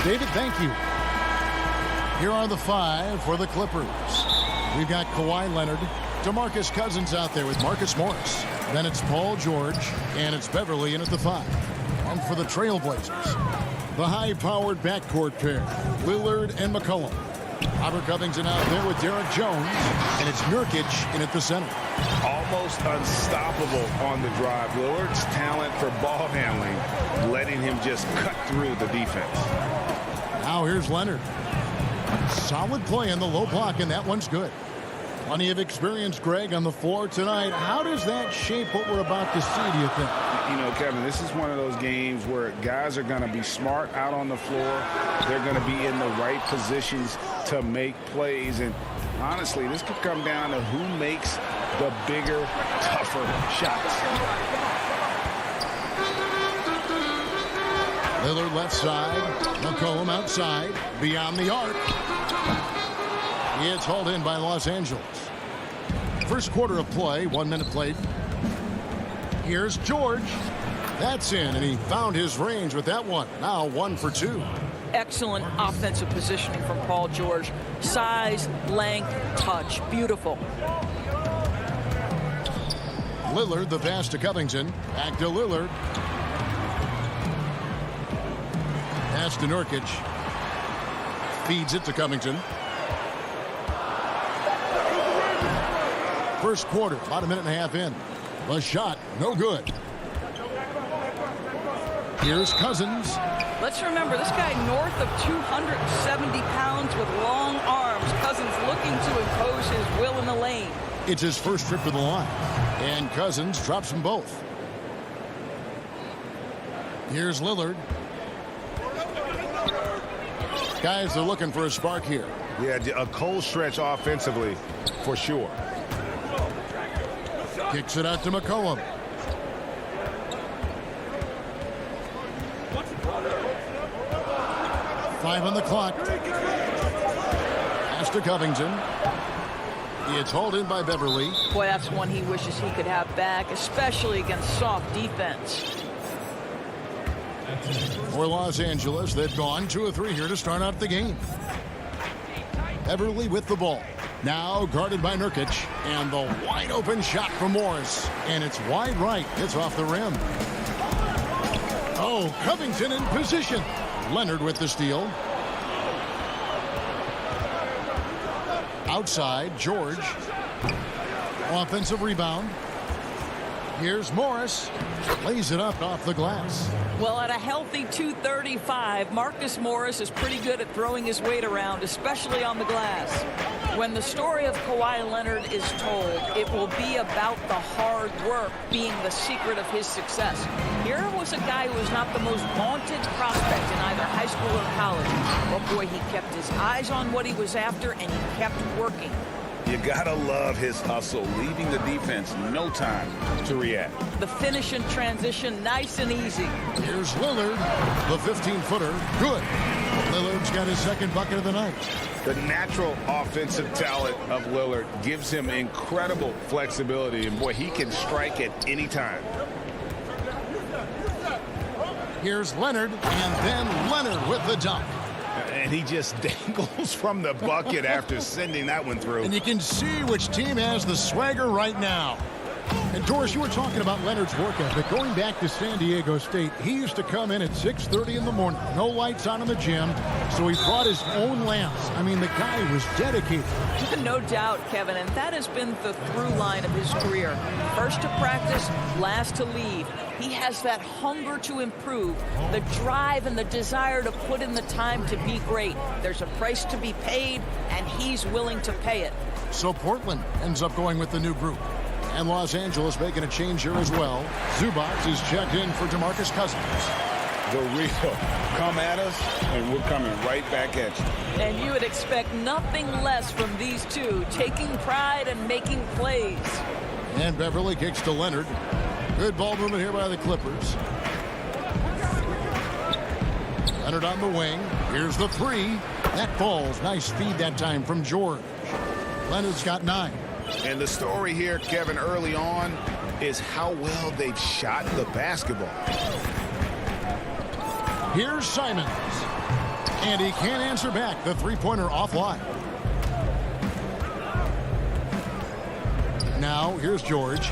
David, thank you. Here are the 5 for the Clippers. We've got Kawhi Leonard, DeMarcus Cousins out there with Marcus Morris. Then it's Paul George, and it's Beverly in at the 5. And for the Trailblazers, the high-powered backcourt pair, Lillard and McCollum. Robert Covington out there with Derek Jones, and it's Nurkic in at the center. Almost unstoppable on the drive. Lillard's talent for ball handling, letting him just cut through the defense. Now here's Leonard. Solid play in the low block, and that one's good. Plenty of experience, Greg, on the floor tonight. How does that shape what we're about to see, do you think? You know, Kevin, this is one of those games where guys are going to be smart out on the floor. They're going to be in the right positions to make plays. And honestly, this could come down to who makes the bigger, tougher shots. Lillard left side. McCollum outside. Beyond the arc. It's hauled in by Los Angeles. First quarter of play. 1 minute played. Here's George. That's in, and he found his range with that one. Now 1 for 2. Excellent offensive positioning from Paul George. Size, length, touch. Beautiful. Lillard, the pass to Covington. Back to Lillard. Pass to Nurkic. Feeds it to Covington. First quarter, about a minute and a half in. The shot, no good. Here's Cousins. Let's remember, this guy north of 270 pounds with long arms. Cousins looking to impose his will in the lane. It's his first trip to the line. And Cousins drops them both. Here's Lillard. Guys, they're looking for a spark here. Yeah, a cold stretch offensively, for sure. Kicks it out to McCollum. Five on the clock. Pass to Covington. It's hauled in by Beverly. Boy, that's one he wishes he could have back, especially against soft defense. For Los Angeles, they've gone 2 of 3 here to start out the game. Beverly with the ball. Now guarded by Nurkic. And the wide open shot from Morris. And it's wide right. It's off the rim. Oh, Covington in position. Leonard with the steal. Outside, George. Offensive rebound. Here's Morris. Lays it up off the glass. Well, at a healthy 235, Marcus Morris is pretty good at throwing his weight around, especially on the glass. When the story of Kawhi Leonard is told, it will be about the hard work being the secret of his success. Here was a guy who was not the most vaunted prospect in either high school or college. But boy, he kept his eyes on what he was after, and he kept working. You gotta love his hustle, leaving the defense no time to react. The finish and transition, nice and easy. Here's Lillard, the 15-footer, good. Lillard's got his second bucket of the night. The natural offensive talent of Lillard gives him incredible flexibility, and boy, he can strike at any time. Here's Leonard, and then Leonard with the dunk. And he just dangles from the bucket after sending that one through. And you can see which team has the swagger right now. And Doris, you were talking about Leonard's work ethic. Going back to San Diego State, he used to come in at 6:30 in the morning. No lights on in the gym, so he brought his own lamps. I mean, the guy was dedicated. No doubt, Kevin, and that has been the through line of his career. First to practice, last to leave. He has that hunger to improve, the drive and the desire to put in the time to be great. There's a price to be paid, and he's willing to pay it. So Portland ends up going with the new group. And Los Angeles making a change here as well. Zubac is checked in for DeMarcus Cousins. The real come at us, and we're coming right back at you. And you would expect nothing less from these two, taking pride and making plays. And Beverly kicks to Leonard. Good ball movement here by the Clippers. Leonard on the wing. Here's the 3. That falls. Nice feed that time from George. Leonard's got 9. And the story here, Kevin, early on is how well they've shot the basketball. Here's Simons. And he can't answer back. The three-pointer offline. Now, here's George.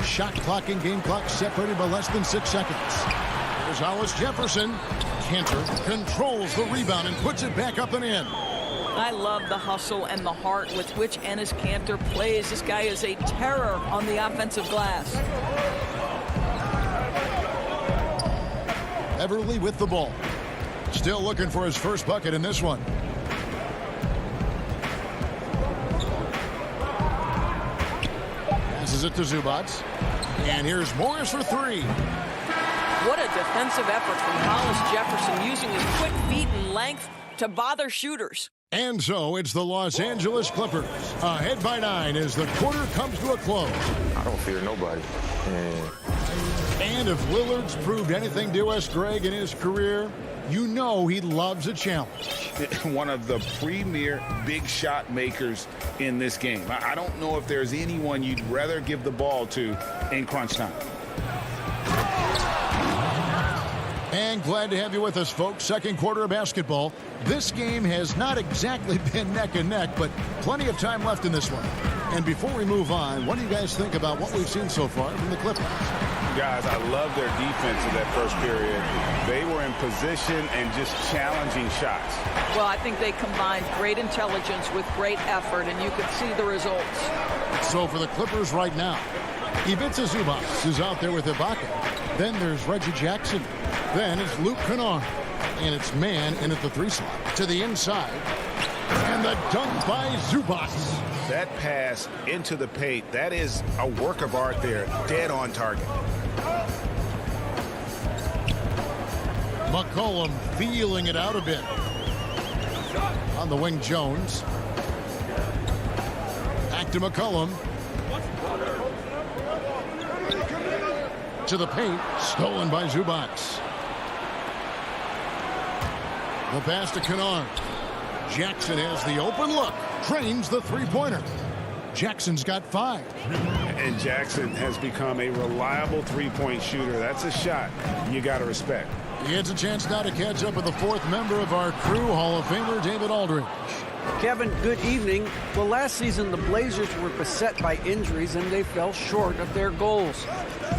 Shot clock and game clock separated by less than 6 seconds. Here's Hollis Jefferson. Cantor controls the rebound and puts it back up and in. I love the hustle and the heart with which Enes Kanter plays. This guy is a terror on the offensive glass. Beverly with the ball. Still looking for his first bucket in this one. Passes it to Zubac. And here's Morris for three. What a defensive effort from Hollis Jefferson, using his quick feet and length to bother shooters. And so it's the Los Angeles Clippers ahead by 9 as the quarter comes to a close. I don't fear nobody. And if Lillard's proved anything to us, Greg, in his career, you know he loves a challenge. One of the premier big shot makers in this game. I don't know if there's anyone you'd rather give the ball to in crunch time. And glad to have you with us, folks. Second quarter of basketball. This game has not exactly been neck and neck, but plenty of time left in this one. And before we move on, what do you guys think about what we've seen so far from the Clippers? Guys, I love their defense in that first period. They were in position and just challenging shots. Well, I think they combined great intelligence with great effort, and you could see the results. So for the Clippers right now, Ivica Zubac is out there with Ibaka. Then there's Reggie Jackson. Then it's Luke Kennard. And it's man in at the 3 slot. To the inside. And the dunk by Zubac. That pass into the paint, that is a work of art there. Dead on target. McCollum feeling it out a bit. On the wing, Jones. Back to McCollum. To the paint. Stolen by Zubac. The pass to Kennard. Jackson has the open look. Drains the three-pointer. Jackson's got 5. And Jackson has become a reliable three-point shooter. That's a shot you got to respect. He gets a chance now to catch up with the 4th member of our crew, Hall of Famer David Aldridge. Kevin, good evening. Well, last season the Blazers were beset by injuries and they fell short of their goals.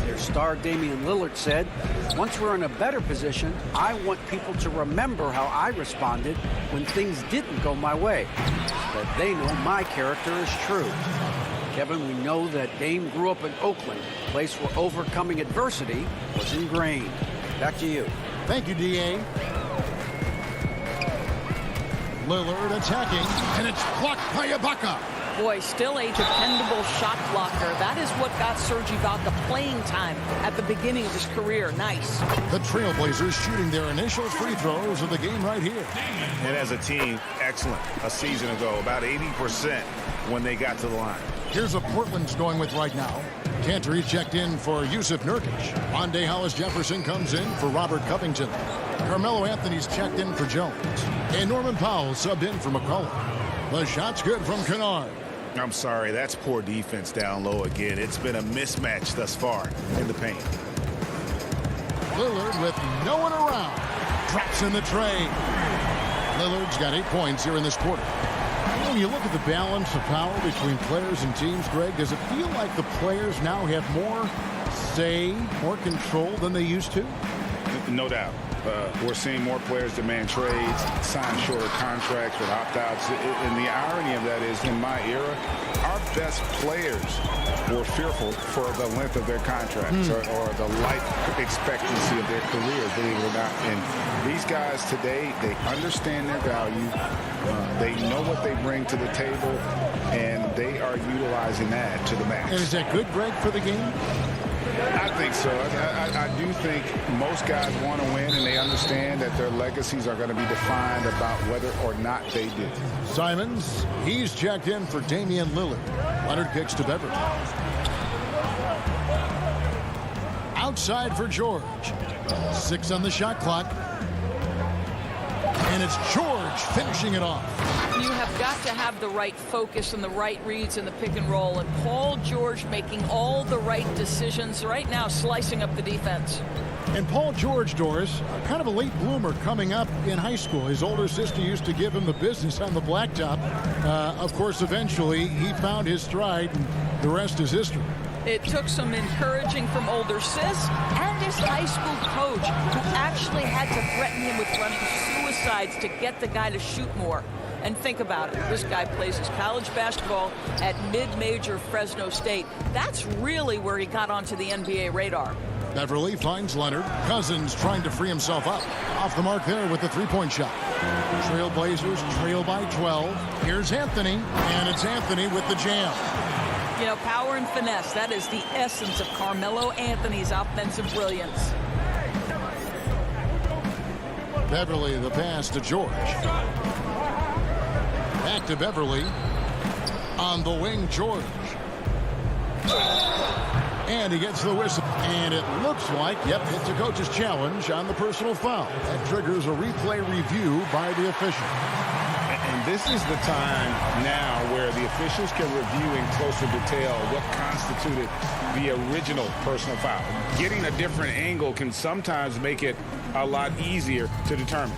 Their star Damian Lillard said, "Once we're in a better position, I want people to remember how I responded when things didn't go my way. But they know my character is true." Kevin, we know that Dame grew up in Oakland, a place where overcoming adversity was ingrained. Back to you. Thank you, D.A. Lillard attacking, and it's blocked by Ibaka. Boy, still a dependable shot blocker. That is what got Serge Ibaka playing time at the beginning of his career. Nice. The Trailblazers shooting their initial free throws of the game right here. And as a team, excellent. A season ago, about 80% when they got to the line. Here's what Portland's going with right now. Cantor checked in for Yusuf Nurkic. Monday Hollis Jefferson comes in for Robert Covington. Carmelo Anthony's checked in for Jones. And Norman Powell subbed in for McCollum. The shot's good from Kennard. I'm sorry, that's poor defense down low again. It's been a mismatch thus far in the paint. Lillard with no one around. Drops in the tray. Lillard's got 8 points here in this quarter. When you look at the balance of power between players and teams, Greg, does it feel like the players now have more say, more control than they used to? No doubt. We're seeing more players demand trades, sign shorter contracts with opt-outs. And the irony of that is, in my era, our best players were fearful for the length of their contracts or the life expectancy of their careers, believe it or not. And these guys today, they understand their value. They know what they bring to the table, and they are utilizing that to the max. And is that good, Greg, for the game? I think so. I do think most guys want to win, and they understand that their legacies are going to be defined about whether or not they do. Simons, he's checked in for Damian Lillard. Leonard kicks to Beverly. Outside for George. 6 on the shot clock. And it's George finishing it off. You have got to have the right focus and the right reads in the pick and roll. And Paul George making all the right decisions right now, slicing up the defense. And Paul George, Doris, kind of a late bloomer coming up in high school. His older sister used to give him the business on the blacktop. Of course, eventually he found his stride, and the rest is history. It took some encouraging from older sis and his high school coach, who actually had to threaten him with running suicides to get the guy to shoot more. And think about it. This guy plays his college basketball at mid-major Fresno State. That's really where he got onto the NBA radar. Beverly finds Leonard. Cousins trying to free himself up. Off the mark there with the three-point shot. Trailblazers trail by 12. Here's Anthony, and it's Anthony with the jam. You know, power and finesse, that is the essence of Carmelo Anthony's offensive brilliance. Beverly, the pass to George. Back to Beverly. On the wing, George. And he gets the whistle. And it looks like, yep, it's a coach's challenge on the personal foul. That triggers a replay review by the official. And this is the time now where the officials can review in closer detail what constituted the original personal foul. Getting a different angle can sometimes make it a lot easier to determine.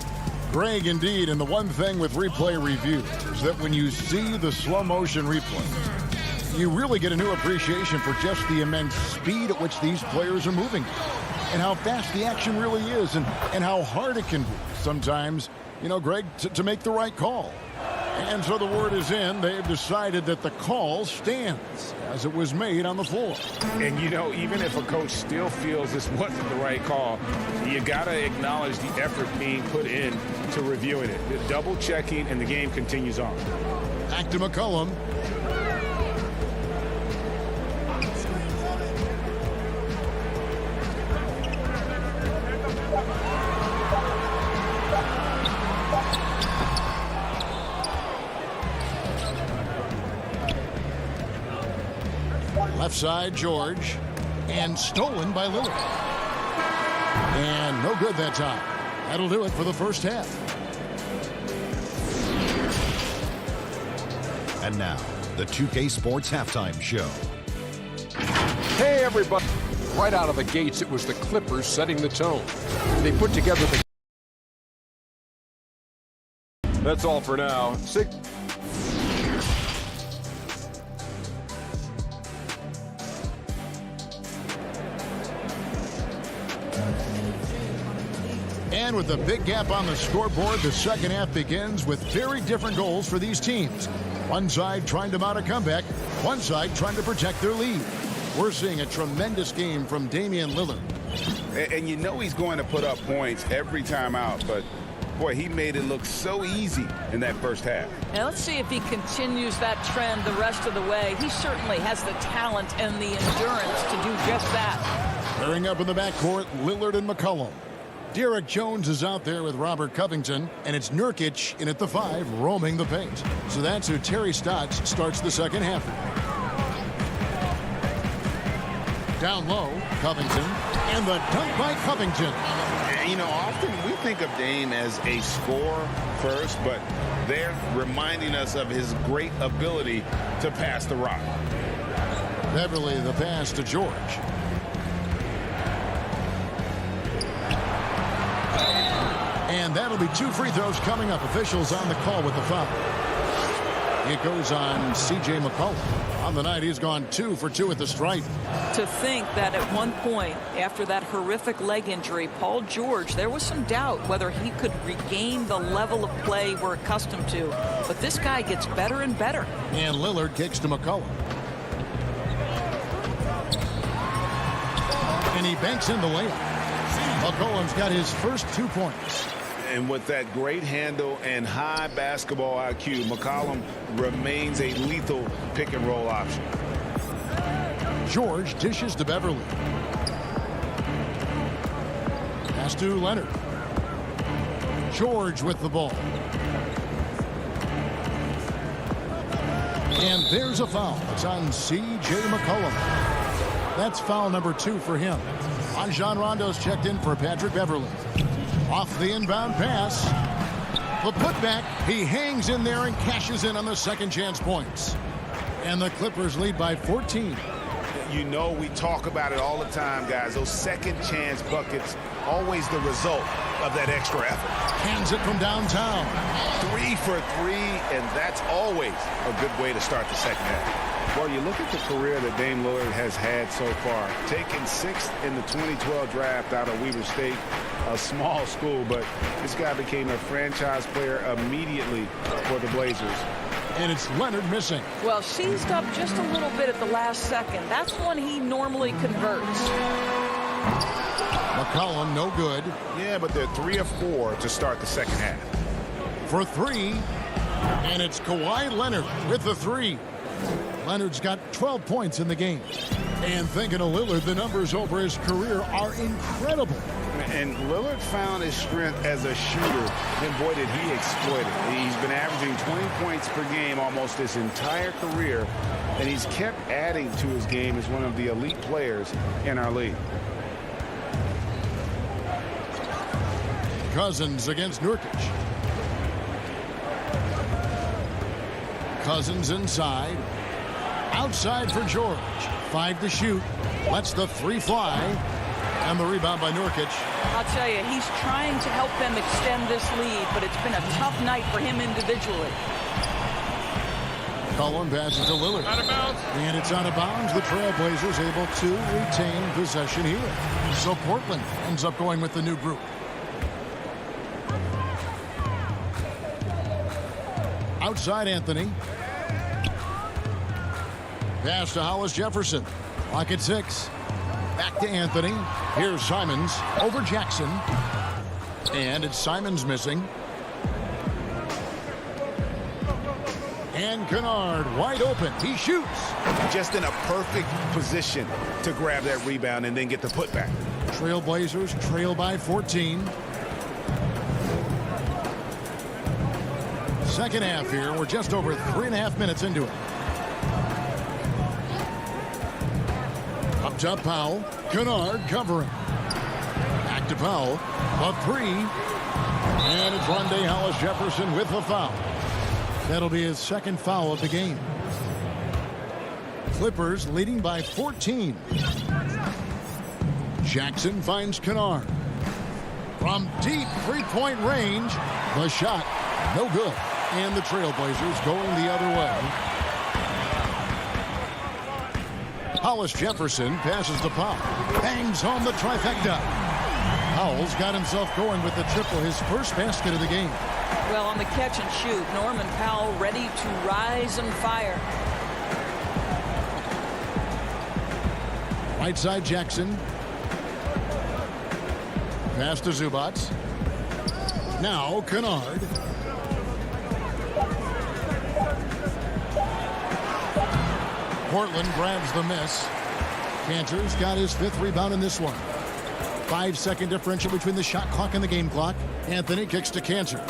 Greg, indeed, and the one thing with replay review is that when you see the slow motion replay, you really get a new appreciation for just the immense speed at which these players are moving and how fast the action really is and how hard it can be sometimes, you know, Greg, to make the right call. And so the word is in. They've decided that the call stands as it was made on the floor. And, you know, even if a coach still feels this wasn't the right call, you got to acknowledge the effort being put in to reviewing it. The double checking, and the game continues on. Back to McCollum. Left side, George. And stolen by Lillard. And no good that time. That'll do it for the first half. And now, the 2K Sports Halftime Show. Hey, everybody. Right out of the gates, it was the Clippers setting the tone. They put together the... That's all for now. And with a big gap on the scoreboard, the second half begins with very different goals for these teams. One side trying to mount a comeback, one side trying to protect their lead. We're seeing a tremendous game from Damian Lillard. And you know he's going to put up points every time out, but boy, he made it look so easy in that first half. Now let's see if he continues that trend the rest of the way. He certainly has the talent and the endurance to do just that. Pairing up in the backcourt, Lillard and McCollum. Derek Jones is out there with Robert Covington, and it's Nurkic in at the 5, roaming the paint. So that's who Terry Stotts starts the second half. Down low, Covington, and the dunk by Covington. You know, often we think of Dame as a scorer first, but they're reminding us of his great ability to pass the rock. Beverly, the pass to George. And that'll be 2 free throws coming up. Officials on the call with the foul. It goes on C.J. McCollum. On the night, he's gone 2 for 2 at the stripe. To think that at one point, after that horrific leg injury, Paul George, there was some doubt whether he could regain the level of play we're accustomed to. But this guy gets better and better. And Lillard kicks to McCollum. And he banks in the layup. McCollum's got his first 2 points. And with that great handle and high basketball IQ, McCollum remains a lethal pick and roll option. George dishes to Beverly. Pass to Leonard. George with the ball. And there's a foul. It's on C.J. McCollum. That's foul number 2 for him. Rajon Rondo's checked in for Patrick Beverly. Off the inbound pass. The putback, he hangs in there and cashes in on the second chance points. And the Clippers lead by 14. You know, we talk about it all the time, guys. Those second chance buckets, always the result of that extra effort. Hands it from downtown. 3 for 3, and that's always a good way to start the second half. Well, you look at the career that Dame Lillard has had so far. Taken 6th in the 2012 draft out of Weber State, a small school, but this guy became a franchise player immediately for the Blazers. And it's Leonard missing. Well, seized up just a little bit at the last second. That's when he normally converts. McCollum, no good. Yeah, but they're 3 of 4 to start the second half. For 3, and it's Kawhi Leonard with the 3. Leonard's got 12 points in the game. And thinking of Lillard, the numbers over his career are incredible. And Lillard found his strength as a shooter, and boy, did he exploit it. He's been averaging 20 points per game almost his entire career, and he's kept adding to his game as one of the elite players in our league. Cousins against Nurkic. Cousins inside. Outside for George. 5 to shoot. Lets the 3 fly. And the rebound by Nurkic. I'll tell you, he's trying to help them extend this lead, but it's been a tough night for him individually. Cullen passes to Lillard. Out of bounds. And it's out of bounds. The Trailblazers able to retain possession here. So Portland ends up going with the new group. Outside Anthony. Pass to Hollis Jefferson. Clock at 6. Back to Anthony. Here's Simons over Jackson. And it's Simons missing. And Kennard wide open. He shoots. Just in a perfect position to grab that rebound and then get the putback. Trailblazers trail by 14. Second half here. We're just over 3.5 minutes into it. Up top, Powell. Kennard covering. Back to Powell. A 3. And it's Rondé Hollis Jefferson with the foul. That'll be his second foul of the game. Clippers leading by 14. Jackson finds Kennard. From deep three-point range, the shot no good. And the Trailblazers going the other way. Hollis Jefferson passes to Powell. Bangs home the trifecta. Powell's got himself going with the triple, his first basket of the game. Well, on the catch and shoot, Norman Powell ready to rise and fire. Right side Jackson. Pass to Zubac. Now Kennard. Portland grabs the miss. Cantor's got his 5th rebound in this one. 5-second differential between the shot clock and the game clock. Anthony kicks to Cantor.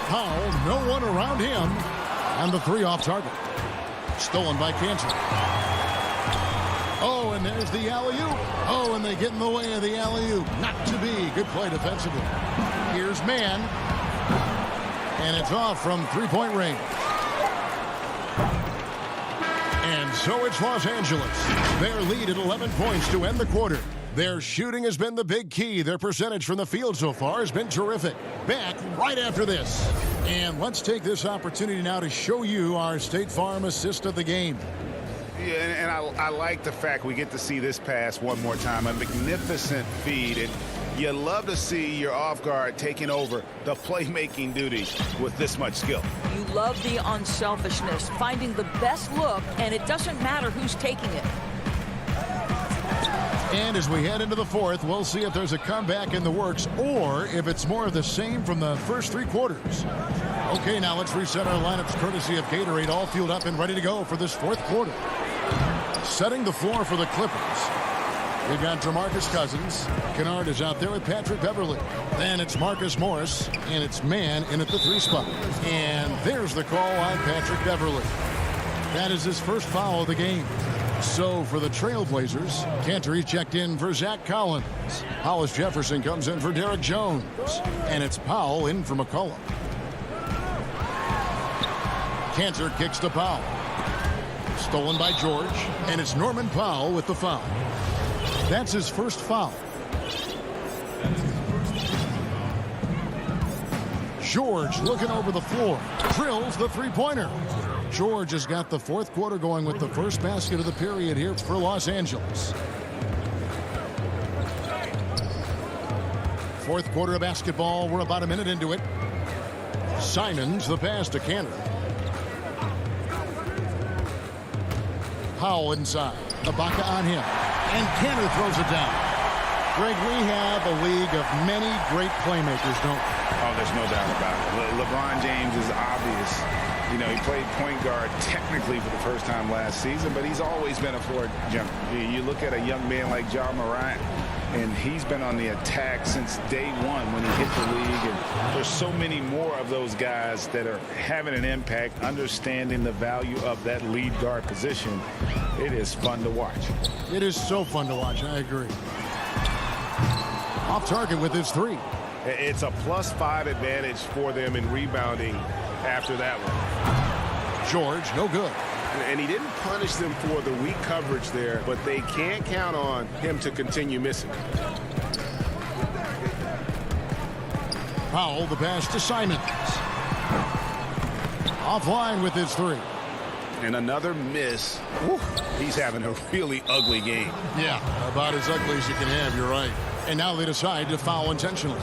Powell, no one around him. And the 3 off target. Stolen by Cantor. Oh, and there's the alley-oop. Oh, and they get in the way of the alley-oop. Not to be. Good play defensively. Here's Mann. And it's off from three-point range. And so it's Los Angeles. Their lead at 11 points to end the quarter. Their shooting has been the big key. Their percentage from the field so far has been terrific. Back right after this. And let's take this opportunity now to show you our State Farm assist of the game. Yeah, and I like the fact we get to see this pass one more time. A magnificent feed. And you love to see your off guard taking over the playmaking duties with this much skill. You love the unselfishness, finding the best look, and it doesn't matter who's taking it. And as we head into the 4th, we'll see if there's a comeback in the works or if it's more of the same from the first 3 quarters. Okay, now let's reset our lineups courtesy of Gatorade, all fueled up and ready to go for this 4th quarter. Setting the floor for the Clippers. We've got DeMarcus Cousins. Kennard is out there with Patrick Beverley. Then it's Marcus Morris, and it's Mann in at the 3 spot. And there's the call on Patrick Beverley. That is his first foul of the game. So for the Trailblazers, Cantor checked in for Zach Collins. Hollis Jefferson comes in for Derek Jones. And it's Powell in for McCollum. Cantor kicks to Powell. Stolen by George. And it's Norman Powell with the foul. That's his first foul. George looking over the floor. Drills the three-pointer. George has got the fourth quarter going with the first basket of the period here for Los Angeles. Fourth quarter of basketball. We're about a minute into it. Simons the pass to Cantor. Powell inside. Ibaka on him. And Cantor throws it down. Greg, we have a league of many great playmakers, don't we? Oh, there's no doubt about it. LeBron James is obvious. You know, he played point guard technically for the first time last season, but he's always been a floor jumper. You look at a young man like Ja Morant, and he's been on the attack since day one when he hit the league. And there's so many more of those guys that are having an impact, understanding the value of that lead guard position. It is fun to watch. It is so fun to watch. I agree. Off target with his three. It's a +5 advantage for them in rebounding after that one. George, no good. And he didn't punish them for the weak coverage there, but they can't count on him to continue missing. Powell, the pass to Simons. Offline with his three. And another miss. Whew, he's having a really ugly game. Yeah, about as ugly as you can have, you're right. And now they decide to foul intentionally.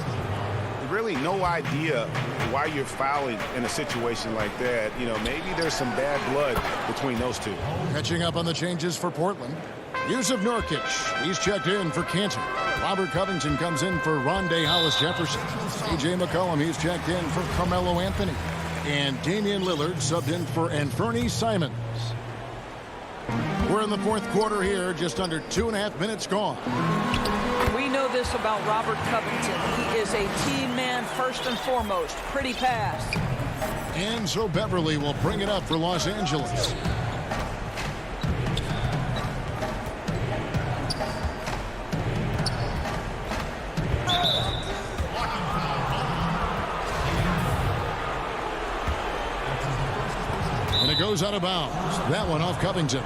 Really no idea why you're fouling in a situation like that. You know, maybe there's some bad blood between those two. Catching up on the changes for Portland. Yusuf Nurkic, he's checked in for Cantor. Robert Covington comes in for Rondé Hollis-Jefferson. A.J. McCollum, he's checked in for Carmelo Anthony. And Damian Lillard subbed in for Anthony Simons. We're in the fourth quarter here, just under 2.5 minutes gone. We know this about Robert Covington. He is a team man first and foremost. Pretty pass. And so Beverly will bring it up for Los Angeles. And it goes out of bounds. That one off Covington.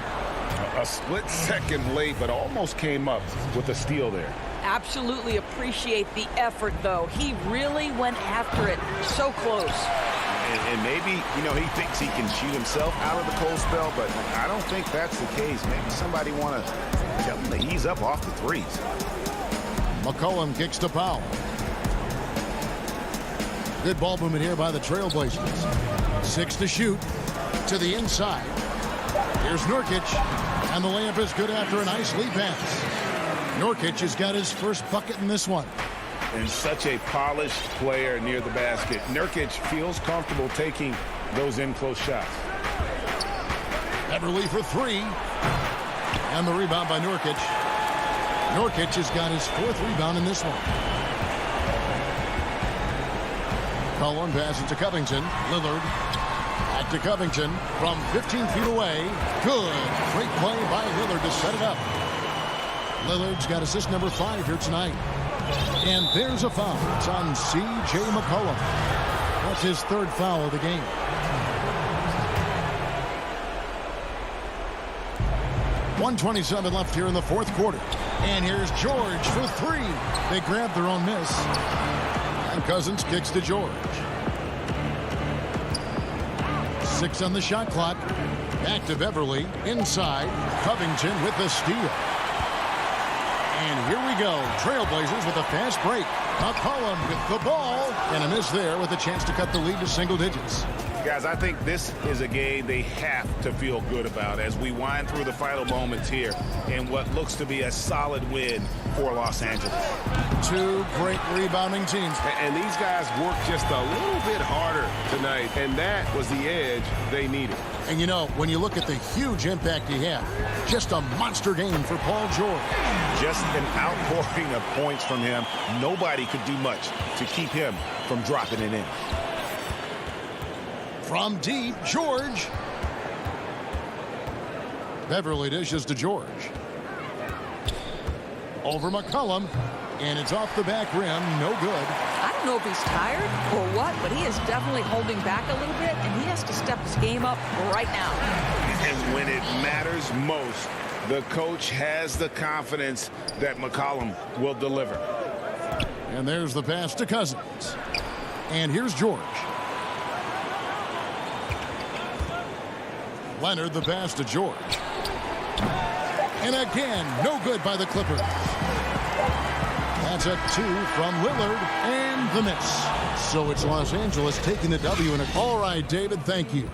A split second late, but almost came up with a steal there. Absolutely appreciate the effort, though. He really went after it. So close. And maybe, you know, he thinks he can shoot himself out of the cold spell, but I don't think that's the case. Maybe somebody want to tell him to ease up off the threes. McCollum kicks to Powell. Good ball movement here by the Trailblazers. 6 to shoot. To the inside. Here's Nurkic. And the layup is good after a nice lead pass. Nurkic has got his first bucket in this one. And such a polished player near the basket. Nurkic feels comfortable taking those in-close shots. Beverly for three. And the rebound by Nurkic. Nurkic has got his fourth rebound in this one. Cullen passes to Covington. Lillard. Back to Covington from 15 feet away. Good. Great play by Lillard to set it up. Lillard's got assist number 5 here tonight. And there's a foul. It's on C.J. McCollum. That's his third foul of the game. .127 left here in the fourth quarter. And here's George for three. They grab their own miss. And Cousins kicks to George. 6 on the shot clock. Back to Beverly. Inside. Covington with the steal. And here we go. Trailblazers with a fast break. McCollum with the ball. And a miss there with a chance to cut the lead to single digits. Guys, I think this is a game they have to feel good about as we wind through the final moments here in what looks to be a solid win for Los Angeles. Two great rebounding teams. And these guys worked just a little bit harder tonight, and that was the edge they needed. And you know, when you look at the huge impact he had, just a monster game for Paul George. Just an outpouring of points from him. Nobody could do much to keep him from dropping it in. From deep, George. Beverly dishes to George. Over McCollum, and it's off the back rim. No good. I don't know if he's tired or what, but he is definitely holding back a little bit, and he has to step his game up right now. And when it matters most, the coach has the confidence that McCollum will deliver. And there's the pass to Cousins. And here's George. Leonard, the pass to George. And again, no good by the Clippers. That's a 2 from Lillard, and the miss. So it's Los Angeles taking the W. All right, David, thank you.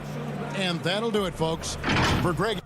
And that'll do it, folks. For Greg.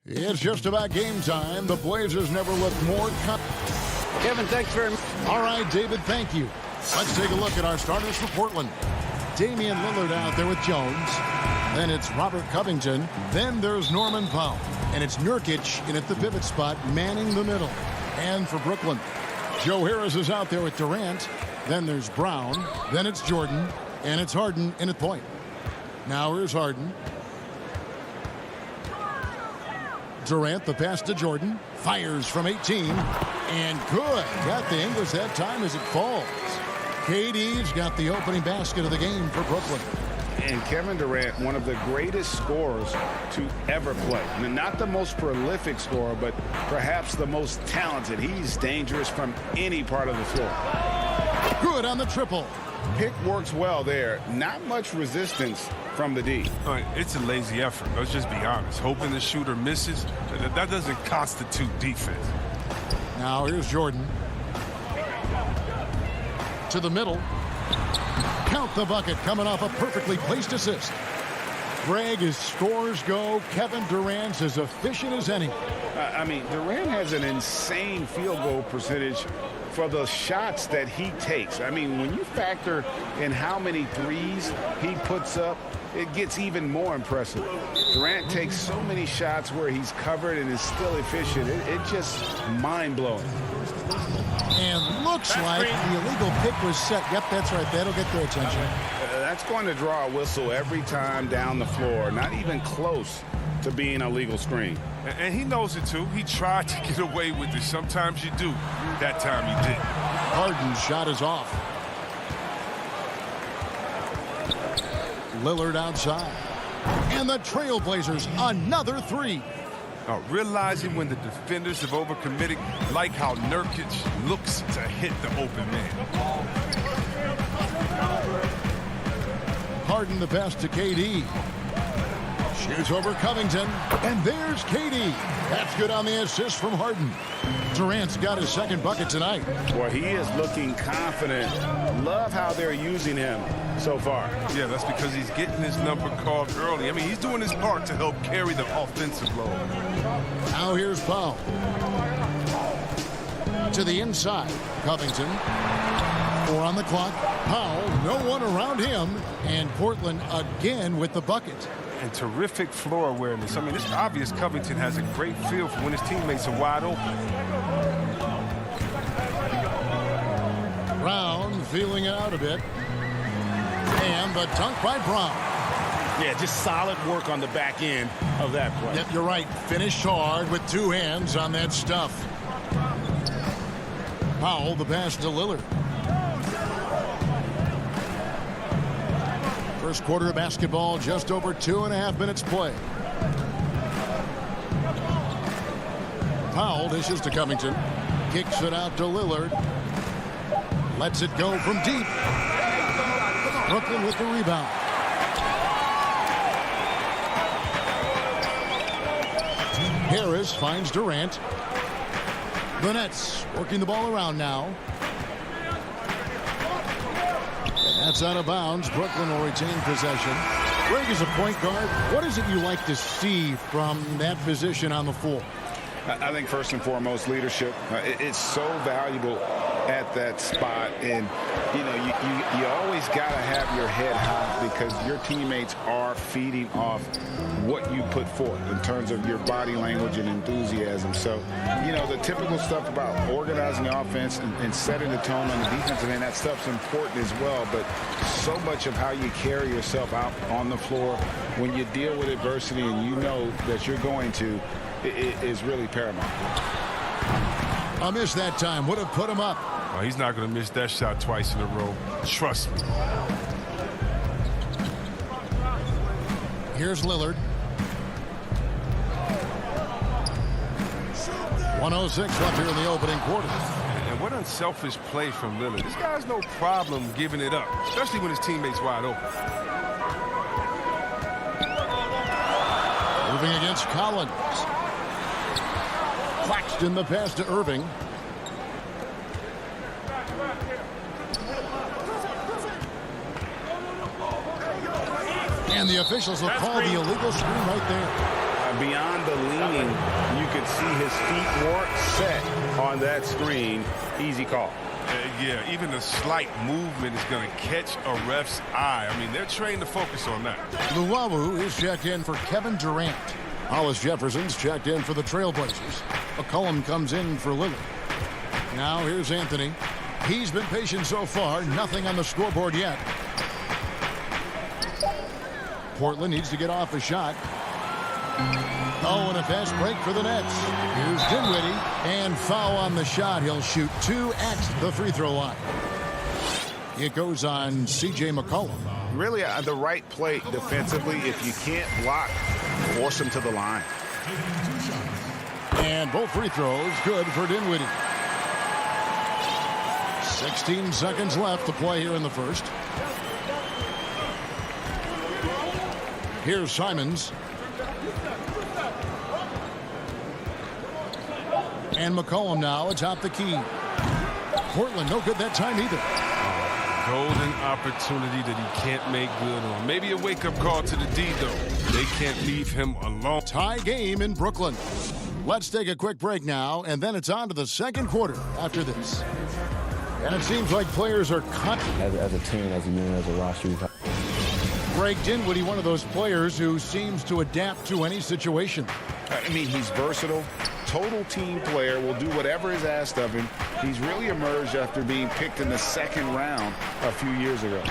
It's just about game time. The Blazers never looked more Kevin, thanks very much. All right, David, thank you. Let's take a look at our starters for Portland. Damian Lillard out there with Jones. Then it's Robert Covington. Then there's Norman Powell. And it's Nurkic in at the pivot spot, manning the middle. And for Brooklyn, Joe Harris is out there with Durant. Then there's Brown. Then it's Jordan. And it's Harden in at point. Now here's Harden. Durant, the pass to Jordan. Fires from 18. And good. Got the English that time as it falls. KD's got the opening basket of the game for Brooklyn. And Kevin Durant, one of the greatest scorers to ever play. Not the most prolific scorer, but perhaps the most talented. He's dangerous from any part of the floor. Good on the triple. Pick works well there. Not much resistance from the D. It's a lazy effort. Let's just be honest. Hoping the shooter misses, that doesn't constitute defense. Now here's Jordan. To the middle. Count the bucket coming off a perfectly placed assist. Greg, as scores go, Kevin Durant's as efficient as any. I mean, Durant has an insane field goal percentage for the shots that he takes. I mean, when you factor in how many threes he puts up, it gets even more impressive. Durant takes so many shots where he's covered and is still efficient. It's just mind-blowing. And looks like the illegal pick was set. Yep, that's right. That'll get their attention. That's going to draw a whistle every time down the floor. Not even close to being a legal screen. And he knows it, too. He tried to get away with it. Sometimes you do. That time he didn't. Harden's shot is off. Lillard outside. And the Trailblazers, another three. Now, realizing when the defenders have overcommitted, like how Nurkic looks to hit the open man. Harden the pass to KD. Shoots over Covington. And there's KD. That's good on the assist from Harden. Durant's got his second bucket tonight. Well, he is looking confident. Love how they're using him so far. Yeah, that's because he's getting his number called early. I mean, he's doing his part to help carry the offensive load. Now here's Powell. To the inside. Covington. 4 on the clock. Powell, no one around him. And Portland again with the bucket. And terrific floor awareness. I mean, it's obvious Covington has a great feel for when his teammates are wide open. Brown feeling it out a bit. And the dunk by Brown. Yeah, just solid work on the back end of that play. Yep, you're right. Finished hard with 2 hands on that stuff. Powell, the pass to Lillard. First quarter of basketball, just over 2.5 minutes play. Powell dishes to Covington. Kicks it out to Lillard. Lets it go from deep. Brooklyn with the rebound. Harris finds Durant. The Nets working the ball around now. That's out of bounds. Brooklyn will retain possession. Greg is a point guard. What is it you like to see from that position on the floor? I think first and foremost, leadership. It's so valuable at that spot. And, you know, you always got to have your head high because your teammates are feeding off what you put forth in terms of your body language and enthusiasm. So, you know, the typical stuff about organizing the offense and setting the tone on the defensive end, that stuff's important as well. But so much of how you carry yourself out on the floor when you deal with adversity and you know that you're going to, it is really paramount. A miss that time would have put him up. Oh, he's not going to miss that shot twice in a row. Trust me. Here's Lillard. 1:06 left here in the opening quarter. And what unselfish play from Lillard. This guy has no problem giving it up, especially when his teammate's wide open. Moving against Collins. Claxton the pass to Irving. And the officials will call the illegal screen right there. Beyond the leaning, you could see his feet weren't set on that screen. Easy call. Yeah, even a slight movement is going to catch a ref's eye. I mean, they're trained to focus on that. Luwawu is checked in for Kevin Durant. Hollis Jefferson's checked in for the Trailblazers. McCollum comes in for Lillard. Now here's Anthony. He's been patient so far. Nothing on the scoreboard yet. Portland needs to get off a shot. Oh, and a fast break for the Nets. Here's Dinwiddie. And foul on the shot. He'll shoot 2 at the free throw line. It goes on C.J. McCollum. Really the right play defensively. If you can't block, force him to the line. And both free throws good for Dinwiddie. 16 seconds left to play here in the first. Here's Simons. And McCollum now atop the key. Portland no good that time either. Golden opportunity that he can't make good on. Maybe a wake-up call to the D, though. They can't leave him alone. Tie game in Brooklyn. Let's take a quick break now, and then it's on to the second quarter after this. And it seems like players are cut. As a team, as a unit, as a roster, Greg Dinwiddie, one of those players who seems to adapt to any situation. I mean, he's versatile, total team player, will do whatever is asked of him. He's really emerged after being picked in the second round a few years ago.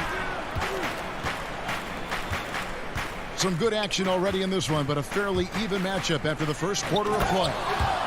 Some good action already in this one, but a fairly even matchup after the first quarter of play.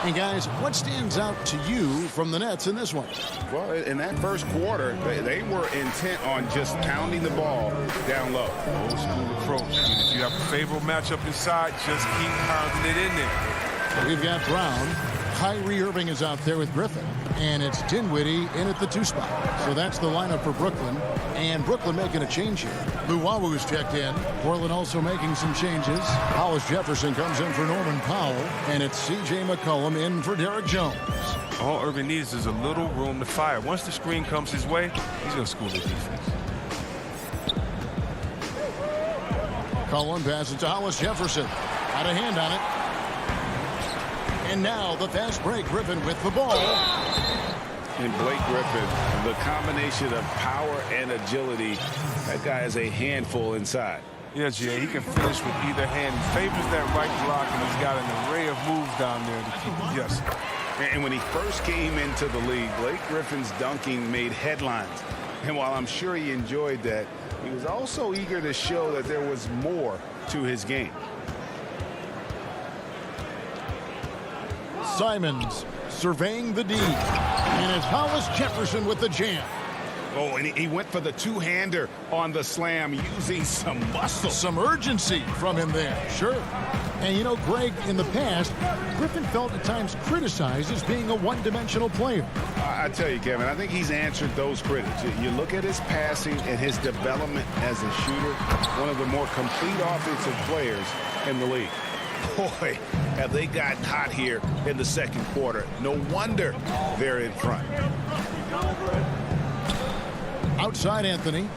And guys, what stands out to you from the Nets in this one? Well, in that first quarter, they were intent on just pounding the ball down low. Old school approach. I mean, if you have a favorable matchup inside, just keep pounding it in there. We've got Brown. Kyrie Irving is out there with Griffin. And it's Dinwiddie in at the 2 spot. So that's the lineup for Brooklyn. And Brooklyn making a change here. Luwawu is checked in. Portland also making some changes. Hollis Jefferson comes in for Norman Powell. And it's C.J. McCollum in for Derek Jones. All Irving needs is a little room to fire. Once the screen comes his way, he's going to school the defense. Cullen passes to Hollis Jefferson. Out of hand on it. And now the fast break. Griffin with the ball. And Blake Griffin, the combination of power and agility, that guy is a handful inside. Yeah, Jay, he can finish with either hand. He favors that right block, and he's got an array of moves down there to keep you guessing. And when he first came into the league, Blake Griffin's dunking made headlines. And while I'm sure he enjoyed that, he was also eager to show that there was more to his game. Simons surveying the D. And it's Hollis Jefferson with the jam. Oh, and he went for the two-hander on the slam using some muscle. Some urgency from him there, sure. And you know, Greg, in the past, Griffin felt at times criticized as being a one-dimensional player. I tell you, Kevin, I think he's answered those critics. You look at his passing and his development as a shooter, one of the more complete offensive players in the league. Boy, have they gotten hot here in the second quarter. No wonder they're in front. Outside Anthony.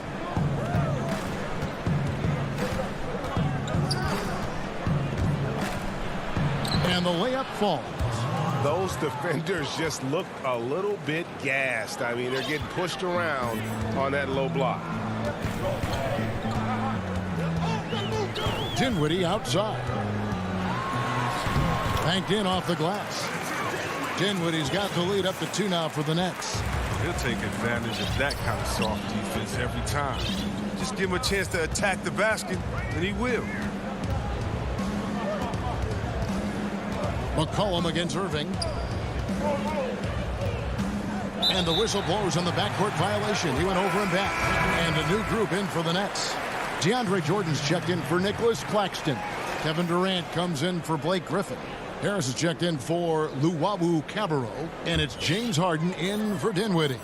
And the layup falls. Those defenders just looked a little bit gassed. I mean, they're getting pushed around on that low block. Dinwiddie outside. Banked in off the glass. Dinwiddie's got the lead up to 2 now for the Nets. He'll take advantage of that kind of soft defense every time. Just give him a chance to attack the basket, and he will. McCollum against Irving. And the whistle blows on the backcourt violation. He went over and back. And a new group in for the Nets. DeAndre Jordan's checked in for Nicholas Claxton. Kevin Durant comes in for Blake Griffin. Harris is checked in for Luwawu Cabarro. And it's James Harden in for Dinwiddie.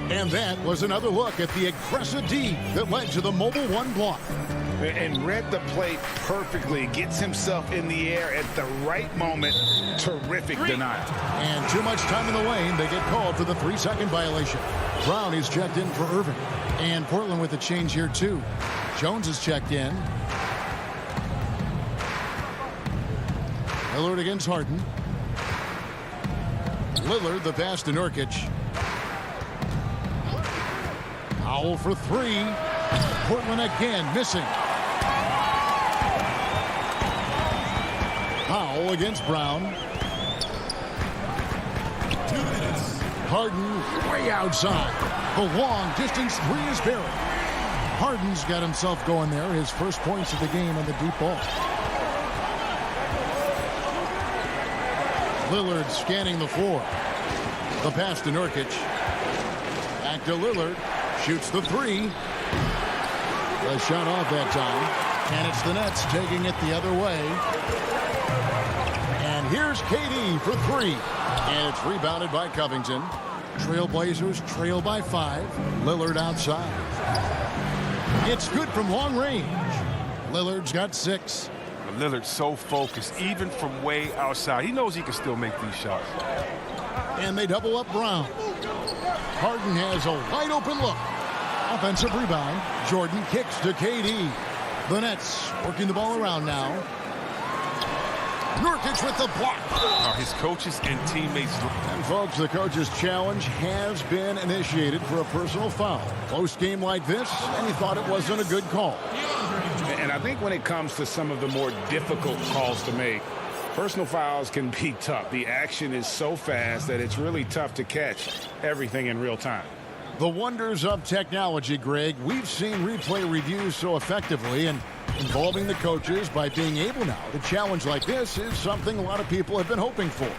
And that was another look at the aggressive D that led to the mobile 1 block. And read the play perfectly. Gets himself in the air at the right moment. Terrific denial. And too much time in the lane. They get called for the 3-second violation. Brown is checked in for Irving. And Portland with a change here too. Jones is checked in. Lillard against Harden. Lillard, the pass to Nurkic. Powell for 3. Portland again missing. Powell against Brown. 2 minutes. Harden way outside. The long distance 3 is buried. Harden's got himself going there. His first points of the game on the deep ball. Lillard scanning the floor. The pass to Nurkic. Back to Lillard. Shoots the 3. The shot off that time. And it's the Nets taking it the other way. And here's KD for 3. And it's rebounded by Covington. Trailblazers trail by 5. Lillard outside. It's good from long range. Lillard's got 6. Lillard's so focused, even from way outside. He knows he can still make these shots. And they double up Brown. Harden has a wide open look. Offensive rebound. Jordan kicks to KD. The Nets working the ball around now. Nurkic with the block. His coaches and teammates. And folks, the coach's challenge has been initiated for a personal foul. Close game like this, and he thought it wasn't a good call. And I think when it comes to some of the more difficult calls to make, personal fouls can be tough. The action is so fast that it's really tough to catch everything in real time. The wonders of technology, Greg. We've seen replay reviews so effectively, and involving the coaches by being able now to challenge like this is something a lot of people have been hoping for.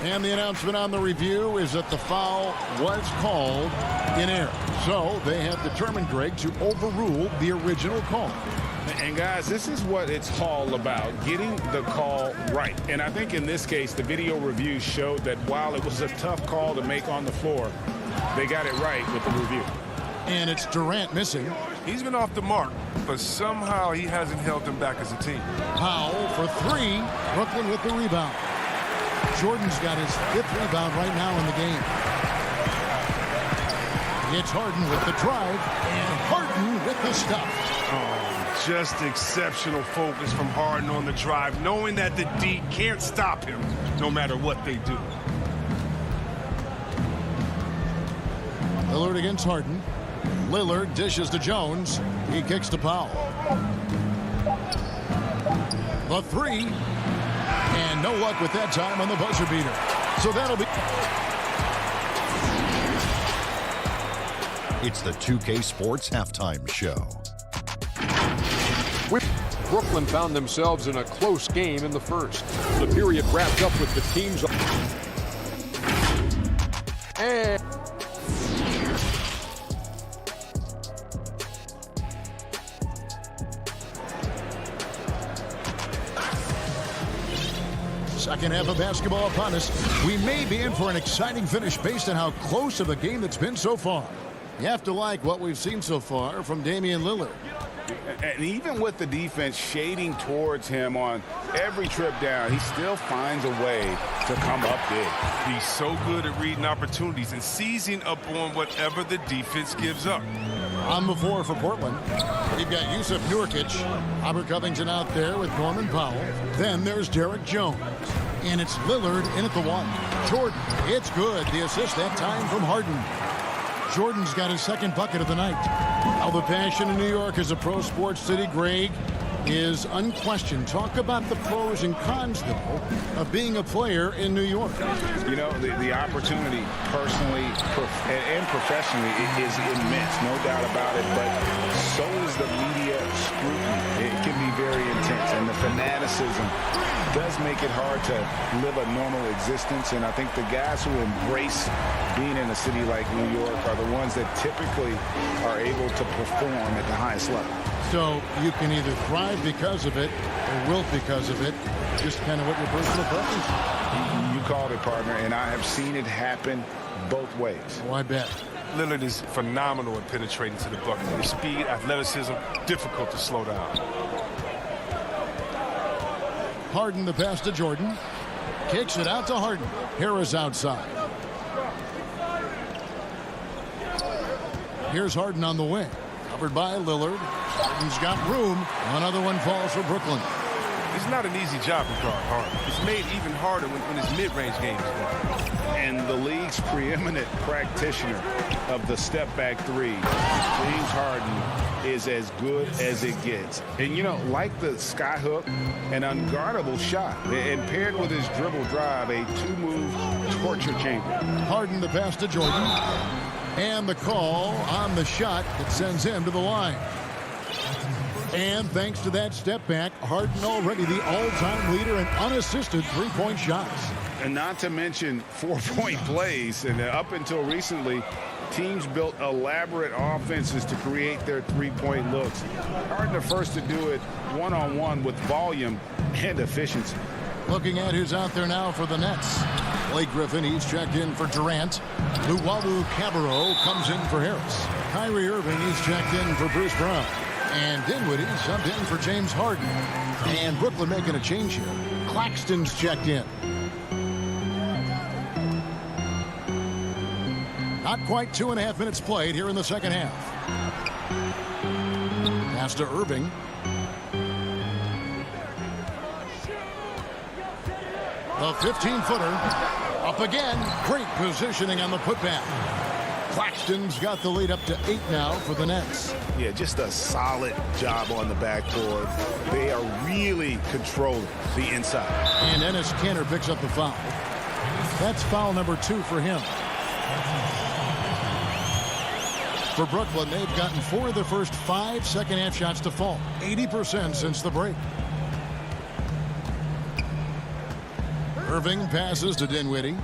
And the announcement on the review is that the foul was called in error. So they have determined, Greg, to overrule the original call. And guys, this is what it's all about, getting the call right. And I think in this case, the video review showed that while it was a tough call to make on the floor, they got it right with the review. And it's Durant missing. He's been off the mark, but somehow he hasn't held them back as a team. Powell for three. Brooklyn with the rebound. Jordan's got his 5th rebound right now in the game. It's Harden with the drive, and Harden with the stuff. Oh, just exceptional focus from Harden on the drive, knowing that the D can't stop him no matter what they do. Lillard against Harden. Lillard dishes to Jones. He kicks to Powell. The three. And no luck with that time on the buzzer beater. So that'll be... It's the 2K Sports Halftime Show. Brooklyn found themselves in a close game in the first. The period wrapped up with the teams. And second half of basketball upon us. We may be in for an exciting finish based on how close of a game that's been so far. You have to like what we've seen so far from Damian Lillard. And even with the defense shading towards him on every trip down, he still finds a way to come up big. He's so good at reading opportunities and seizing up on whatever the defense gives up. On the floor for Portland, we've got Yusuf Nurkic, Robert Covington out there with Norman Powell. Then there's Derek Jones. And it's Lillard in at the one. Jordan, it's good. The assist that time from Harden. Jordan's got his 2nd bucket of the night. Now the passion in New York as a pro sports city, Greg, is unquestioned. Talk about the pros and cons, though, of being a player in New York. You know, the opportunity personally and professionally is immense, no doubt about it, but so is the media scrutiny. It can be very intense, and the fanaticism does make it hard to live a normal existence, and I think the guys who embrace being in a city like New York are the ones that typically are able to perform at the highest level. So you can either thrive because of it or wilt because of it. Just kind of what your personal preference is. You called it, partner, and I have seen it happen both ways. Oh, I bet. Lillard is phenomenal at penetrating to the bucket. His speed, athleticism, difficult to slow down. Harden the pass to Jordan. Kicks it out to Harden. Harris outside. Here's Harden on the wing. Covered by Lillard. Harden's got room. Another one falls for Brooklyn. It's not an easy job to guard Harden. It's made even harder when his mid-range game is going. And the league's preeminent practitioner of the step-back three, James Harden, is as good as it gets. And, you know, like the skyhook, an unguardable shot. And paired with his dribble drive, a two-move torture chamber. Harden the pass to Jordan. And the call on the shot that sends him to the line. And thanks to that step back, Harden already the all-time leader in unassisted three-point shots. And not to mention 4-point plays. And up until recently, teams built elaborate offenses to create their three-point looks. Harden the first to do it one-on-one with volume and efficiency. Looking at who's out there now for the Nets. Blake Griffin, he's checked in for Durant. Luwawu Cabarrot comes in for Harris. Kyrie Irving, he's checked in for Bruce Brown. And Dinwiddie subbed in for James Harden. And Brooklyn making a change here. Claxton's checked in. Not quite 2.5 minutes played here in the second half. Pass to Irving. The 15-footer up again. Great positioning on the putback. Claxton's got the lead up to 8 now for the Nets. Yeah, just a solid job on the backboard. They are really controlling the inside. And Enes Kanter picks up the foul. That's foul number 2 for him. For Brooklyn, they've gotten 4 of their first 5 second-half shots to fall. 80% since the break. Irving passes to Dinwiddie.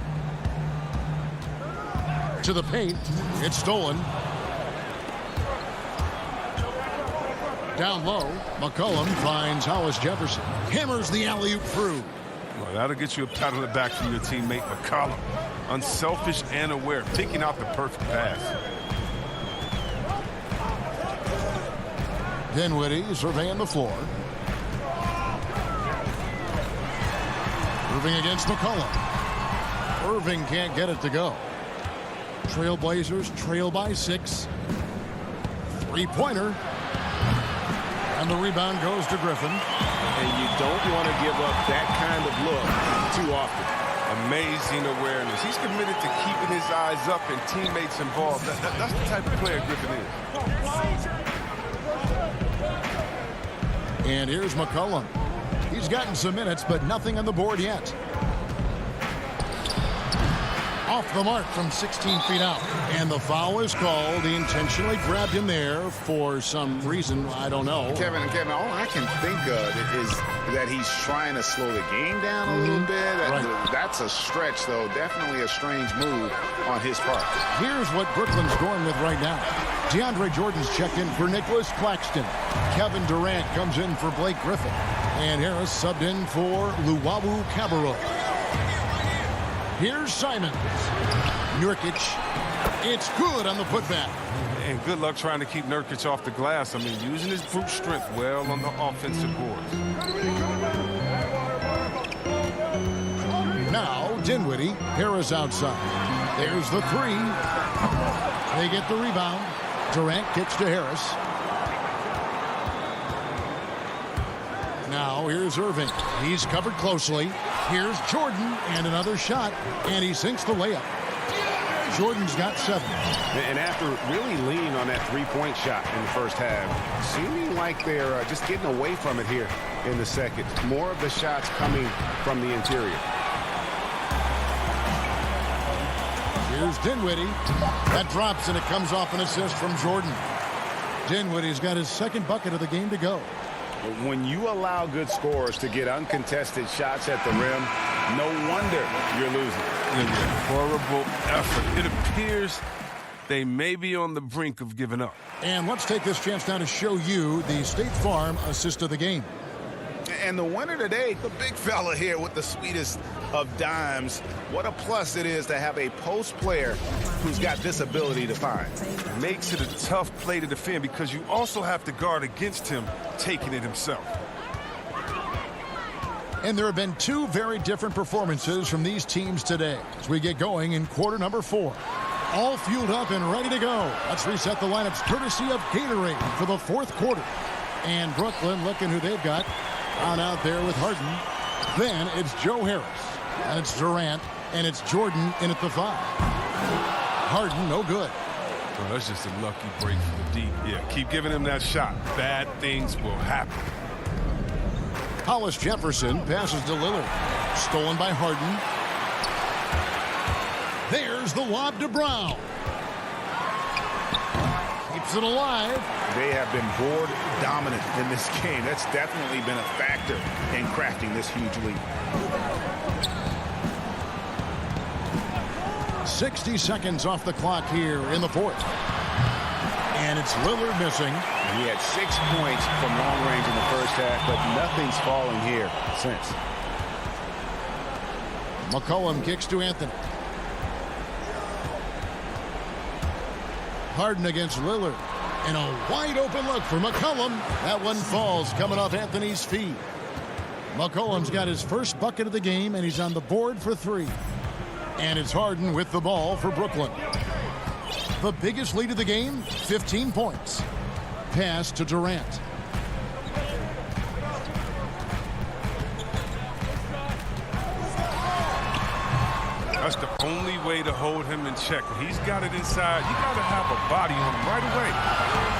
To the paint. It's stolen. Down low, McCollum finds Hollis Jefferson. Hammers the alley-oop through. Well, that'll get you a pat on the back from your teammate McCollum. Unselfish and aware, picking out the perfect pass. Dinwiddie surveying the floor. Irving against McCollum. Irving can't get it to go. Trailblazers trail by 6. 3-pointer. And the rebound goes to Griffin. And you don't want to give up that kind of look too often. Amazing awareness. He's committed to keeping his eyes up and teammates involved. That's the type of player Griffin is. And here's McCollum. He's gotten some minutes, but nothing on the board yet. Off the mark from 16 feet out. And the foul is called. He intentionally grabbed him there for some reason. I don't know. Kevin, all I can think of is that he's trying to slow the game down a little bit. Right. That's a stretch, though. Definitely a strange move on his part. Here's what Brooklyn's going with right now. DeAndre Jordan's checked in for Nicholas Claxton. Kevin Durant comes in for Blake Griffin. And Harris subbed in for Luwawu Cabarrot. Here's Simons. Nurkic. It's good on the putback. And good luck trying to keep Nurkic off the glass. I mean, using his brute strength well on the offensive boards. Now, Dinwiddie. Harris outside. There's the 3. They get the rebound. Durant kicks to Harris. Now, here's Irving. He's covered closely. Here's Jordan, and another shot, and he sinks the layup. Jordan's got 7. And after really leaning on that three-point shot in the first half, seeming like they're just getting away from it here in the second. More of the shots coming from the interior. Here's Dinwiddie. That drops, and it comes off an assist from Jordan. Dinwiddie's got his second bucket of the game to go. When you allow good scorers to get uncontested shots at the rim, no wonder you're losing. Horrible effort. It appears they may be on the brink of giving up. And let's take this chance now to show you the State Farm assist of the game. And the winner today, the big fella here with the sweetest of dimes. What a plus it is to have a post player who's got this ability to find. Makes it a tough play to defend because you also have to guard against him taking it himself. And there have been 2 very different performances from these teams today as we get going in quarter number 4. All fueled up and ready to go. Let's reset the lineups courtesy of Gatorade for the 4th quarter. And Brooklyn looking who they've got on out there with Harden. Then it's Joe Harris. And it's Durant. And it's Jordan in at the 5. Harden, no good. Well, that's just a lucky break for the D. Yeah, keep giving him that shot. Bad things will happen. Hollis Jefferson passes to Lillard. Stolen by Harden. There's the lob to Brown. Keeps it alive. They have been board dominant in this game. That's definitely been a factor in crafting this huge lead. 60 seconds off the clock here in the 4th. And it's Lillard missing. He had 6 points from long range in the first half, but nothing's falling here since. McCollum kicks to Anthony. Harden against Lillard. And a wide open look for McCollum. That one falls coming off Anthony's feet. McCollum's got his first bucket of the game, and he's on the board for 3. And it's Harden with the ball for Brooklyn. The biggest lead of the game, 15 points. Pass to Durant. That's the only way to hold him in check. When he's got it inside, you got to have a body on him right away.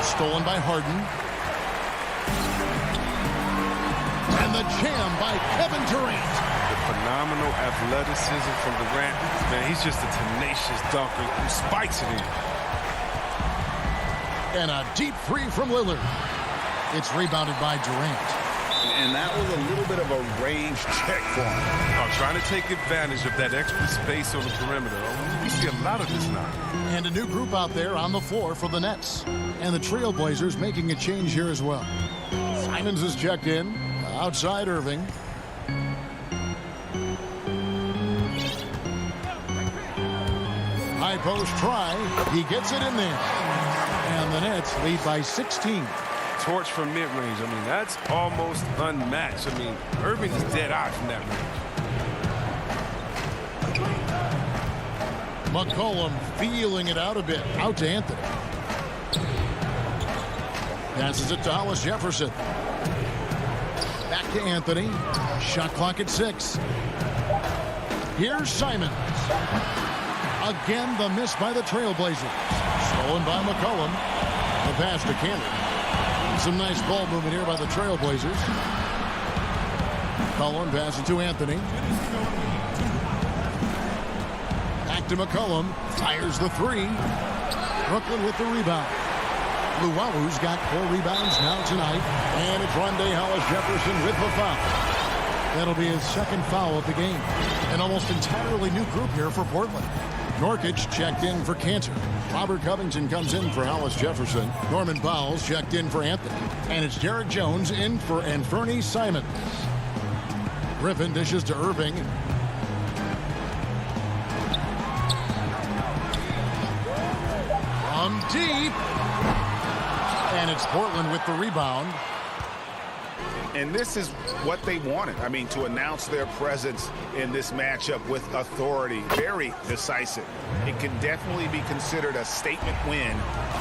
Stolen by Harden. And the jam by Kevin Durant. The phenomenal athleticism from Durant. Man, he's just a tenacious dunker who spikes it in. And a deep 3 from Lillard. It's rebounded by Durant. And that was a little bit of a range check for him. Trying to take advantage of that extra space on the perimeter. We see a lot of this now. And a new group out there on the floor for the Nets. And the Trailblazers making a change here as well. Simons is checked in. Outside Irving. High post try. He gets it in there. And the Nets lead by 16. Torch from mid-range. I mean, that's almost unmatched. I mean, Irving is dead eye from that range. McCollum feeling it out a bit. Out to Anthony. Passes it to Hollis Jefferson. Back to Anthony. Shot clock at 6. Here's Simons. Again, the miss by the Trailblazers. Stolen by McCollum. The pass to Cannon. Some nice ball movement here by the Trailblazers. McCollum passes to Anthony. Back to McCollum. Fires the 3. Brooklyn with the rebound. Luwalu's got 4 rebounds now tonight. And it's Rondé Hollis-Jefferson with the foul. That'll be his second foul of the game. An almost entirely new group here for Portland. Norkic checked in for Cantor. Robert Covington comes in for Hollis-Jefferson. Norman Bowles checked in for Anthony. And it's Derek Jones in for Anthony Simons. Griffin dishes to Irving. From deep. And it's Portland with the rebound. And this is what they wanted. I mean, to announce their presence in this matchup with authority. Very decisive. It can definitely be considered a statement win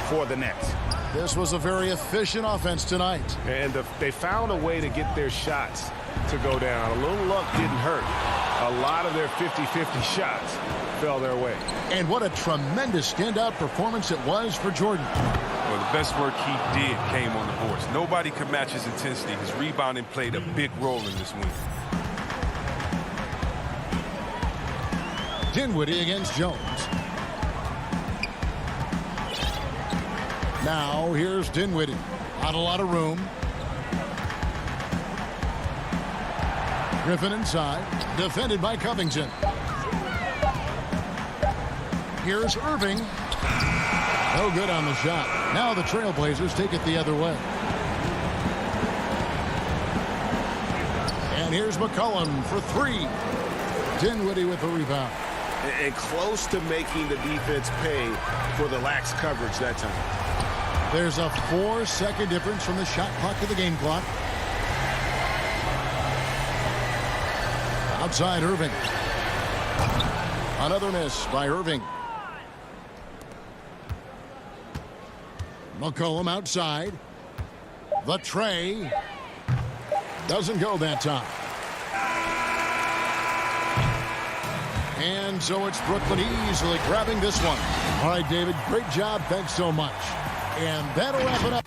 for the Nets. This was a very efficient offense tonight. And they found a way to get their shots to go down. A little luck didn't hurt. A lot of their 50-50 shots fell their way. And what a tremendous standout performance it was for Jordan. Well, the best work he did came on the boards. Nobody could match his intensity. His rebounding played a big role in this win. Dinwiddie against Jones. Now here's Dinwiddie. Not a lot of room. Griffin inside. Defended by Covington. Here's Irving. No good on the shot. Now the Trailblazers take it the other way. And here's McCollum for 3. Dinwiddie with the rebound. And close to making the defense pay for the lax coverage that time. There's a 4-second difference from the shot clock to the game clock. Outside Irving. Another miss by Irving. McCollum outside. The tray. Doesn't go that time. And so it's Brooklyn easily grabbing this one. All right, David, great job. Thanks so much. And that'll wrap it up.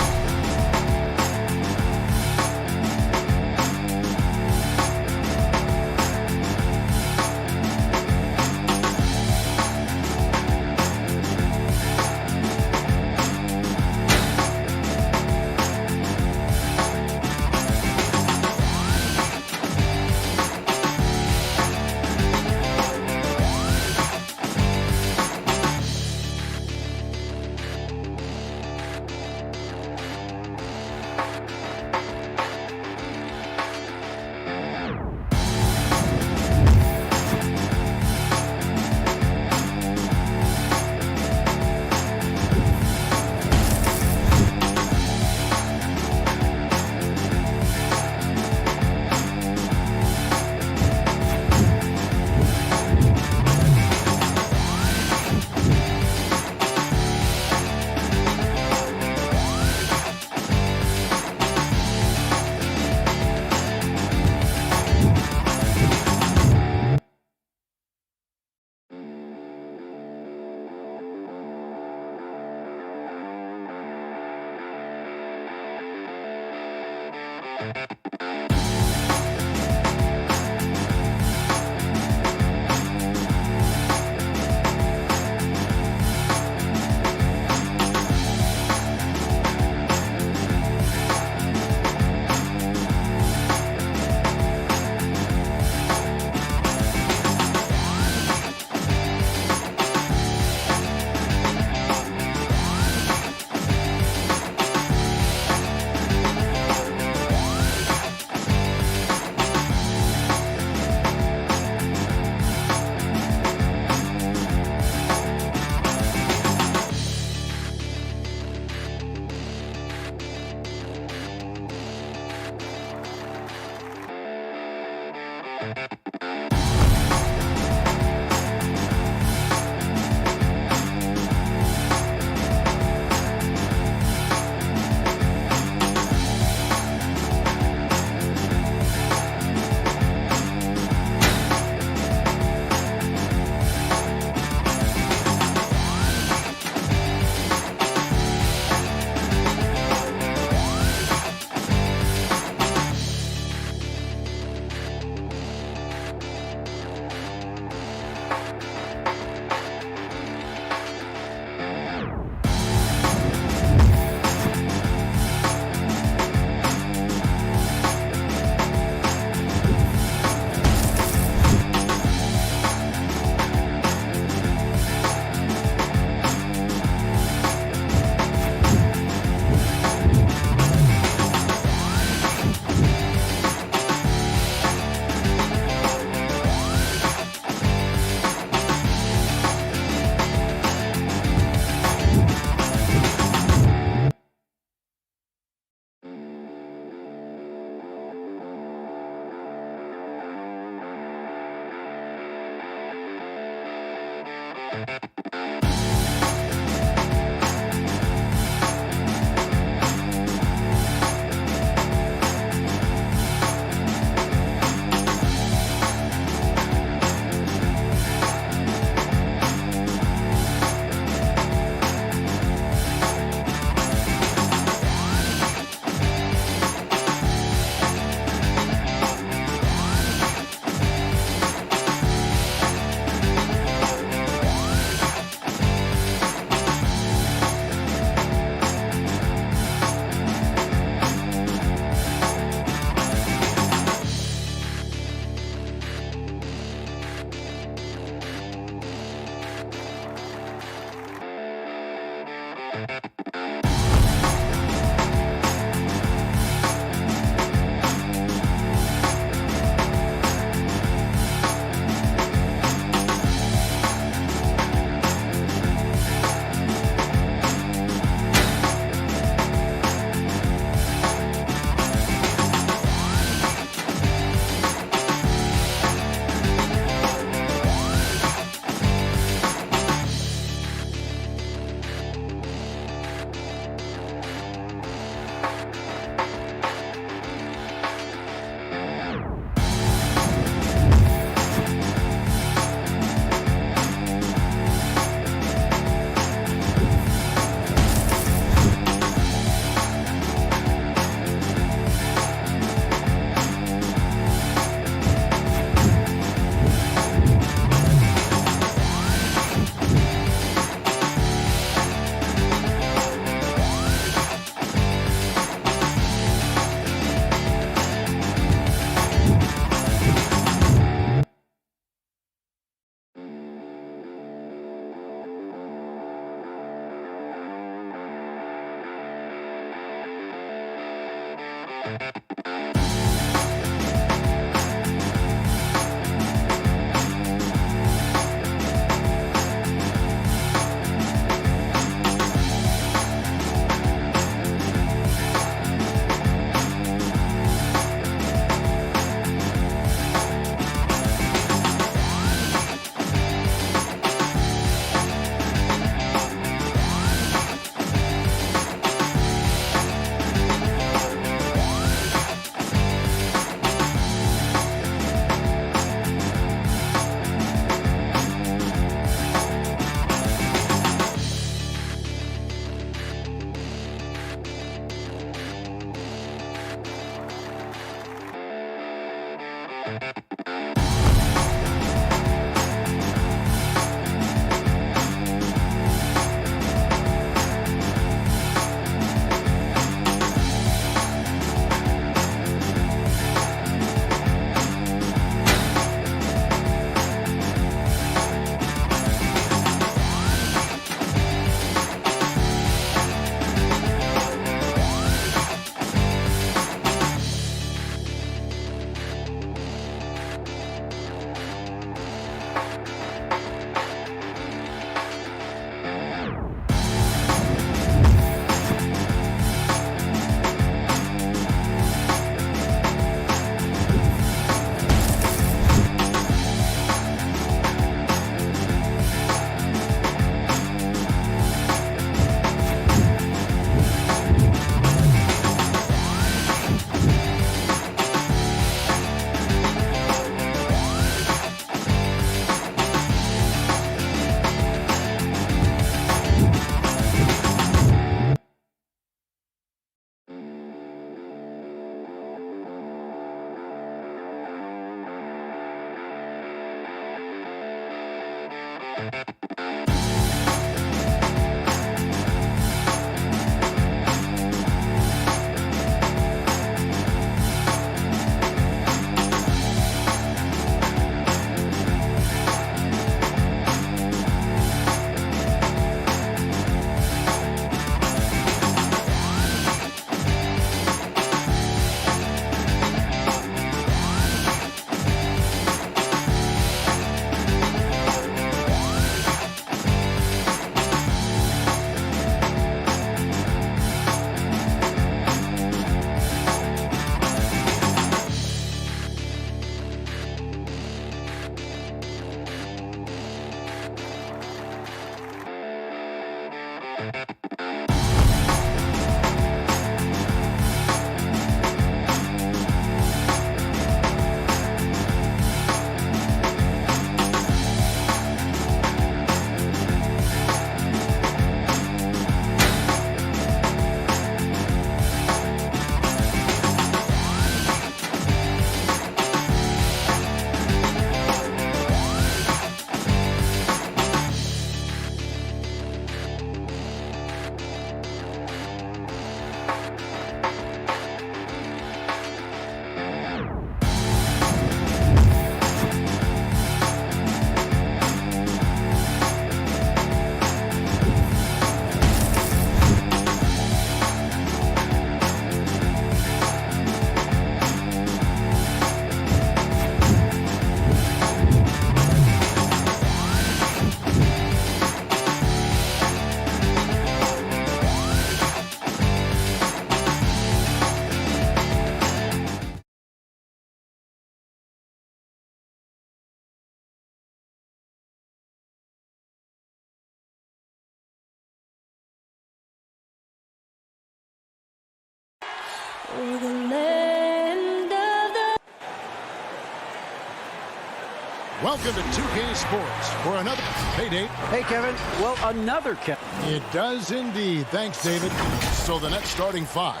Welcome to 2K Sports for another. Hey, Dave. Hey, Kevin. Well, another Kevin. It does indeed. Thanks, David. So the next starting five.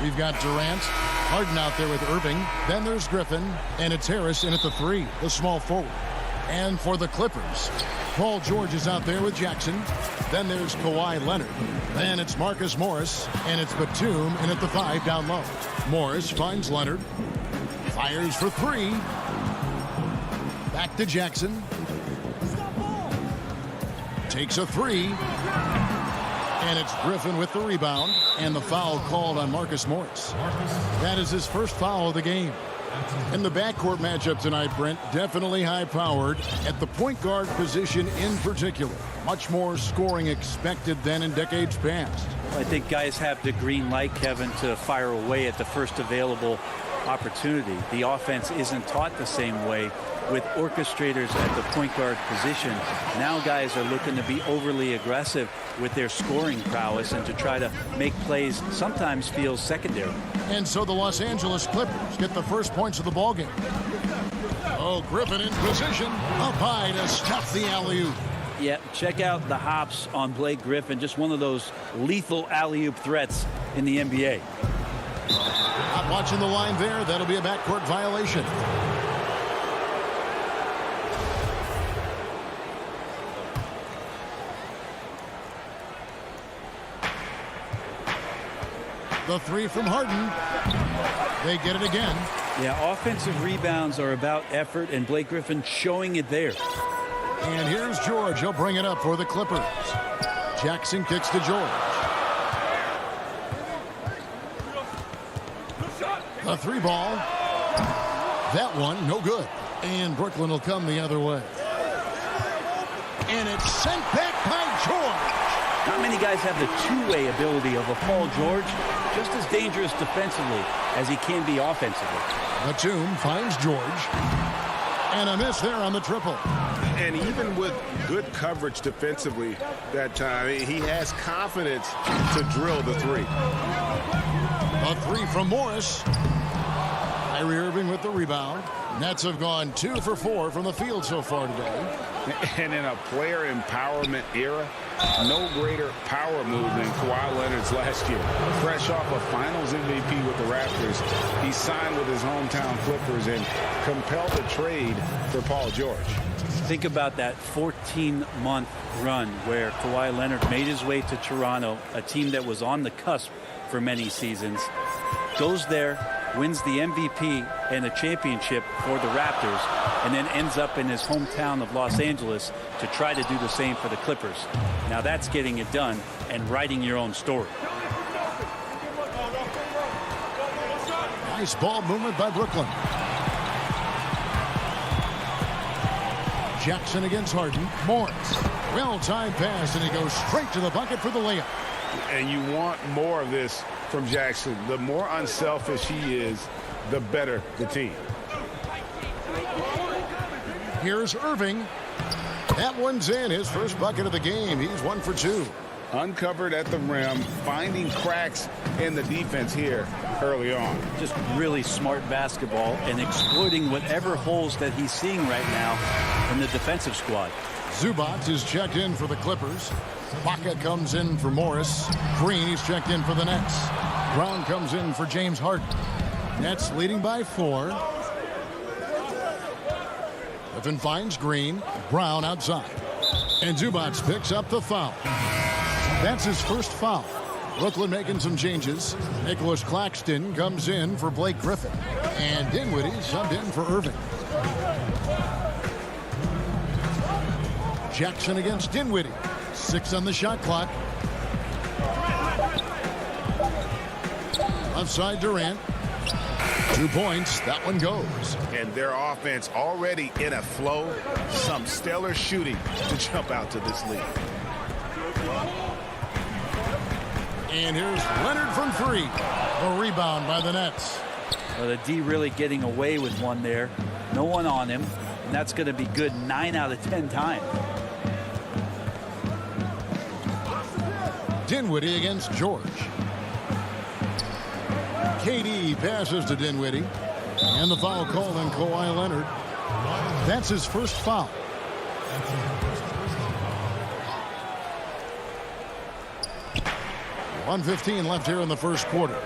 We've got Durant, Harden out there with Irving. Then there's Griffin, and it's Harris in at the 3, the small forward. And for the Clippers, Paul George is out there with Jackson. Then there's Kawhi Leonard. Then it's Marcus Morris, and it's Batum in at the 5 down low. Morris finds Leonard, fires for 3. Back to Jackson. Takes a 3. And it's Griffin with the rebound. And the foul called on Marcus Morris. That is his first foul of the game. And the backcourt matchup tonight, Brent, definitely high-powered at the point guard position in particular. Much more scoring expected than in decades past. I think guys have the green light, Kevin, to fire away at the first available opportunity. The offense isn't taught the same way with orchestrators at the point guard position. Now guys are looking to be overly aggressive with their scoring prowess and to try to make plays sometimes feels secondary. And so the Los Angeles Clippers get the first points of the ballgame. Oh, Griffin in position, up high to stuff the alley-oop. Yeah, check out the hops on Blake Griffin. Just one of those lethal alley-oop threats in the NBA. Not watching the line there. That'll be a backcourt violation. The three from Harden. They get it again. Yeah, offensive rebounds are about effort, and Blake Griffin showing it there. And here's George. He'll bring it up for the Clippers. Jackson kicks to George. The three ball. That one, no good. And Brooklyn will come the other way. And it's sent back by George. Not many guys have the two-way ability of a Paul George. Just as dangerous defensively as he can be offensively. Batum finds George. And a miss there on the triple. And even with good coverage defensively that time, he has confidence to drill the three. A three from Morris. Kyrie Irving with the rebound. Nets have gone 2 for 4 from the field so far today. And in a player empowerment era, no greater power move than Kawhi Leonard's last year. Fresh off a Finals MVP with the Raptors, he signed with his hometown Clippers and compelled a trade for Paul George. Think about that 14-month run where Kawhi Leonard made his way to Toronto, a team that was on the cusp for many seasons, goes there, wins the MVP and a championship for the Raptors, and then ends up in his hometown of Los Angeles to try to do the same for the Clippers. Now that's getting it done and writing your own story. Nice ball movement by Brooklyn. Jackson against Harden. Morris. Well-timed pass, and he goes straight to the bucket for the layup. And you want more of this from Jackson. The more unselfish he is, the better the team. Here's Irving. That one's in. His first bucket of the game. He's 1 for 2. Uncovered at the rim, finding cracks in the defense here early on. Just really smart basketball and exploiting whatever holes that he's seeing right now in the defensive squad. Zubac is checked in for the Clippers. Baca comes in for Morris. Green is checked in for the Nets. Brown comes in for James Harden. Nets leading by 4. Griffin finds Green. Brown outside. And Zubac picks up the foul. That's his first foul. Brooklyn making some changes. Nicholas Claxton comes in for Blake Griffin. And Dinwiddie subbed in for Irving. Jackson against Dinwiddie. 6 on the shot clock. Left side Durant. 2 points. That one goes. And their offense already in a flow. Some stellar shooting to jump out to this lead. And here's Leonard from 3. A rebound by the Nets. Well, the D really getting away with one there. No one on him. And that's going to be good 9 out of 10 times. Dinwiddie against George. KD passes to Dinwiddie. And the foul called on Kawhi Leonard. That's his first foul. .115 left here in the first quarter.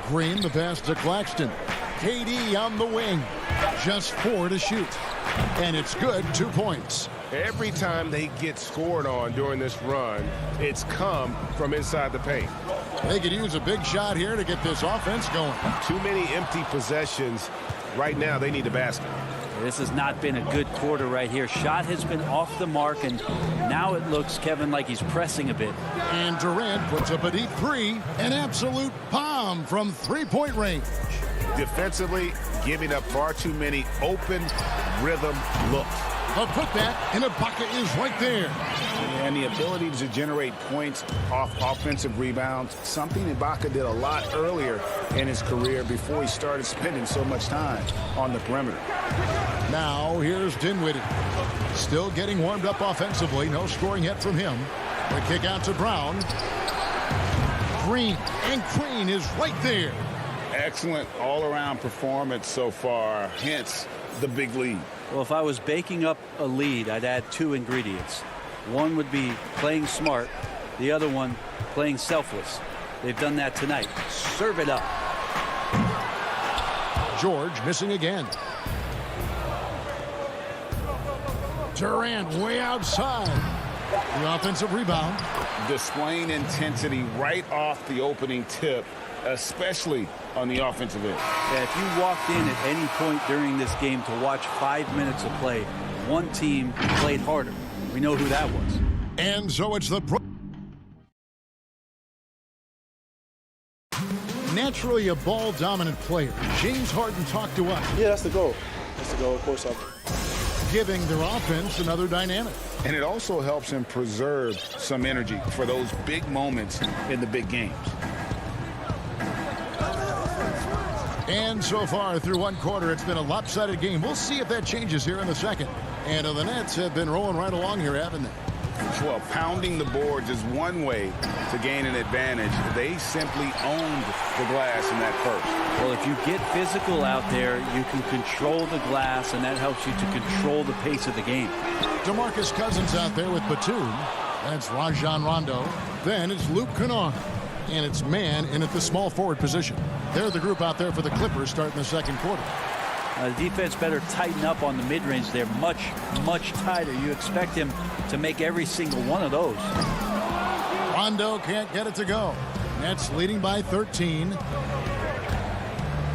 Green, the pass to Claxton. KD on the wing. Just 4 to shoot. And it's good. 2 points. Every time they get scored on during this run, it's come from inside the paint. They could use a big shot here to get this offense going. Too many empty possessions. Right now, they need a basket. This has not been a good quarter right here. Shot has been off the mark, and now it looks, Kevin, like he's pressing a bit. And Durant puts up a deep 3. An absolute bomb from 3-point range. Defensively, giving up far too many open rhythm looks. A putback, and Ibaka is right there. And the ability to generate points off offensive rebounds, something Ibaka did a lot earlier in his career before he started spending so much time on the perimeter. Now here's Dinwiddie. Still getting warmed up offensively. No scoring yet from him. The kick out to Brown. Green, and Green is right there. Excellent all-around performance so far, hence the big lead. Well, if I was baking up a lead, I'd add 2 ingredients. One would be playing smart. The other one, playing selfless. They've done that tonight. Serve it up. George missing again. Durant way outside. The offensive rebound. Displaying intensity right off the opening tip, especially on the offensive end. Yeah, if you walked in at any point during this game to watch 5 minutes of play, one team played harder. We know who that was. And so it's the naturally a ball-dominant player. James Harden talked to us. Yeah, that's the goal. That's the goal, of course. Giving their offense another dynamic. And it also helps him preserve some energy for those big moments in the big games. And so far through one quarter, it's been a lopsided game. We'll see if that changes here in the second. And the Nets have been rolling right along here, haven't they? Well, pounding the boards is one way to gain an advantage. They simply owned the glass in that first. Well, if you get physical out there, you can control the glass, and that helps you to control the pace of the game. DeMarcus Cousins out there with Batum. That's Rajon Rondo. Then it's Luke Kennard. And it's man in at the small forward position. They're the group out there for the Clippers starting the second quarter. The defense better tighten up on the mid-range. They're much, much tighter. You expect him to make every single one of those. Rondo can't get it to go. Nets leading by 13.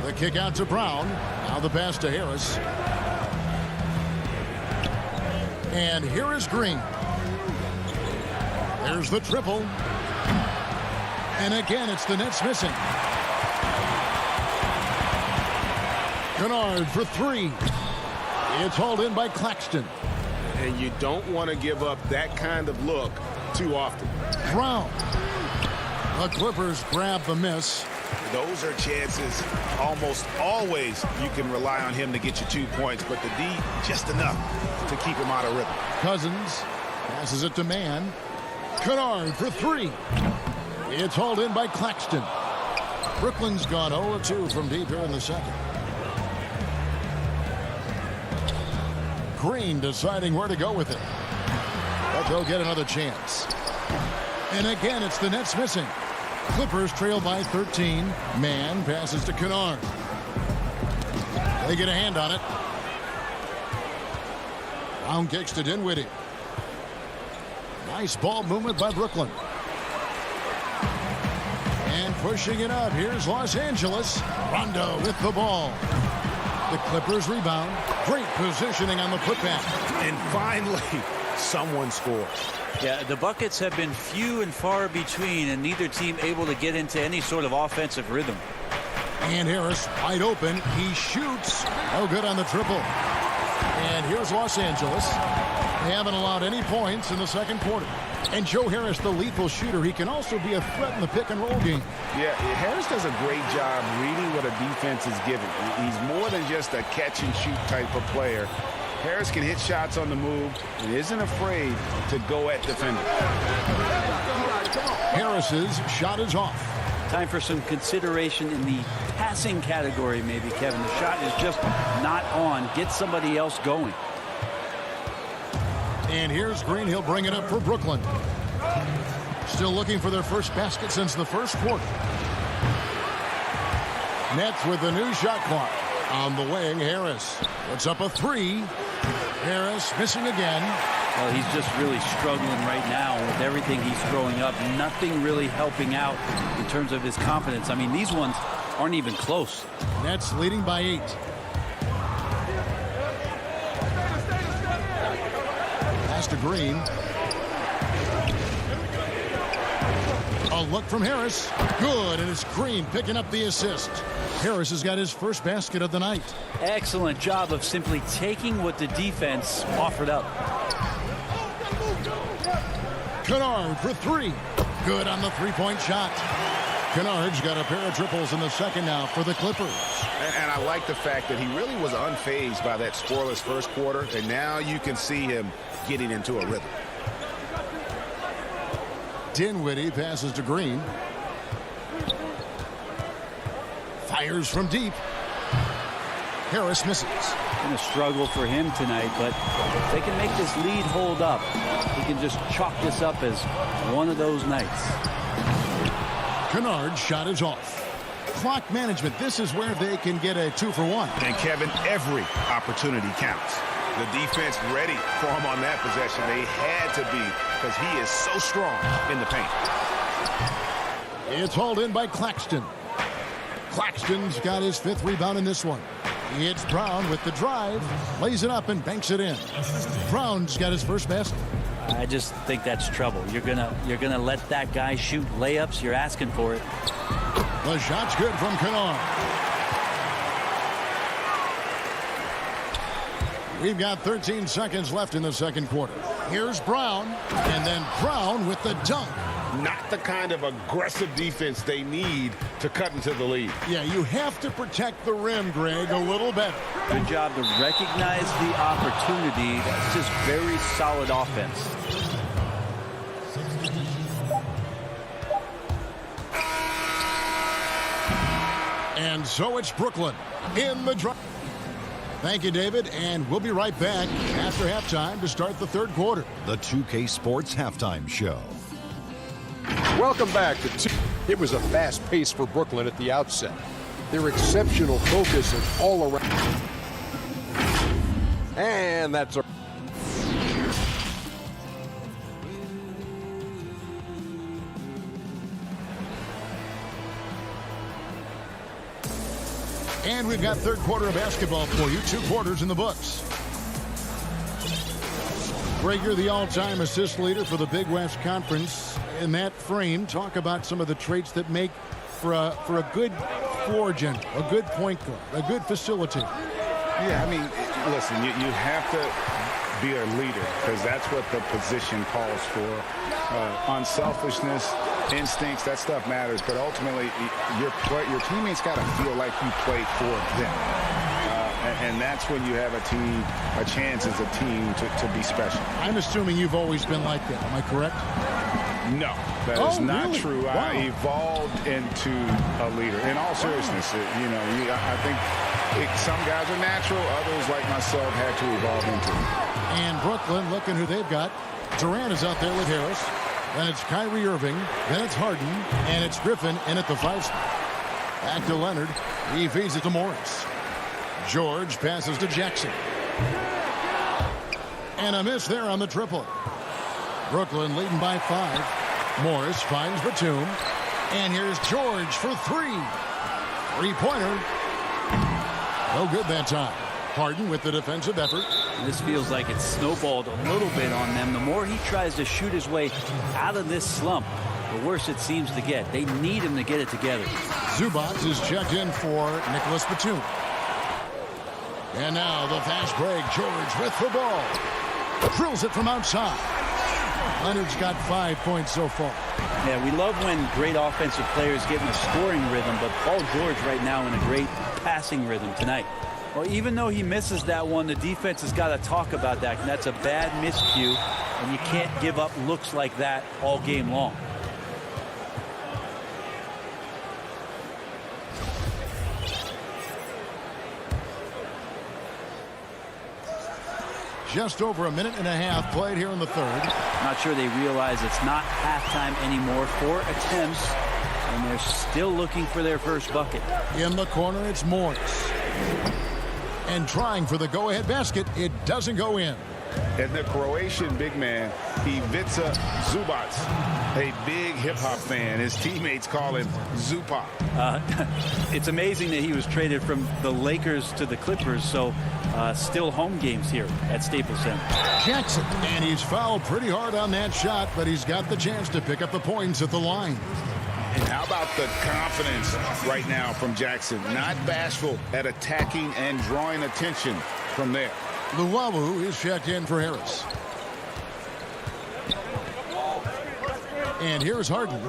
The kick out to Brown. Now the pass to Harris. And here is Green. There's the triple. And again, it's the Nets missing. Kennard for three. It's hauled in by Claxton. And you don't want to give up that kind of look too often. Brown. The Clippers grab the miss. Those are chances almost always you can rely on him to get you 2 points, but the D just enough to keep him out of rhythm. Cousins passes it to Mann. Kennard for three. It's hauled in by Claxton. Brooklyn's gone 0-2 from deep here in the second. Green deciding where to go with it. But they'll get another chance. And again, it's the Nets missing. Clippers trail by 13. Mann passes to Kennard. They get a hand on it. Brown kicks to Dinwiddie. Nice ball movement by Brooklyn. And pushing it up, here's Los Angeles. Rondo with the ball. The Clippers rebound. Great positioning on the putback. And finally, someone scores. Yeah, the buckets have been few and far between, and neither team able to get into any sort of offensive rhythm. And Harris wide open. He shoots. No good on the triple. And here's Los Angeles. They haven't allowed any points in the second quarter. And Joe Harris, the lethal shooter, he can also be a threat in the pick-and-roll game. Yeah, Harris does a great job reading what a defense is giving. He's more than just a catch-and-shoot type of player. Harris can hit shots on the move and isn't afraid to go at defenders. Harris's shot is off. Time for some consideration in the passing category, maybe, Kevin. The shot is just not on. Get somebody else going. And here's Green. He'll bring it up for Brooklyn. Still looking for their first basket since the first quarter. Nets with the new shot clock. On the wing, Harris puts up a three. Harris missing again. Well, he's just really struggling right now with everything he's throwing up. Nothing really helping out in terms of his confidence. I mean, these ones aren't even close. Nets leading by 8. Pass to Green. A look from Harris. Good, and it's Green picking up the assist. Harris has got his first basket of the night. Excellent job of simply taking what the defense offered up. Kennard for three. Good on the three-point shot. Kennard's got a pair of triples in the second now for the Clippers. And I like the fact that he really was unfazed by that scoreless first quarter, and now you can see him getting into a rhythm. Dinwiddie passes to Green. Fires from deep. Harris misses. Been a struggle for him tonight, but if they can make this lead hold up, he can just chalk this up as one of those nights. Kennard's shot is off. Clock management, this is where they can get a 2-for-1. And Kevin, every opportunity counts. The defense ready for him on that possession. They had to be, because he is so strong in the paint. It's hauled in by Claxton. Claxton's got his 5th rebound in this one. It's Brown with the drive, lays it up and banks it in. Brown's got his first basket. I just think that's trouble. You're gonna let that guy shoot layups. You're asking for it. The shot's good from Kennard. We've got 13 seconds left in the second quarter. Here's Brown, and then Brown with the dunk. Not the kind of aggressive defense they need to cut into the lead. Yeah, you have to protect the rim, Greg, a little better. Good job to recognize the opportunity. That's just very solid offense. And so it's Brooklyn in the drive. Thank you, David, and we'll be right back after halftime to start the third quarter. The 2K Sports Halftime Show. Welcome back to It was a fast pace for Brooklyn at the outset. Their exceptional focus is all around. And that's a... And we've got third quarter of basketball for you. 2 quarters in the books. Greg, you're the all-time assist leader for the Big West Conference. In that frame, talk about some of the traits that make for a good floor general, a good point guard, a good facilitator. Yeah, I mean, listen, you have to be a leader because that's what the position calls for. Unselfishness, instincts, that stuff matters. But ultimately, your teammates got to feel like you play for them. And that's when you have a chance as a team to be special. I'm assuming you've always been like that. Am I correct? No, that is not really? true. Wow. I evolved into a leader. In all seriousness, I think some guys are natural. Others, like myself, had to evolve into it. And Brooklyn, looking who they've got. Durant is out there with Harris. Then it's Kyrie Irving. Then it's Harden. And it's Griffin in at the 5 spot. Back to Leonard. He feeds it to Morris. George passes to Jackson. And a miss there on the triple. Brooklyn leading by 5. Morris finds Batum. And here's George for 3. 3-pointer. No good that time. Harden with the defensive effort. This feels like it's snowballed a little bit on them. The more he tries to shoot his way out of this slump, the worse it seems to get. They need him to get it together. Zubac is checked in for Nicholas Batum. And now the fast break. George with the ball. Drills it from outside. Leonard's got 5 points so far. Yeah, we love when great offensive players get in a scoring rhythm, but Paul George right now in a great passing rhythm tonight. Well, even though he misses that one, the defense has got to talk about that. And that's a bad miscue, and you can't give up looks like that all game long. Just over a minute and a half played here in the third. Not sure they realize it's not halftime anymore. 4 attempts, and they're still looking for their first bucket. In the corner, it's Morris. And trying for the go-ahead basket, it doesn't go in. And the Croatian big man, Ivica Zubac, a big hip-hop fan. His teammates call him Zupa. It's amazing that he was traded from the Lakers to the Clippers, so still home games here at Staples Center. Jackson, and he's fouled pretty hard on that shot, but he's got the chance to pick up the points at the line. And how about the confidence right now from Jackson? Not bashful at attacking and drawing attention from there. Luwawu is checked in for Harris. And here's Harden.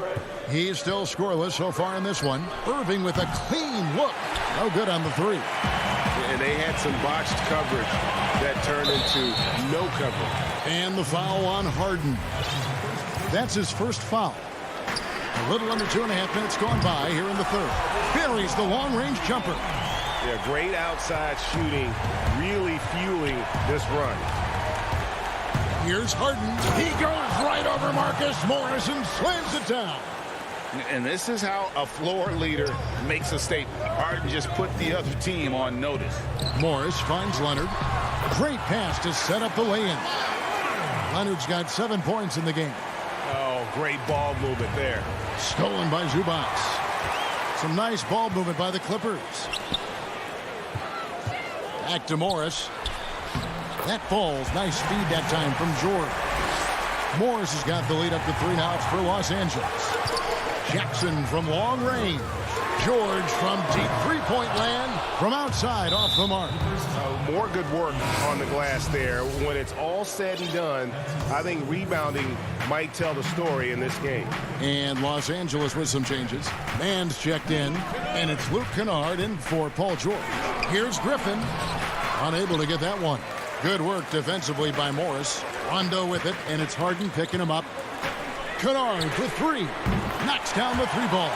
He's still scoreless so far in this one. Irving with a clean look. No good on the 3. And they had some botched coverage that turned into no coverage. And the foul on Harden. That's his first foul. A little under 2.5 minutes gone by here in the third. Buries the long-range jumper. Yeah, great outside shooting, really fueling this run. Here's Harden. He goes right over Marcus Morris and slams it down. And this is how a floor leader makes a statement. Harden just put the other team on notice. Morris finds Leonard. Great pass to set up the lay-in. Leonard's got 7 points in the game. Oh, great ball movement there. Stolen by Zubac. Some nice ball movement by the Clippers. Back to Morris. That falls. Nice feed that time from George. Morris has got the lead up to 3 now. It's for Los Angeles. Jackson from long range. George from deep three-point land. From outside, off the mark. More good work on the glass there. When it's all said and done, I think rebounding might tell the story in this game. And Los Angeles with some changes. Mann's checked in, and it's Luke Kennard in for Paul George. Here's Griffin. Unable to get that one. Good work defensively by Morris. Rondo with it, and it's Harden picking him up. Kennard with 3. Knocks down the 3-ball.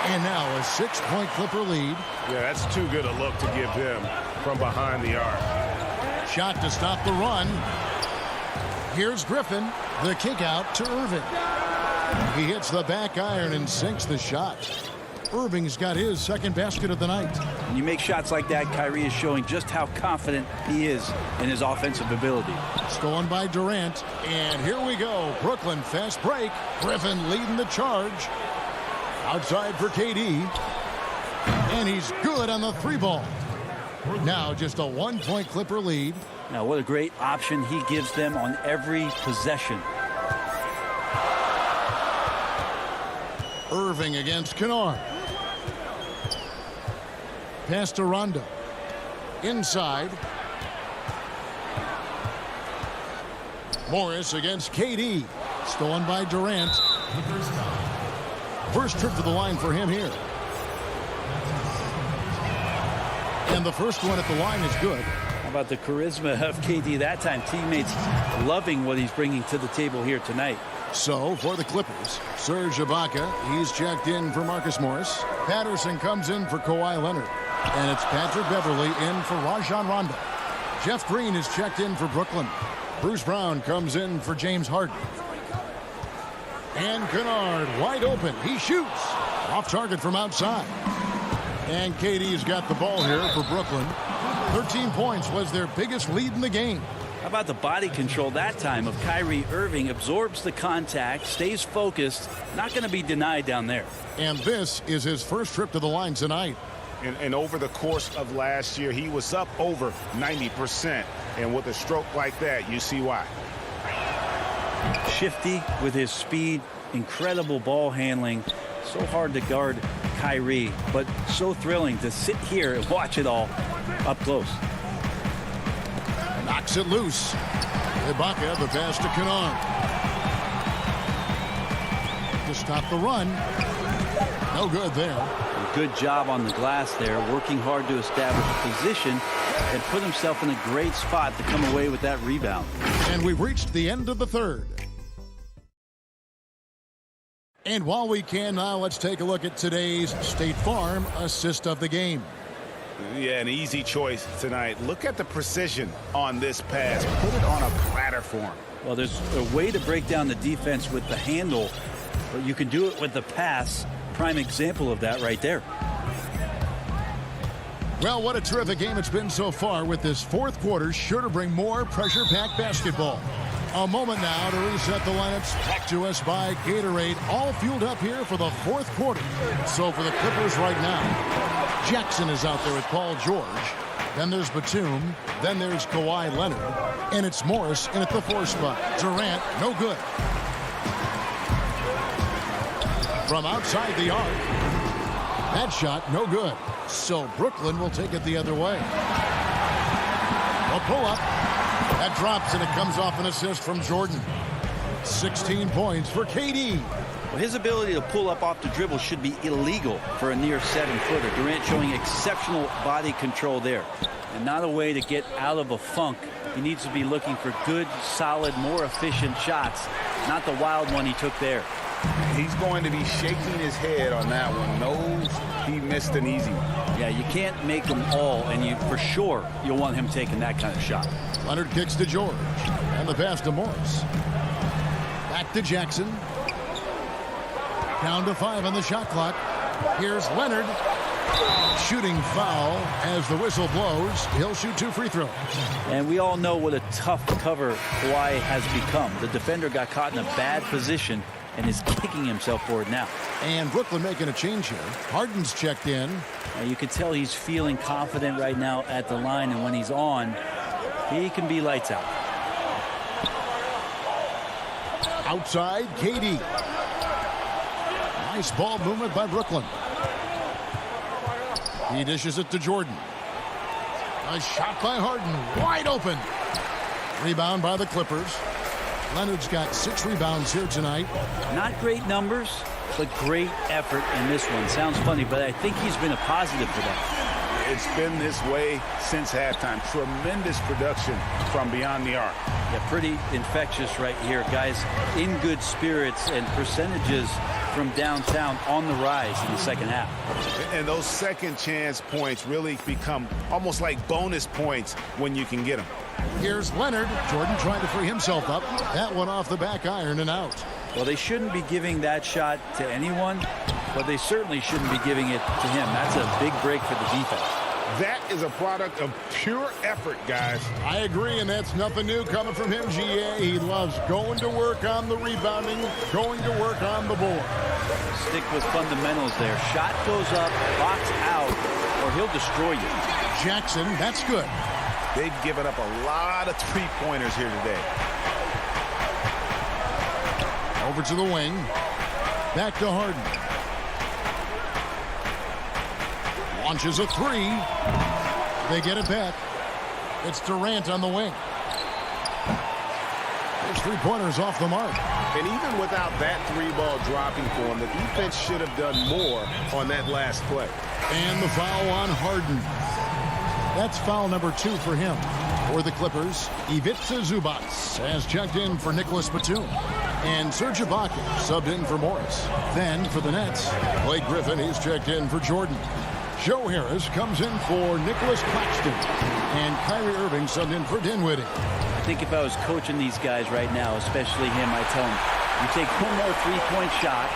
And now a 6-point Clipper lead. Yeah, that's too good a look to give them from behind the arc. Shot to stop the run. Here's Griffin. The kick out to Irving. He hits the back iron and sinks the shot. Irving's got his second basket of the night. When you make shots like that, Kyrie is showing just how confident he is in his offensive ability. Stolen by Durant. And here we go. Brooklyn fast break. Griffin leading the charge. Outside for KD. And he's good on the 3-ball. Now just a 1-point Clipper lead. Now what a great option he gives them on every possession. Irving against Kennard. Pass to Rondo. Inside. Morris against KD. Stolen by Durant. First trip to the line for him here. And the first one at the line is good. How about the charisma of KD that time? Teammates loving what he's bringing to the table here tonight. So for the Clippers, Serge Ibaka, he's checked in for Marcus Morris. Patterson comes in for Kawhi Leonard. And it's Patrick Beverley in for Rajon Rondo. Jeff Green is checked in for Brooklyn. Bruce Brown comes in for James Harden. And Kennard wide open. He shoots. Off target from outside. And KD's got the ball here for Brooklyn. 13 points was their biggest lead in the game. How about the body control that time of Kyrie Irving? Absorbs the contact, stays focused, not going to be denied down there. And this is his first trip to the line tonight. And over the course of last year, he was up over 90%. And with a stroke like that, you see why. Shifty with his speed, incredible ball handling. So hard to guard Kyrie, but so thrilling to sit here and watch it all up close. Knocks it loose. Ibaka, the pass to Kennard. To stop the run. No good there. Good job on the glass there, working hard to establish a position and put himself in a great spot to come away with that rebound. And we've reached the end of the third. And while we can now, let's take a look at today's State Farm assist of the game. Yeah, an easy choice tonight. Look at the precision on this pass. Put it on a platter for him. Well, there's a way to break down the defense with the handle, but you can do it with the pass. Prime example of that right there. Well, what a terrific game it's been so far, with this fourth quarter sure to bring more pressure-packed basketball. A moment now to reset the lineups, brought to us by Gatorade, all fueled up here for the fourth quarter. So for the Clippers right now, Jackson is out there with Paul George. Then there's Batum. Then there's Kawhi Leonard. And it's Morris in at the 4 spot. Durant, no good. From outside the arc. That shot, no good. So Brooklyn will take it the other way. A pull-up. That drops, and it comes off an assist from Jordan. 16 points for KD. Well, his ability to pull up off the dribble should be illegal for a near 7-footer. Durant showing exceptional body control there. And not a way to get out of a funk. He needs to be looking for good, solid, more efficient shots. Not the wild one he took there. He's going to be shaking his head on that one. Knows he missed an easy one. Yeah, you can't make them all, and for sure you'll want him taking that kind of shot. Leonard kicks to George. And the pass to Morris. Back to Jackson. Down to 5 on the shot clock. Here's Leonard. Shooting foul as the whistle blows. He'll shoot 2 free throws. And we all know what a tough cover Kawhi has become. The defender got caught in a bad position and is kicking himself for it now. And Brooklyn making a change here. Harden's checked in. You can tell he's feeling confident right now at the line, and when he's on, he can be lights out. Outside, KD. Nice ball movement by Brooklyn. He dishes it to Jordan. A shot by Harden, wide open. Rebound by the Clippers. Leonard's got 6 rebounds here tonight. Not great numbers, but great effort in this one. Sounds funny, but I think he's been a positive for that. It's been this way since halftime. Tremendous production from beyond the arc. Yeah, pretty infectious right here. Guys in good spirits, and percentages from downtown on the rise in the second half. And those second chance points really become almost like bonus points when you can get them. Here's Leonard. Jordan trying to free himself up. That one off the back iron and out. Well, they shouldn't be giving that shot to anyone, but they certainly shouldn't be giving it to him. That's a big break for the defense. That is a product of pure effort, guys. I agree, and that's nothing new coming from him, GA. He loves going to work on the rebounding, going to work on the board. Stick with fundamentals there. Shot goes up, box out, or he'll destroy you. Jackson, that's good. They've given up a lot of three-pointers here today. Over to the wing. Back to Harden. Launches a 3. They get it back. It's Durant on the wing. His three-pointers off the mark. And even without that 3-ball dropping for him, the defense should have done more on that last play. And the foul on Harden. That's foul number 2 for him. For the Clippers, Ivica Zubac has checked in for Nicholas Batum. And Serge Ibaka subbed in for Morris. Then for the Nets, Blake Griffin, he's checked in for Jordan. Joe Harris comes in for Nicholas Claxton. And Kyrie Irving subbed in for Dinwiddie. I think if I was coaching these guys right now, especially him, I'd tell him, you take one more three-point shot,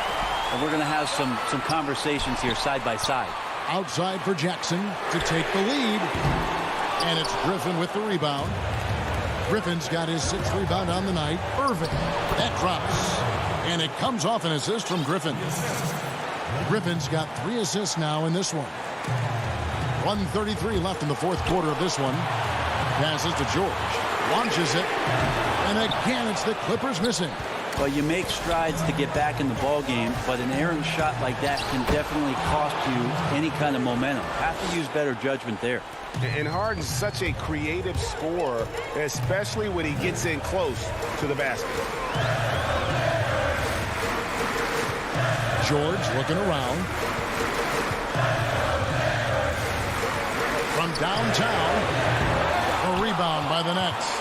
and we're going to have some conversations here side by side. Outside for Jackson to take the lead. And it's Griffin with the rebound. Griffin's got his 6th rebound on the night. Irving, that drops. And it comes off an assist from Griffin. Griffin's got 3 assists now in this one. 1:33 left in the 4th quarter of this one. Passes to George. Launches it. And again, it's the Clippers missing. Well, you make strides to get back in the ball game, but an errant shot like that can definitely cost you any kind of momentum. Have to use better judgment there. And Harden's such a creative scorer, especially when he gets in close to the basket. George looking around. From downtown, a rebound by the Nets.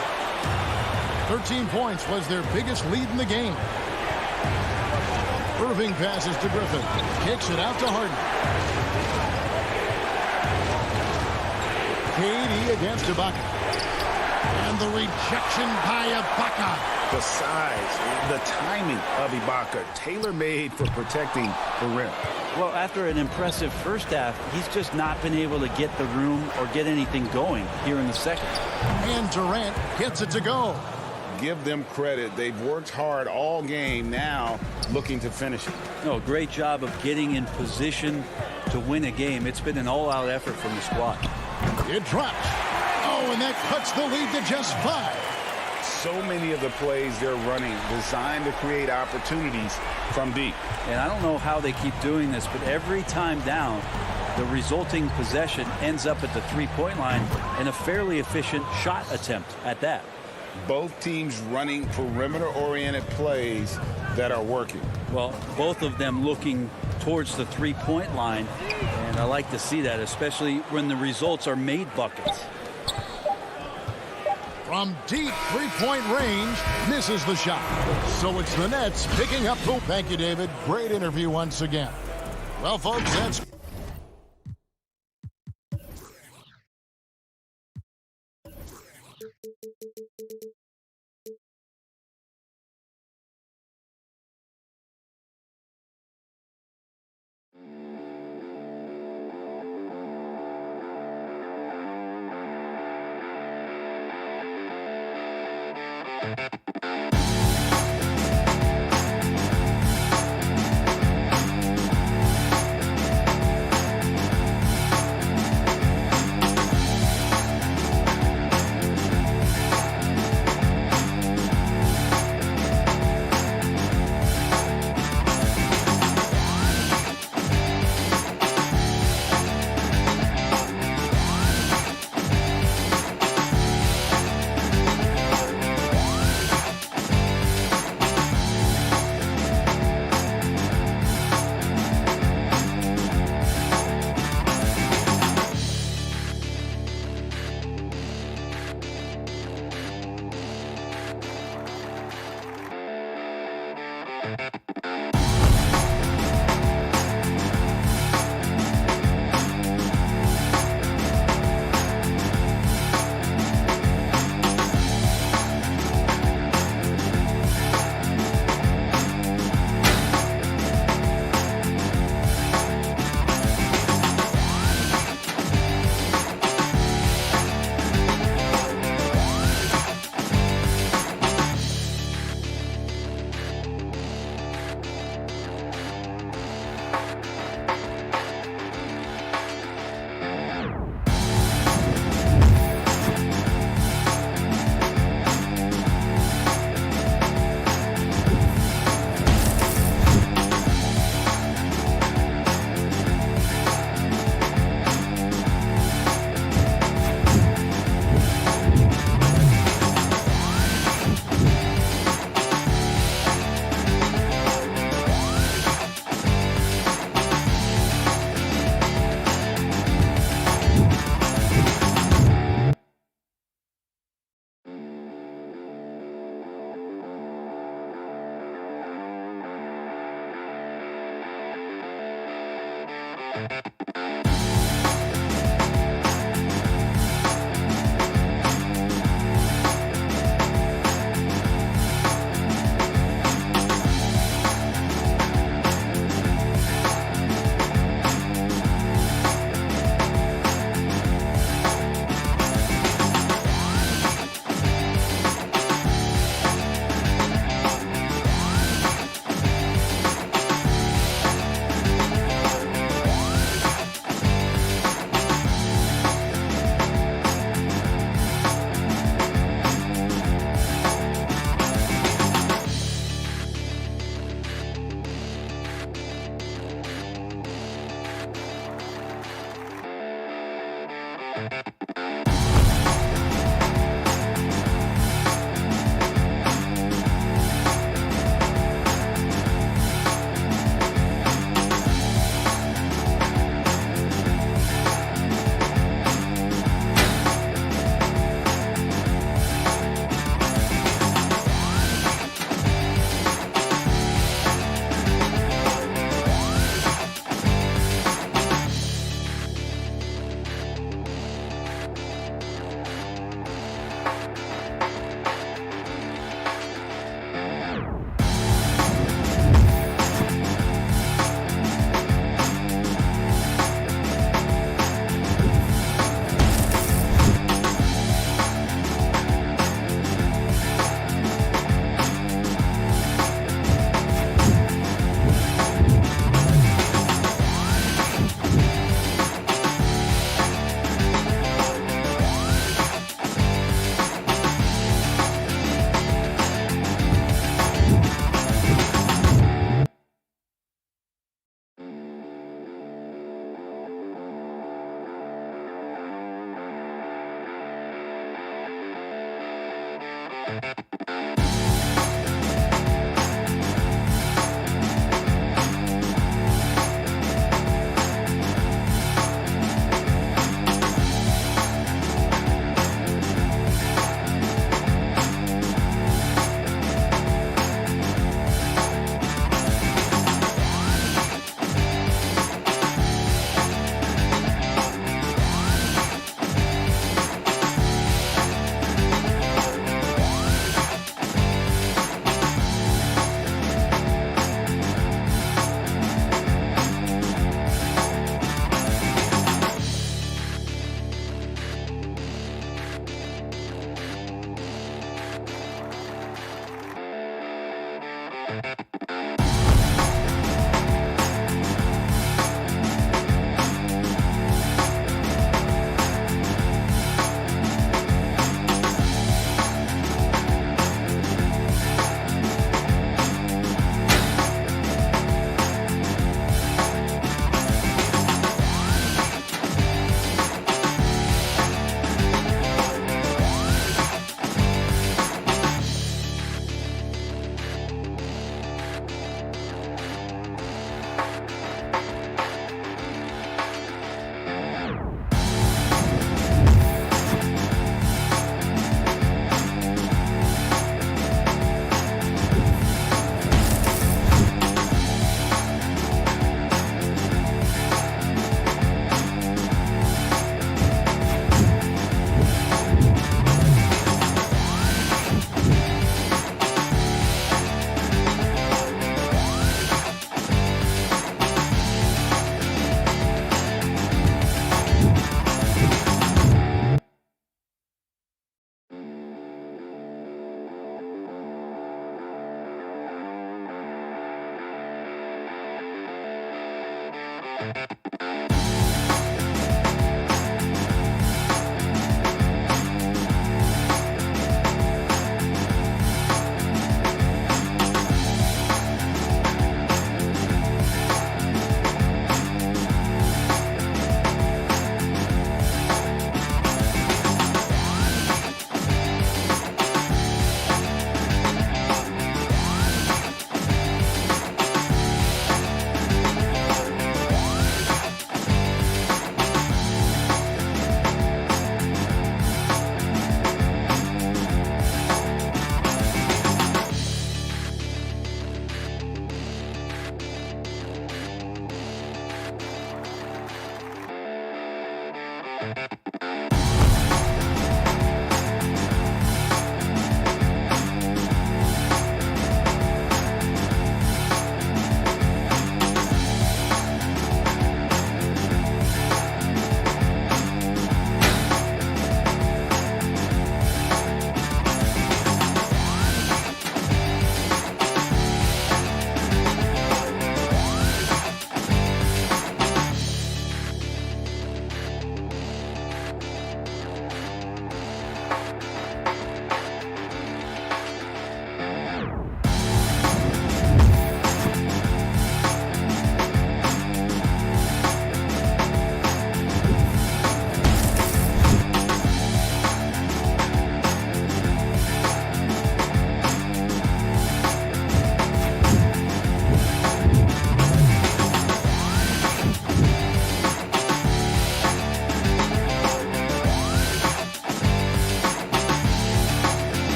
13 points was their biggest lead in the game. Irving passes to Griffin. Kicks it out to Harden. KD against Ibaka. And the rejection by Ibaka. The size, the timing of Ibaka, tailor-made for protecting the rim. Well, after an impressive first half, he's just not been able to get the room or get anything going here in the second. And Durant gets it to go. Give them credit. They've worked hard all game, now looking to finish it. No, great job of getting in position to win a game. It's been an all-out effort from the squad. It drops. Oh, and that cuts the lead to just 5. So many of the plays they're running designed to create opportunities from deep. And I don't know how they keep doing this, but every time down, the resulting possession ends up at the three-point line and a fairly efficient shot attempt at that. Both teams running perimeter-oriented plays that are working. Well, both of them looking towards the three-point line, and I like to see that, especially when the results are made buckets. From deep three-point range, misses the shot. So it's the Nets picking up the... Thank you, David. Great interview once again. Well, folks, that's...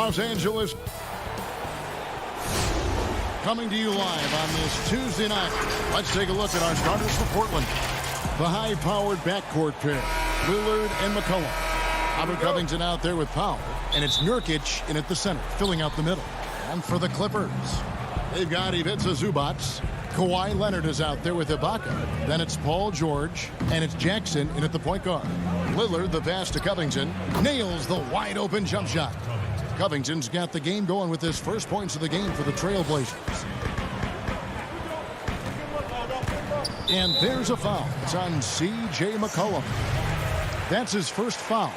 Los Angeles. Coming to you live on this Tuesday night. Let's take a look at our starters for Portland. The high-powered backcourt pair, Lillard and McCollum. Robert Covington out there with Powell, and it's Nurkic in at the center, filling out the middle. And for the Clippers, they've got Ivica Zubac. Kawhi Leonard is out there with Ibaka. Then it's Paul George, and it's Jackson in at the point guard. Lillard, the pass to Covington, nails the wide-open jump shot. Covington's got the game going with his first points of the game for the Trailblazers. And there's a foul. It's on C.J. McCollum. That's his first foul.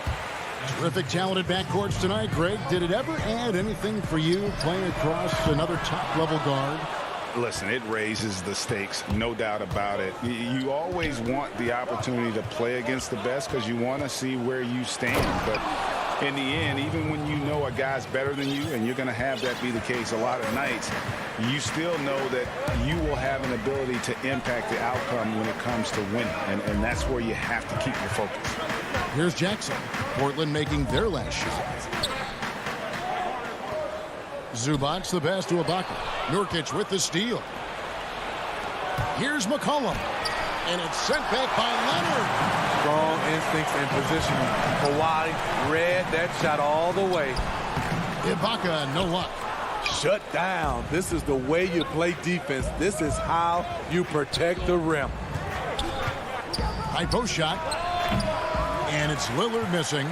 Terrific, talented backcourts tonight. Greg, did it ever add anything for you playing across another top-level guard? Listen, it raises the stakes, no doubt about it. You always want the opportunity to play against the best because you want to see where you stand. But in the end, even when you know a guy's better than you, and you're going to have that be the case a lot of nights, you still know that you will have an ability to impact the outcome when it comes to winning. And that's where you have to keep your focus. Here's Jackson. Portland making their last shot. Zubac the pass to Ibaka. Nurkic with the steal. Here's McCollum. And it's sent back by Leonard. Strong instincts and positioning. Kawhi read that shot all the way. Ibaka, no luck. Shut down. This is the way you play defense. This is how you protect the rim. High post shot. And it's Lillard missing.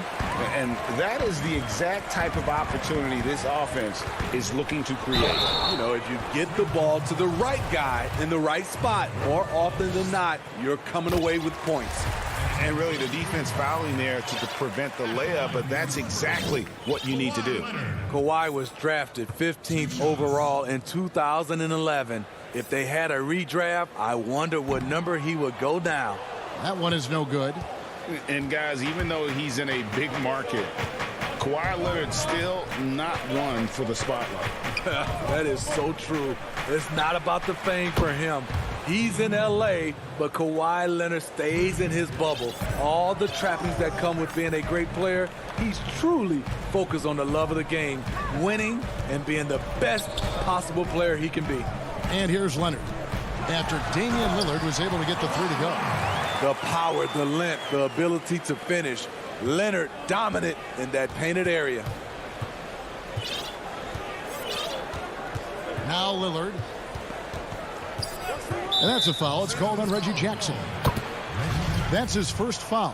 And that is the exact type of opportunity this offense is looking to create. You know, if you get the ball to the right guy in the right spot, more often than not, you're coming away with points. And really the defense fouling there to prevent the layup, but that's exactly what you need to do. Kawhi was drafted 15th overall in 2011. If they had a redraft, I wonder what number he would go down. That one is no good. And guys, even though he's in a big market, Kawhi Leonard's still not one for the spotlight. That is so true. It's not about the fame for him. He's in L.A., but Kawhi Leonard stays in his bubble. All the trappings that come with being a great player, he's truly focused on the love of the game, winning and being the best possible player he can be. And here's Leonard. After Damian Lillard was able to get the three to go. The power, the length, the ability to finish. Leonard dominant in that painted area. Now Lillard. And that's a foul. It's called on Reggie Jackson. That's his first foul.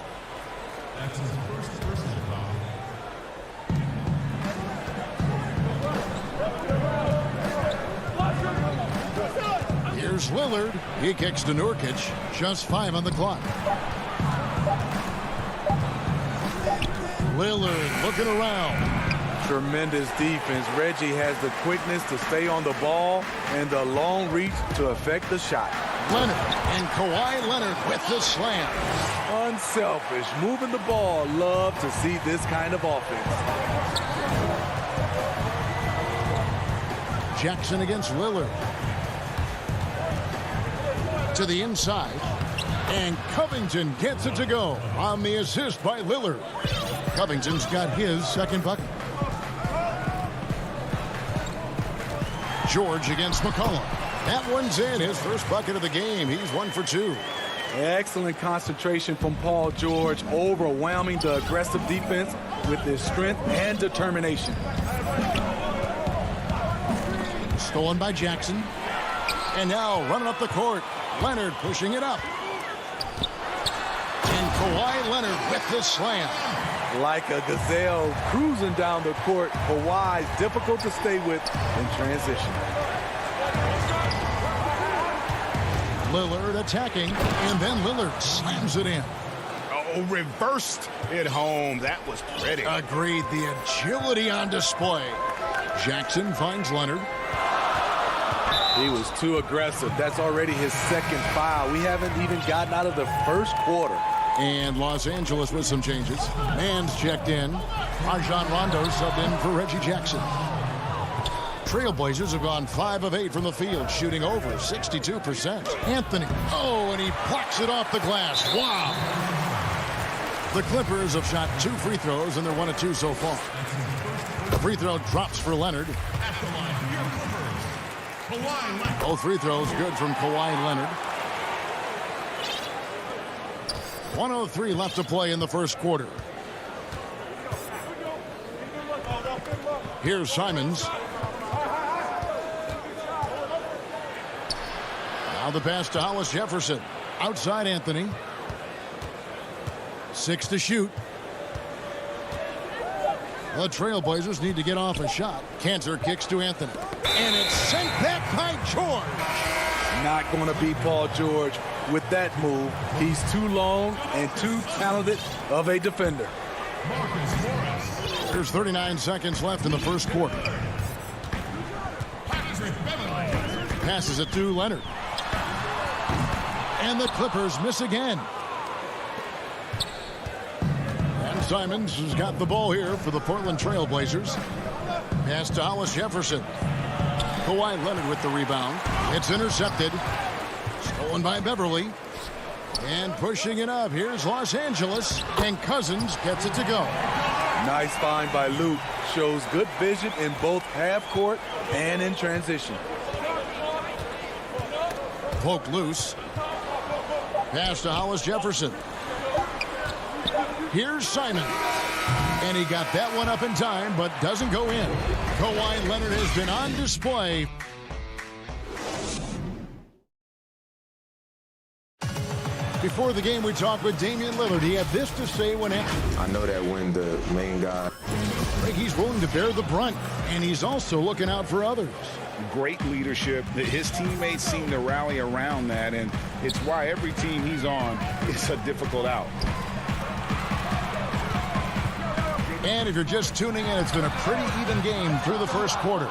Here's Lillard. He kicks to Nurkic. Just 5 on the clock. Lillard looking around. Tremendous defense. Reggie has the quickness to stay on the ball and the long reach to affect the shot. Leonard and Kawhi Leonard with the slam. Unselfish, moving the ball. Love to see this kind of offense. Jackson against Lillard. To the inside. And Covington gets it to go on the assist by Lillard. Covington's got his second bucket. George against McCollum. That one's in. His first bucket of the game. He's 1 for 2. Excellent concentration from Paul George, overwhelming the aggressive defense with his strength and determination. Stolen by Jackson. And now running up the court. Leonard pushing it up. And Kawhi Leonard with the slam. Like a gazelle cruising down the court, Kawhi's difficult to stay with in transition. Lillard attacking, and then Lillard slams it in. Oh, reversed it home. That was pretty. Agreed. The agility on display. Jackson finds Leonard. He was too aggressive. That's already his second foul. We haven't even gotten out of the first quarter. And Los Angeles with some changes. Man's checked in. Rajon Rondo subbed in for Reggie Jackson. Trailblazers have gone 5 of 8 from the field, shooting over 62%. Anthony. Oh, and he plucks it off the glass. Wow. The Clippers have shot 2 free throws, and they're 1 of 2 so far. The free throw drops for Leonard. Both free throws good from Kawhi Leonard. 1:03 left to play in the first quarter. Here's Simons. Now the pass to Hollis Jefferson. Outside Anthony. 6 to shoot. The Trailblazers need to get off a shot. Cantor kicks to Anthony. And it's sent back by George. Not going to be Paul George with that move. He's too long and too talented of a defender. There's 39 seconds left in the first quarter. Passes it to Leonard. And the Clippers miss again. And Simons has got the ball here for the Portland Trailblazers. Pass to Hollis Jefferson. Kawhi Leonard with the rebound. It's intercepted. Stolen by Beverly. And pushing it up. Here's Los Angeles. And Cousins gets it to go. Nice find by Luke. Shows good vision in both half court and in transition. Poke loose. Pass to Hollis Jefferson. Here's Simon. And he got that one up in time, but doesn't go in. Kawhi Leonard has been on display. Before the game, we talked with Damian Lillard. He had this to say when asked. I know that when the main guy... He's willing to bear the brunt, and he's also looking out for others. Great leadership. His teammates seem to rally around that, and it's why every team he's on is a difficult out. And if you're just tuning in, it's been a pretty even game through the first quarter.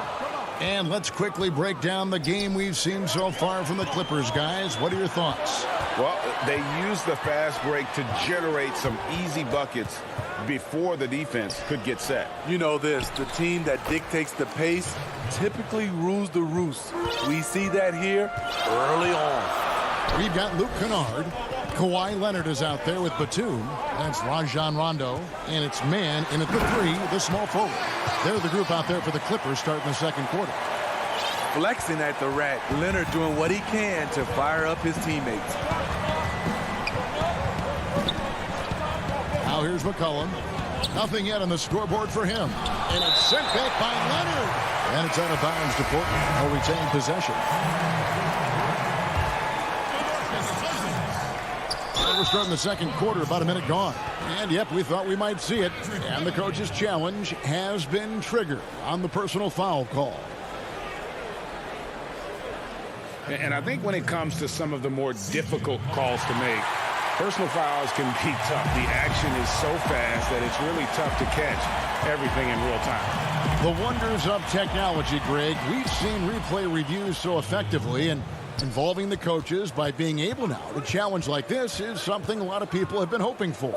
And let's quickly break down the game we've seen so far from the Clippers, guys. What are your thoughts? Well, they used the fast break to generate some easy buckets before the defense could get set. You know this, the team that dictates the pace typically rules the roost. We see that here early on. We've got Luke Kennard. Kawhi Leonard is out there with Batum. That's Rajon Rondo. And it's man in at the 3, the small forward. They're the group out there for the Clippers starting the second quarter. Flexing at the rack. Leonard doing what he can to fire up his teammates. Now here's McCollum. Nothing yet on the scoreboard for him. And it's sent back by Leonard. And it's out of bounds to Portland. Will retain possession. We're starting the second quarter, about a minute gone. And yep, we thought we might see it. And the coach's challenge has been triggered on the personal foul call. And I think when it comes to some of the more difficult calls to make, personal fouls can be tough. The action is so fast that it's really tough to catch everything in real time. The wonders of technology, Greg. We've seen replay reviews so effectively, and involving the coaches by being able now to challenge like this is something a lot of people have been hoping for.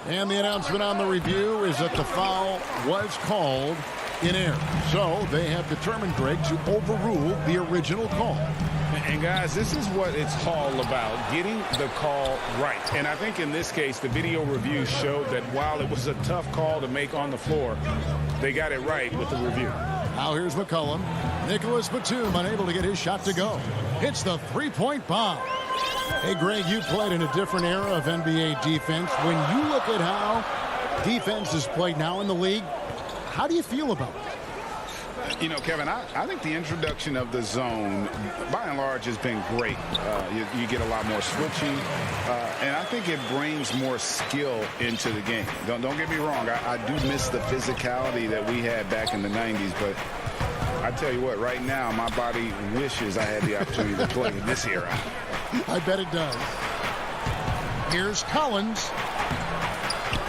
And the announcement on the review is that the foul was called in error. So they have determined, Greg, to overrule the original call. And guys, this is what it's all about, getting the call right. And I think in this case, the video review showed that while it was a tough call to make on the floor, they got it right with the review. Now here's McCollum. Nicholas Batum unable to get his shot to go. Hits the three-point bomb. Hey, Greg, you played in a different era of NBA defense. When you look at how defense is played now in the league, how do you feel about it? You know, Kevin, I think the introduction of the zone, by and large, has been great. You get a lot more switching, and I think it brings more skill into the game. Don't get me wrong. I do miss the physicality that we had back in the 90s, but I tell you what, right now, my body wishes I had the opportunity to play in this era. I bet it does. Here's Collins.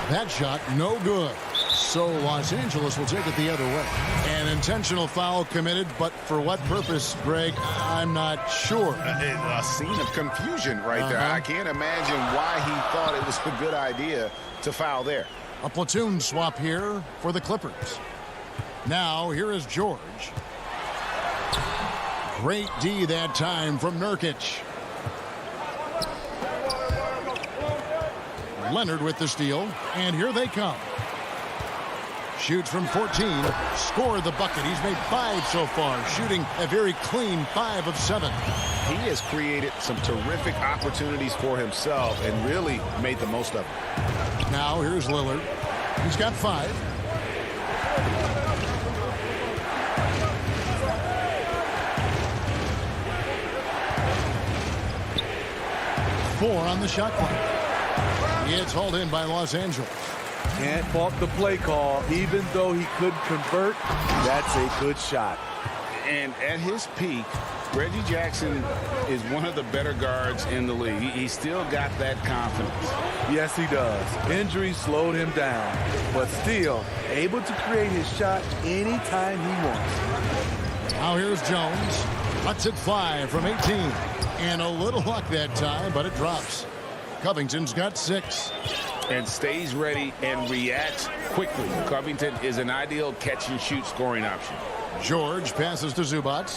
That shot, no good. So Los Angeles will take it the other way. An intentional foul committed, but for what purpose, Greg, I'm not sure. A scene of confusion right there. I can't imagine why he thought it was a good idea to foul there. A platoon swap here for the Clippers. Now, here is George. Great D that time from Nurkic. Leonard with the steal, and here they come. Shoots from 14, scored the bucket. He's made 5 so far, shooting a very clean 5 of 7. He has created some terrific opportunities for himself and really made the most of it. Now here's Lillard. He's got 5. Four on the shot clock. It's hauled in by Los Angeles. Can't fault the play call. Even though he couldn't convert, that's a good shot. And at his peak, Reggie Jackson is one of the better guards in the league. He's still got that confidence. Yes, he does. Injury slowed him down, but still able to create his shot anytime he wants. Now here's Jones. Cuts it 5 from 18. And a little luck that time, but it drops. Covington's got 6. And stays ready and reacts quickly. Covington is an ideal catch-and-shoot scoring option. George passes to Zubac.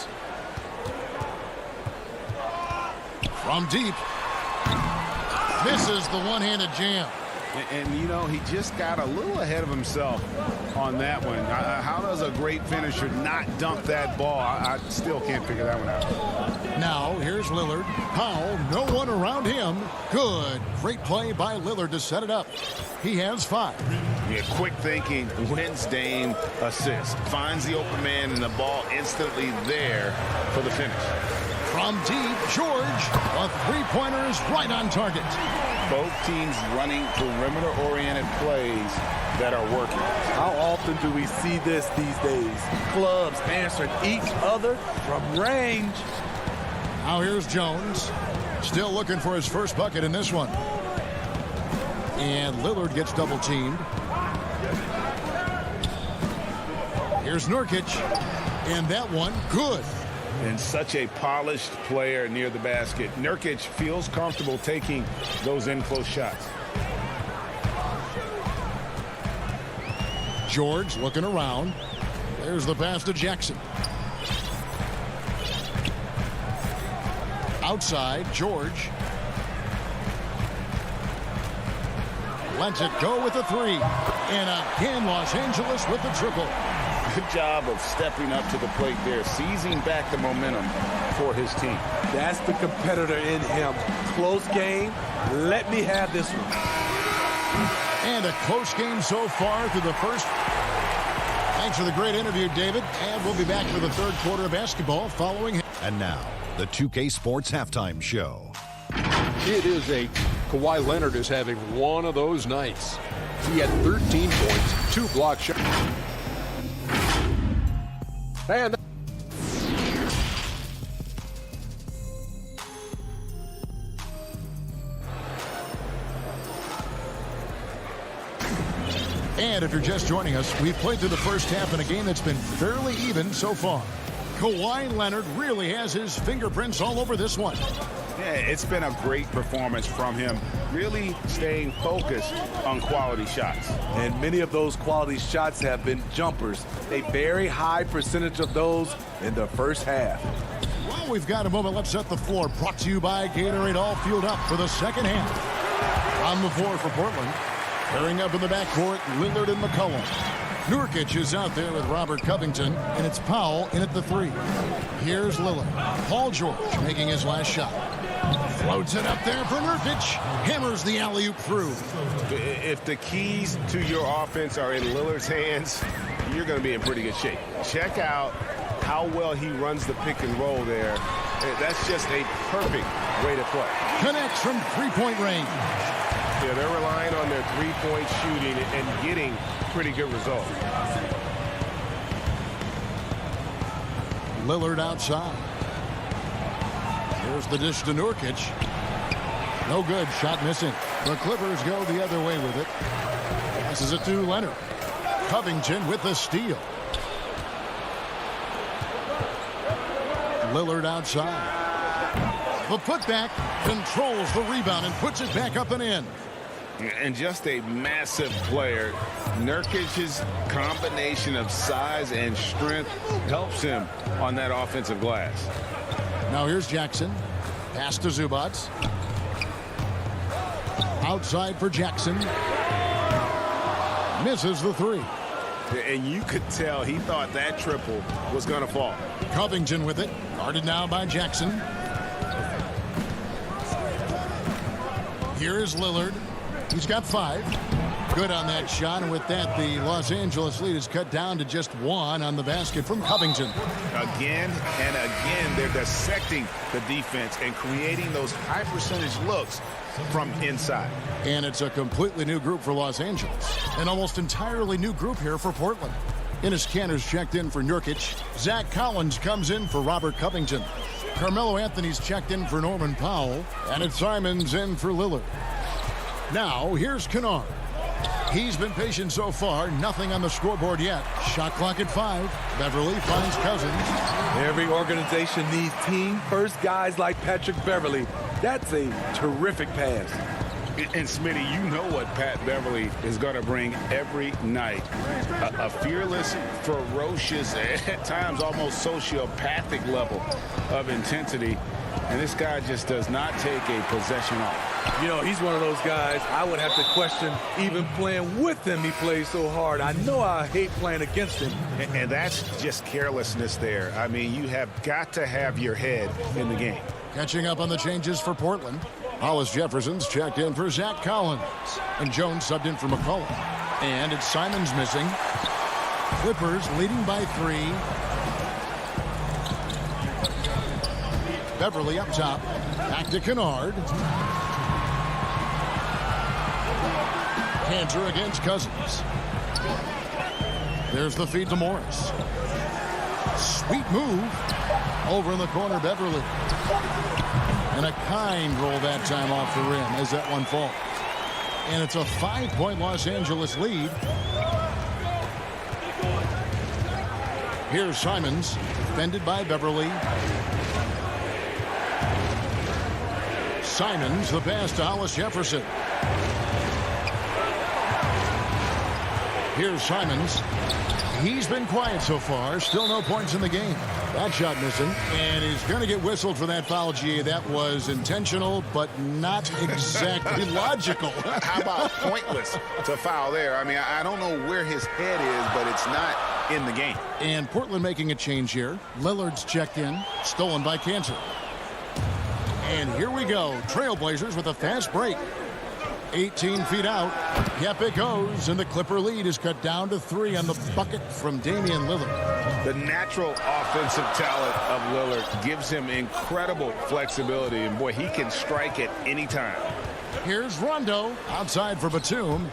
From deep. Misses the one-handed jam. And, you know, he just got a little ahead of himself on that one. How does a great finisher not dunk that ball? I still can't figure that one out. Now, here's Lillard. Powell, no one around him. Good. Great play by Lillard to set it up. He has 5. Yeah, quick thinking, wins Dame assist. Finds the open man and the ball instantly there for the finish. From deep, George. A three-pointer is right on target. Both teams running perimeter-oriented plays that are working. How often do we see this these days? Clubs answering each other from range. Now here's Jones. Still looking for his first bucket in this one. And Lillard gets double-teamed. Here's Nurkic. And that one, good. And such a polished player near the basket. Nurkic feels comfortable taking those in-close shots. George looking around. There's the pass to Jackson. Outside, George. Lets it go with a 3. And again, Los Angeles with the triple. Good job of stepping up to the plate there, seizing back the momentum for his team. That's the competitor in him. Close game. Let me have this one. And a close game so far through the first. Thanks for the great interview, David. And we'll be back for the third quarter of basketball following. And now, the 2K Sports Halftime Show. It is Kawhi Leonard is having one of those nights. He had 13 points, 2 block shots. And And if you're just joining us, we've played through the first half in a game that's been fairly even so far. Kawhi Leonard really has his fingerprints all over this one. Yeah, it's been a great performance from him, really staying focused on quality shots. And many of those quality shots have been jumpers. A very high percentage of those in the first half. Well, we've got a moment. Let's set the floor. Brought to you by Gatorade. All fueled up for the second half. On the floor for Portland. Pairing up in the backcourt, Lillard and McCollum. Nurkic is out there with Robert Covington, and it's Powell in at the 3. Here's Lillard. Paul George making his last shot. Floats it up there for Nurkic. Hammers the alley-oop through. If the keys to your offense are in Lillard's hands, you're going to be in pretty good shape. Check out how well he runs the pick and roll there. That's just a perfect way to play. Connects from three-point range. Yeah, they're relying on their three-point shooting and getting pretty good results. Lillard outside. Here's the dish to Nurkic. No good. Shot missing. The Clippers go the other way with it. Passes it to Leonard. Covington with the steal. Lillard outside. The putback controls the rebound and puts it back up and in. And just a massive player. Nurkic's combination of size and strength helps him on that offensive glass. Now here's Jackson. Pass to Zubac. Outside for Jackson. Misses the 3. And you could tell he thought that triple was going to fall. Covington with it. Guarded now by Jackson. Here is Lillard. He's got 5. Good on that shot, and with that, the Los Angeles lead is cut down to just 1 on the basket from Covington. Again and again, they're dissecting the defense and creating those high-percentage looks from inside. And it's a completely new group for Los Angeles. An almost entirely new group here for Portland. Enes Kanter's checked in for Nurkic. Zach Collins comes in for Robert Covington. Carmelo Anthony's checked in for Norman Powell. And it's Simons in for Lillard. Now, here's Kennard. He's been patient so far. Nothing on the scoreboard yet. Shot clock at 5. Beverly finds Cousins. Every organization needs team-first guys like Patrick Beverly. That's a terrific pass. And Smitty, you know what Pat Beverly is going to bring every night. A fearless, ferocious, at times almost sociopathic level of intensity. And this guy just does not take a possession off. You know, he's one of those guys I would have to question even playing with him. He plays so hard. I know I hate playing against him. And that's just carelessness there. I mean, you have got to have your head in the game. Catching up on the changes for Portland. Hollis Jefferson's checked in for Zach Collins. And Jones subbed in for McCollum. And it's Simons missing. Clippers leading by 3. Beverly up top. Back to Kennard. Kanter against Cousins. There's the feed to Morris. Sweet move. Over in the corner, Beverly. And a kind roll that time off the rim as that one falls. And it's a 5-point Los Angeles lead. Here's Simons, defended by Beverly. Simons, the pass to Hollis Jefferson. Here's Simons. He's been quiet so far. Still no points in the game. That shot missing. And he's going to get whistled for that foul, G. That was intentional, but not exactly logical. How about pointless to foul there? I mean, I don't know where his head is, but it's not in the game. And Portland making a change here. Lillard's checked in. Stolen by Kanter. And here we go. Trailblazers with a fast break. 18 feet out. Yep, it goes. And the Clipper lead is cut down to 3 on the bucket from Damian Lillard. The natural offensive talent of Lillard gives him incredible flexibility. And, boy, he can strike at any time. Here's Rondo outside for Batum.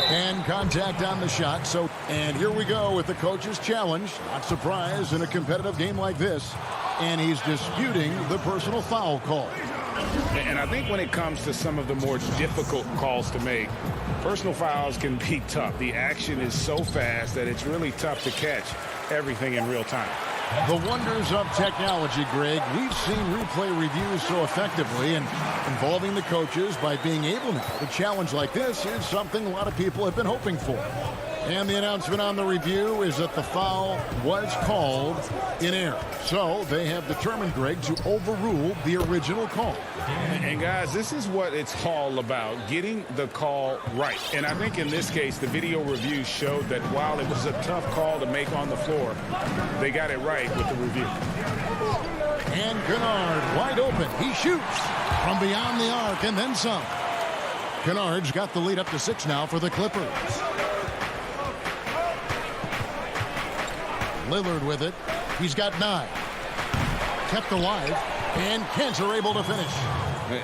And contact on the shot. And here we go with the coach's challenge. Not surprised in a competitive game like this. And he's disputing the personal foul call. And I think when it comes to some of the more difficult calls to make, personal fouls can be tough. The action is so fast that it's really tough to catch everything in real time. The wonders of technology, Greg. We've seen replay reviews so effectively, and involving the coaches by being able to challenge like this is something a lot of people have been hoping for. And the announcement on the review is that the foul was called in error. So they have determined, Greg, to overrule the original call. And guys, this is what it's all about, getting the call right. And I think in this case, the video review showed that while it was a tough call to make on the floor, they got it right with the review. And Kennard wide open. He shoots from beyond the arc and then some. Kennard's got the lead up to 6 now for the Clippers. Lillard with it. He's got 9. Kept alive, and Kent are able to finish.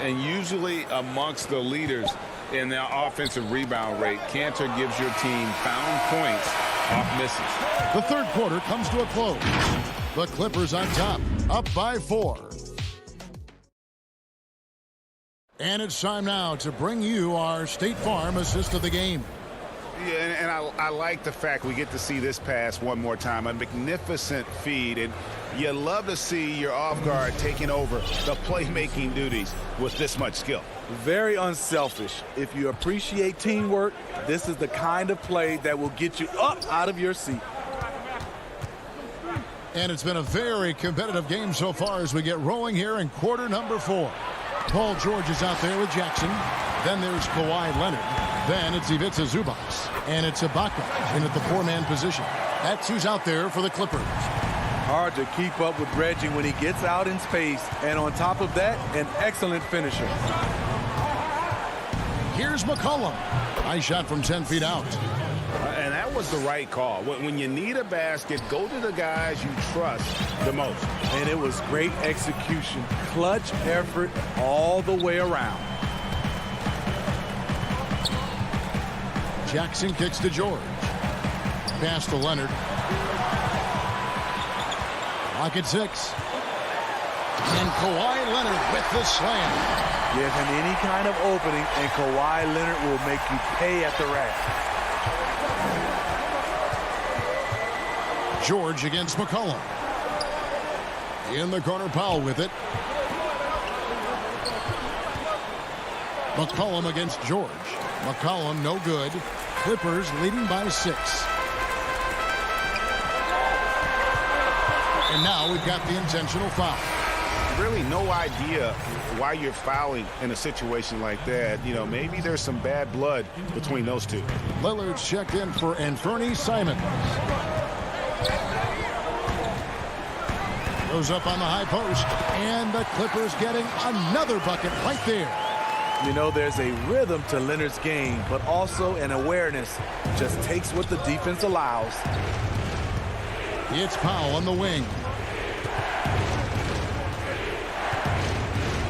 And usually amongst the leaders in the offensive rebound rate, Cantor gives your team found points off misses. The third quarter comes to a close. The Clippers on top, up by 4. And it's time now to bring you our State Farm assist of the game. Yeah, and I like the fact we get to see this pass one more time. A magnificent feed, and you love to see your off guard taking over the playmaking duties with this much skill. Very unselfish. If you appreciate teamwork, this is the kind of play that will get you up out of your seat. And it's been a very competitive game so far as we get rolling here in quarter number 4. Paul George is out there with Jackson. Then there's Kawhi Leonard. Then it's Ivica Zubac. And it's Ibaka in at the 4-man position. That's who's out there for the Clippers. Hard to keep up with Reggie when he gets out in space. And on top of that, an excellent finisher. Here's McCollum. Nice shot from 10 feet out. And that was the right call. When you need a basket, go to the guys you trust the most. And it was great execution. Clutch effort all the way around. Jackson kicks to George. Pass to Leonard. Lock at 6. And Kawhi Leonard with the slam. Give him any kind of opening, and Kawhi Leonard will make you pay at the rack. George against McCollum. In the corner, Powell with it. McCollum against George. McCollum no good. Clippers leading by 6. And now we've got the intentional foul. Really no idea why you're fouling in a situation like that. You know, maybe there's some bad blood between those two. Lillard's checked in for Anthony Simons. Goes up on the high post, and the Clippers getting another bucket right there. You know, there's a rhythm to Leonard's game, but also an awareness. Just takes what the defense allows. It's Powell on the wing.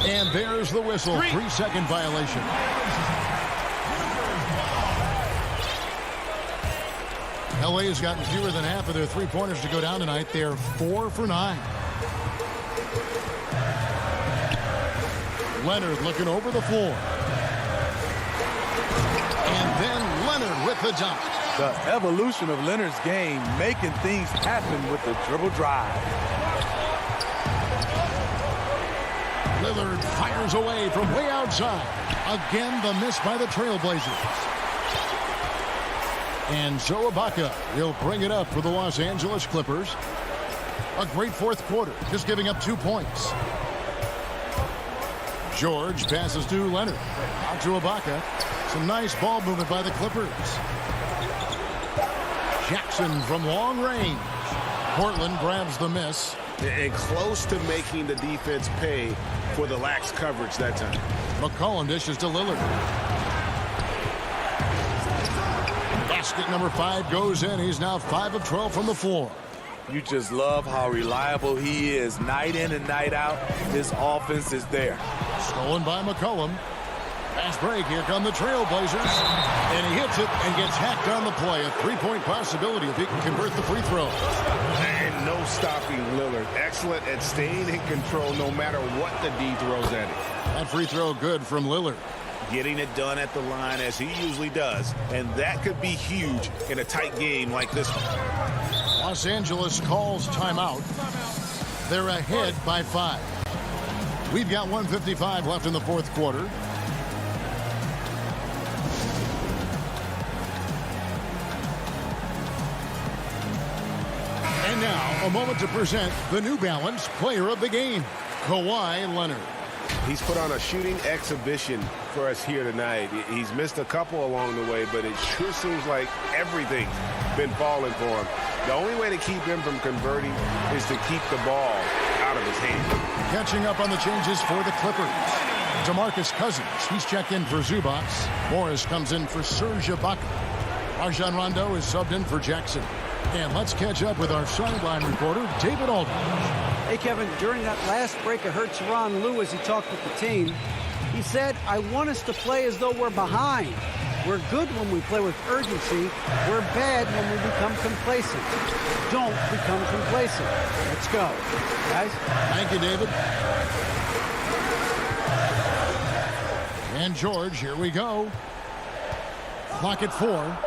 And there's the whistle. 3-second violation. LA has gotten fewer than half of their three-pointers to go down tonight. They're 4 for 9. Leonard looking over the floor. And then Leonard with the dunk. The evolution of Leonard's game, making things happen with the dribble drive. Lillard fires away from way outside. Again, the miss by the Trailblazers. And so Ibaka will bring it up for the Los Angeles Clippers. A great fourth quarter, just giving up 2 points. George passes to Leonard. Out to Ibaka. Some nice ball movement by the Clippers. Jackson from long range. Portland grabs the miss. And close to making the defense pay for the lax coverage that time. McCollum dishes to Lillard. Basket number 5 goes in. He's now 5 of 12 from the floor. You just love how reliable he is night in and night out. His offense is there. Stolen by McCollum. Fast break. Here come the Trailblazers. And he hits it and gets hacked on the play. A 3-point possibility if he can convert the free throws. And no stopping Lillard. Excellent at staying in control no matter what the D throws at him. That free throw good from Lillard. Getting it done at the line as he usually does, and that could be huge in a tight game like this one. Los Angeles calls timeout. They're ahead by 5. We've got 1:55 left in the fourth quarter. And now, a moment to present the New Balance Player of the Game, Kawhi Leonard. He's put on a shooting exhibition for us here tonight. He's missed a couple along the way, but it sure seems like everything's been falling for him. The only way to keep him from converting is to keep the ball out of his hand. Catching up on the changes for the Clippers. DeMarcus Cousins, he's checked in for Zubac. Morris comes in for Serge Ibaka. Rajon Rondo is subbed in for Jackson. And let's catch up with our sideline reporter, David Aldridge. Hey, Kevin, during that last break, I heard Tyronn Lue as he talked with the team. He said, I want us to play as though we're behind. We're good when we play with urgency. We're bad when we become complacent. Don't become complacent. Let's go, guys. Thank you, David. And George, here we go. Clock at 4.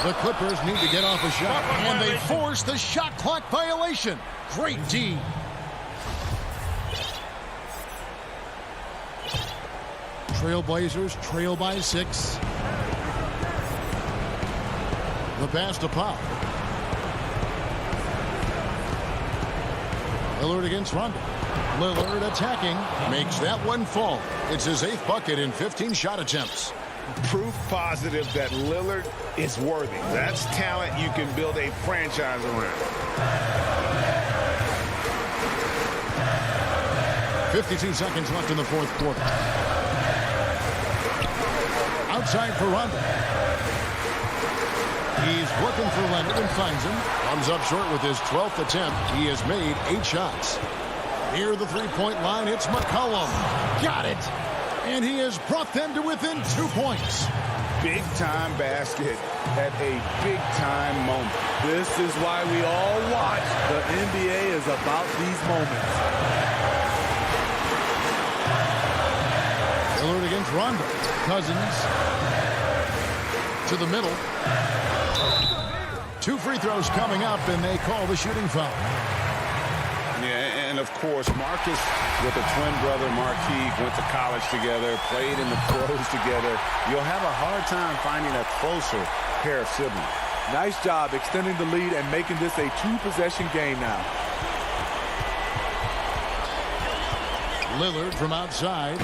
The Clippers need to get off a shot, and they force the shot clock violation. Great D. Trailblazers trail by 6. The pass to Pop. Lillard against Rondo. Lillard attacking. Makes that one fall. It's his 8th bucket in 15 shot attempts. Proof positive that Lillard is worthy. That's talent you can build a franchise around. 52 seconds left in the fourth quarter. Outside for Rondo. He's looking for Leonard and finds him. Comes up short with his 12th attempt. He has made 8 shots. Near the three-point line, it's McCollum. Got it. And he has brought them to within 2 points. Big-time basket at a big-time moment. This is why we all watch. The NBA is about these moments. Lillard against Rondo. Cousins to the middle. 2 free throws coming up, and they call the shooting foul. Yeah, and of course, Marcus with a twin brother, Marquise, went to college together, played in the pros together. You'll have a hard time finding a closer pair of siblings. Nice job extending the lead and making this a 2-possession game now. Lillard from outside.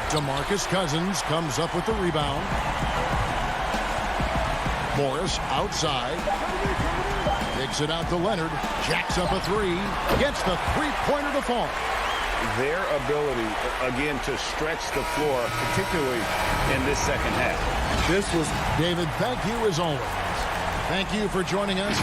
DeMarcus Cousins comes up with the rebound. Morris outside. Takes it out to Leonard. Jacks up a 3. Gets the three-pointer to fall. Their ability, again, to stretch the floor, particularly in this second half. This was David. Thank you as always. Thank you for joining us.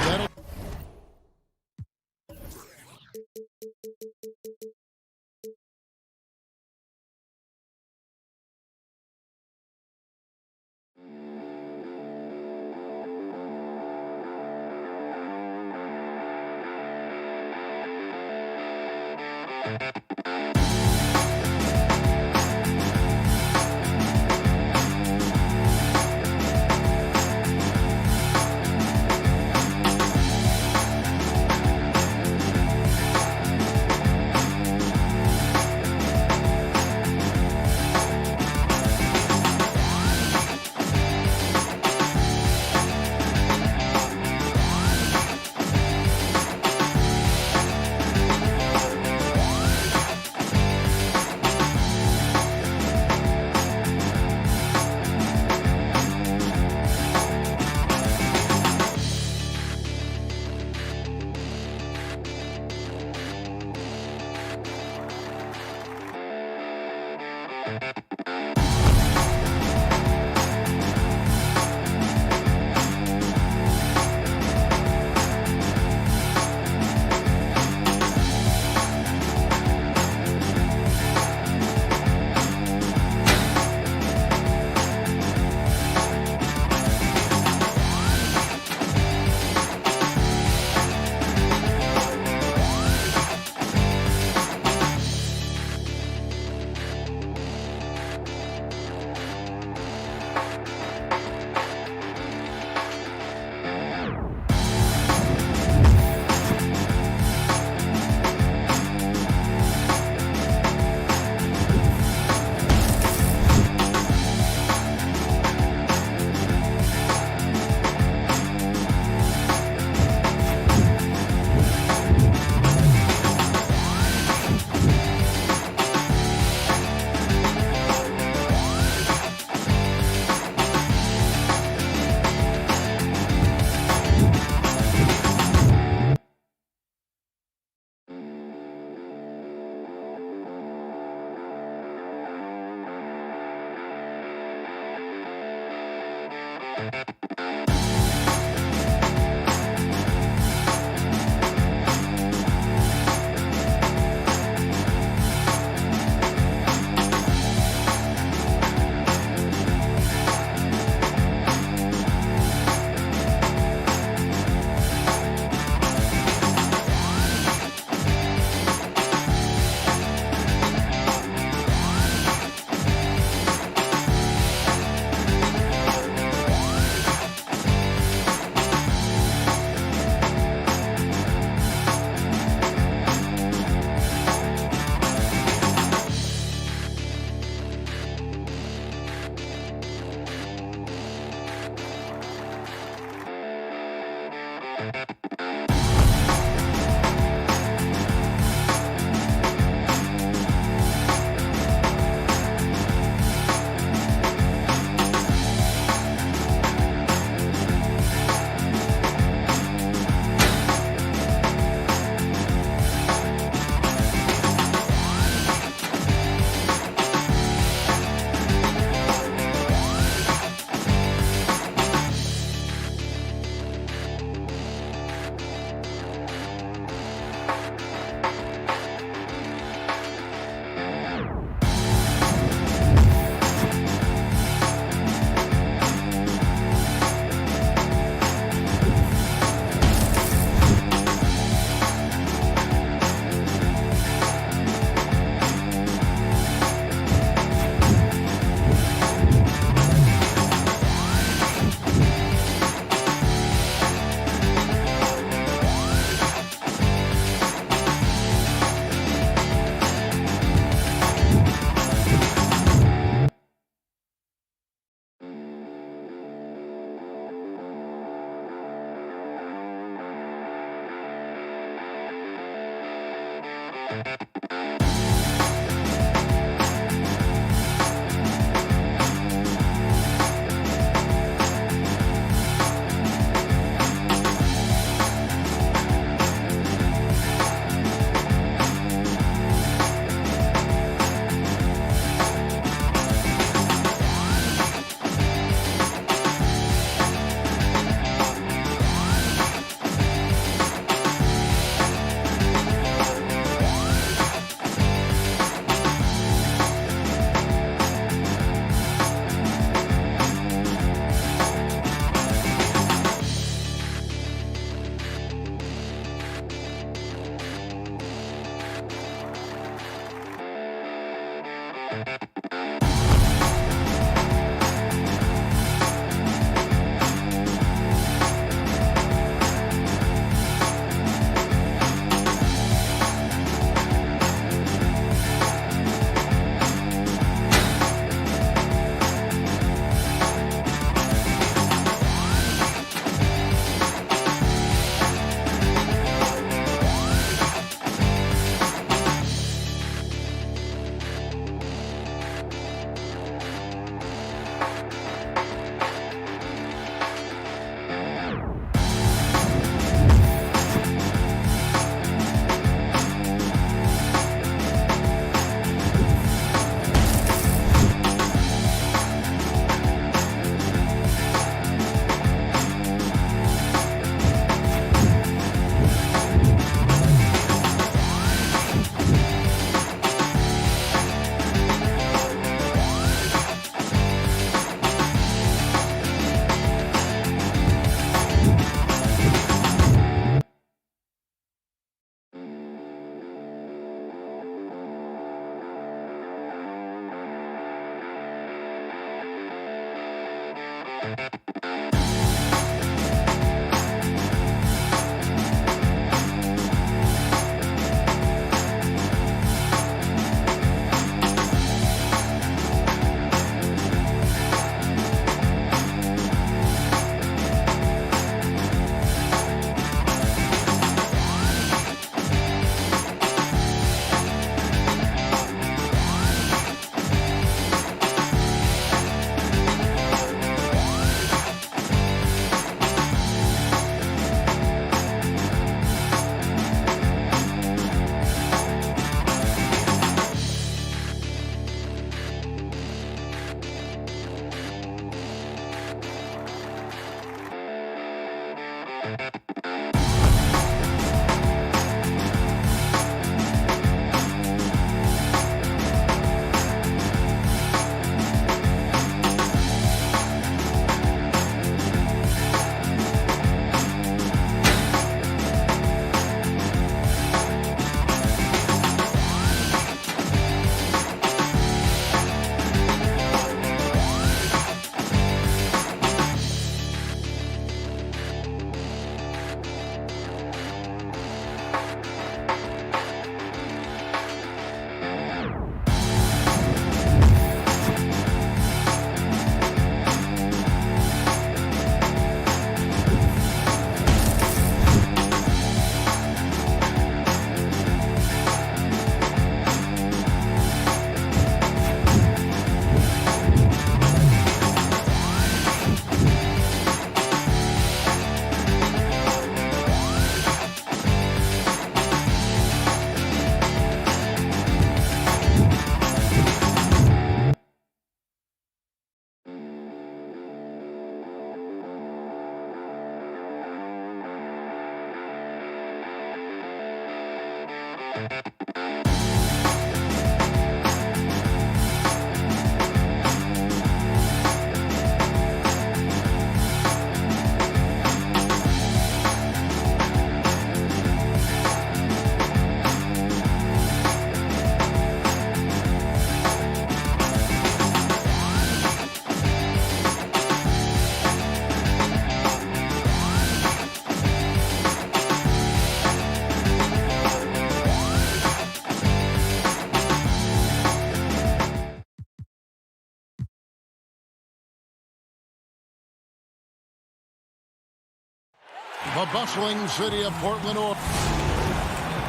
The bustling city of Portland, Oregon.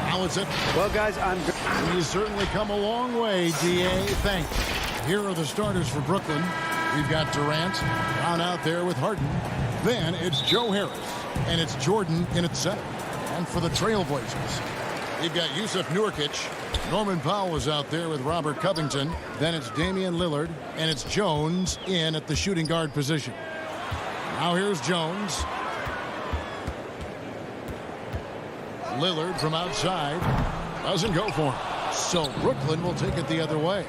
How is it? Well, guys, He's certainly come a long way, D.A. Thanks. Here are the starters for Brooklyn. We've got Durant down out there with Harden. Then it's Joe Harris, and it's Jordan in at center. And for the Trailblazers, we've got Yusuf Nurkic. Norman Powell is out there with Robert Covington. Then it's Damian Lillard, and it's Jones in at the shooting guard position. Now here's Jones. Lillard from outside doesn't go for him. So Brooklyn will take it the other way.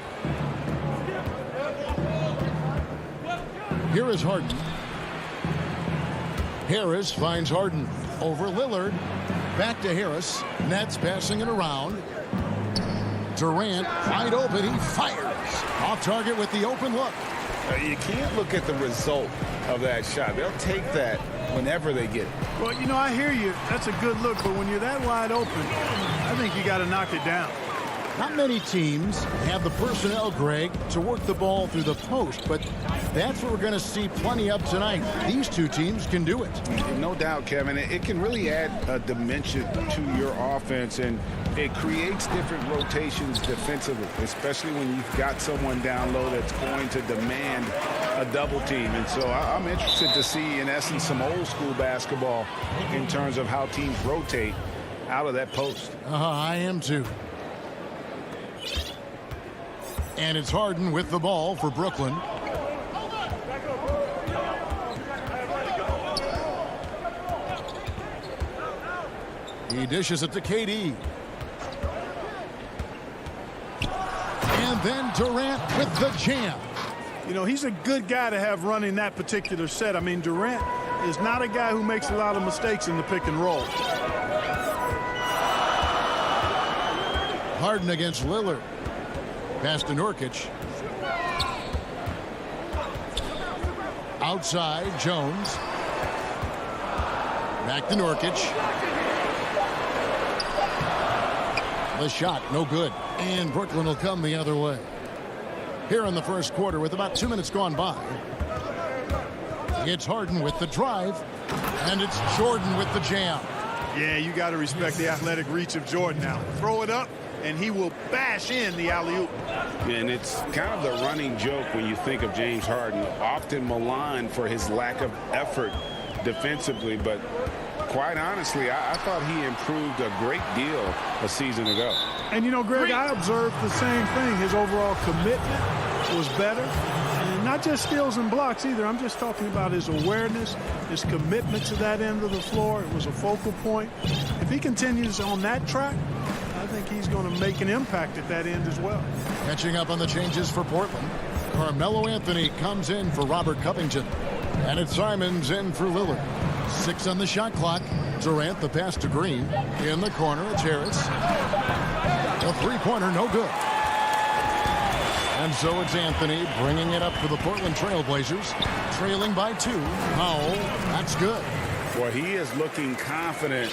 Here is Harden. Harris finds Harden over Lillard. Back to Harris. Nets passing it around. Durant wide open. He fires. Off target with the open look. You can't look at the result of that shot. They'll take that whenever they get it. Well, you know, I hear you. That's a good look, but when you're that wide open, I think you got to knock it down. Not many teams have the personnel, Greg, to work the ball through the post, but that's what we're going to see plenty of tonight. These two teams can do it. No doubt, Kevin. It can really add a dimension to your offense, and it creates different rotations defensively, especially when you've got someone down low that's going to demand a double team. And so I'm interested to see, in essence, some old school basketball in terms of how teams rotate out of that post. I am too. And it's Harden with the ball for Brooklyn. He dishes it to KD. And then Durant with the jam. You know, he's a good guy to have running that particular set. I mean, Durant is not a guy who makes a lot of mistakes in the pick and roll. Harden against Lillard. Pass to Nurkic. Outside, Jones. Back to Nurkic. The shot, no good. And Brooklyn will come the other way. Here in the first quarter with about 2 minutes gone by. It's Harden with the drive. And it's Jordan with the jam. Yeah, you got to respect the athletic reach of Jordan now. Throw it up, and he will bash in the alley-oop. And it's kind of the running joke when you think of James Harden, often maligned for his lack of effort defensively, but quite honestly, I thought he improved a great deal a season ago. And you know, Greg, I observed the same thing. His overall commitment was better. And not just steals and blocks either. I'm just talking about his awareness, his commitment to that end of the floor. It was a focal point. If he continues on that track, I think he's going to make an impact at that end as well. Catching up on the changes for Portland. Carmelo Anthony comes in for Robert Covington. And it's Simons in for Lillard. 6 on the shot clock. Durant, the pass to Green. In the corner, it's Harris. A three-pointer, no good. And so it's Anthony bringing it up for the Portland Trailblazers. Trailing by 2. Powell, that's good. Well, he is looking confident.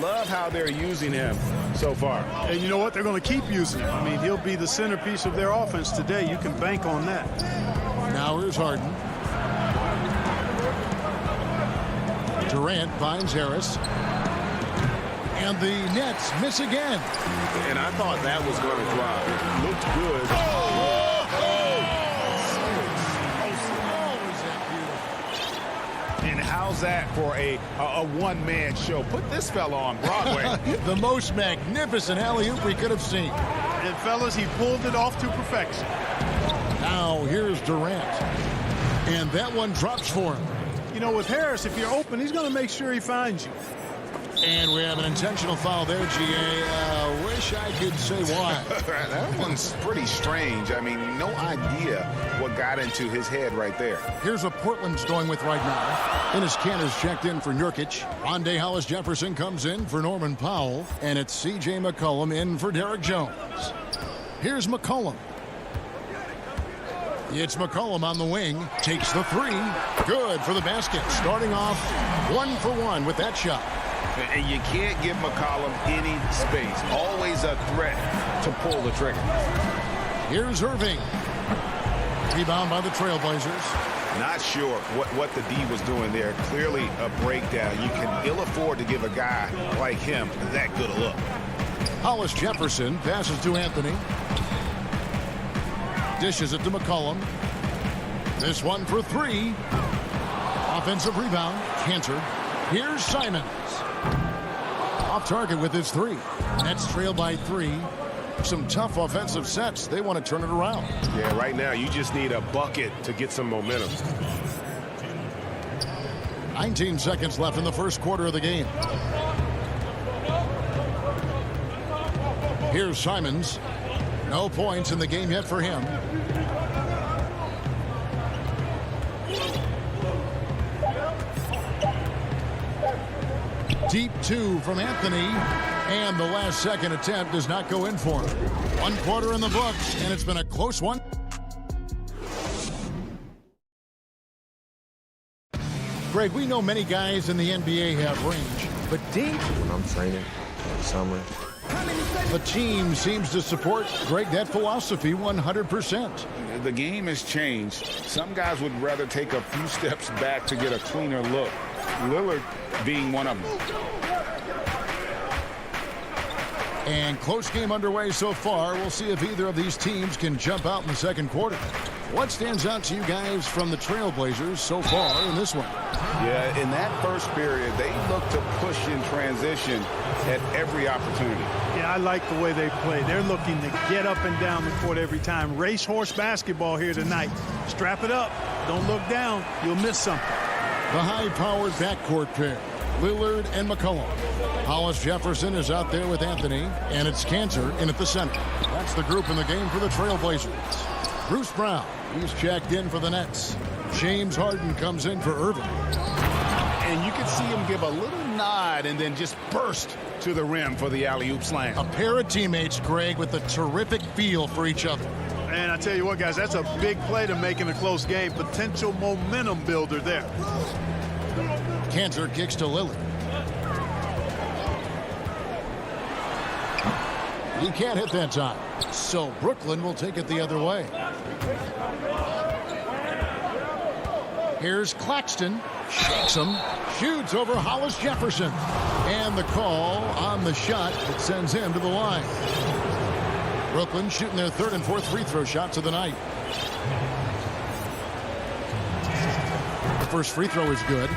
Love how they're using him so far. And you know what? They're going to keep using him. I mean, he'll be the centerpiece of their offense today. You can bank on that. Now here's Harden. Durant finds Harris. And the Nets miss again. And I thought that was going to drop. It looked good. And how's that for a one-man show? Put this fella on Broadway. The most magnificent alley-oop we could have seen. And, fellas, he pulled it off to perfection. Now here's Durant. And that one drops for him. You know, with Harris, if you're open, he's going to make sure he finds you. And we have an intentional foul there, G.A. Wish I could say why. That one's pretty strange. I mean, no idea what got into his head right there. Here's what Portland's going with right now. Dennis Kanter's checked in for Nurkic. Rondé Hollis-Jefferson comes in for Norman Powell. And it's C.J. McCollum in for Derek Jones. Here's McCollum. It's McCollum on the wing. Takes the 3. Good for the basket. Starting off 1 for 1 with that shot. And you can't give McCollum any space. Always a threat to pull the trigger. Here's Irving. Rebound by the Trailblazers. Not sure what the D was doing there. Clearly a breakdown. You can ill afford to give a guy like him that good a look. Hollis Jefferson passes to Anthony. Dishes it to McCollum. This one for three. Offensive rebound. Cantor. Here's Simons. Off target with his three. Nets trail by 3. Some tough offensive sets. They want to turn it around. Yeah, right now you just need a bucket to get some momentum. 19 seconds left in the first quarter of the game. Here's Simons. No points in the game yet for him. Deep 2 from Anthony. And the last second attempt does not go in for him. 1 quarter in the books, and it's been a close one. Greg, we know many guys in the NBA have range, but deep? When I'm training in the summer. The team seems to support, Greg, that philosophy 100%. The game has changed. Some guys would rather take a few steps back to get a cleaner look. Lillard being one of them. And close game underway so far. We'll see if either of these teams can jump out in the second quarter. What stands out to you guys from the Trailblazers so far in this one? Yeah, in that first period, they look to push in transition at every opportunity. Yeah, I like the way they play. They're looking to get up and down the court every time. Racehorse basketball here tonight. Strap it up. Don't look down. You'll miss something. The high-powered backcourt pair, Lillard and McCollum. Hollis Jefferson is out there with Anthony, and it's Cantor in at the center. That's the group in the game for the Trailblazers. Bruce Brown, he's checked in for the Nets. James Harden comes in for Irving. And you can see him give a little nod and then just burst to the rim for the alley-oop slam. A pair of teammates, Greg, with a terrific feel for each other. And I tell you what, guys, that's a big play to make in a close game. Potential momentum builder there. Cantor kicks to Lillard. He can't hit that time. So Brooklyn will take it the other way. Here's Claxton. Shakes him. Shoots over Hollis Jefferson. And the call on the shot that sends him to the line. Brooklyn shooting their third and fourth free throw shots of the night. The first free throw is good.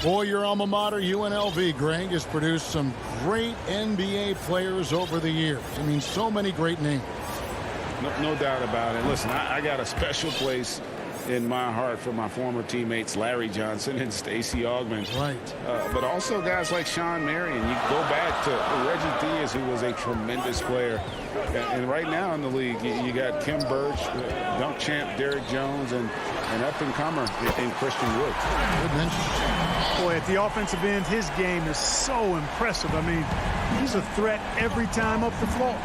Boy, your alma mater, UNLV, Greg, has produced some great NBA players over the years. I mean, so many great names. No doubt about it. Listen, I got a special place in my heart for my former teammates Larry Johnson and Stacey Augmon. Right. But also guys like Sean Marion. You go back to Reggie Diaz, who was a tremendous player. And right now in the league, you got Kim Birch, dunk champ Derrick Jones, and an up-and-comer in Christian Wood. Good mention. Boy, at the offensive end, his game is so impressive. I mean, he's a threat every time up the floor.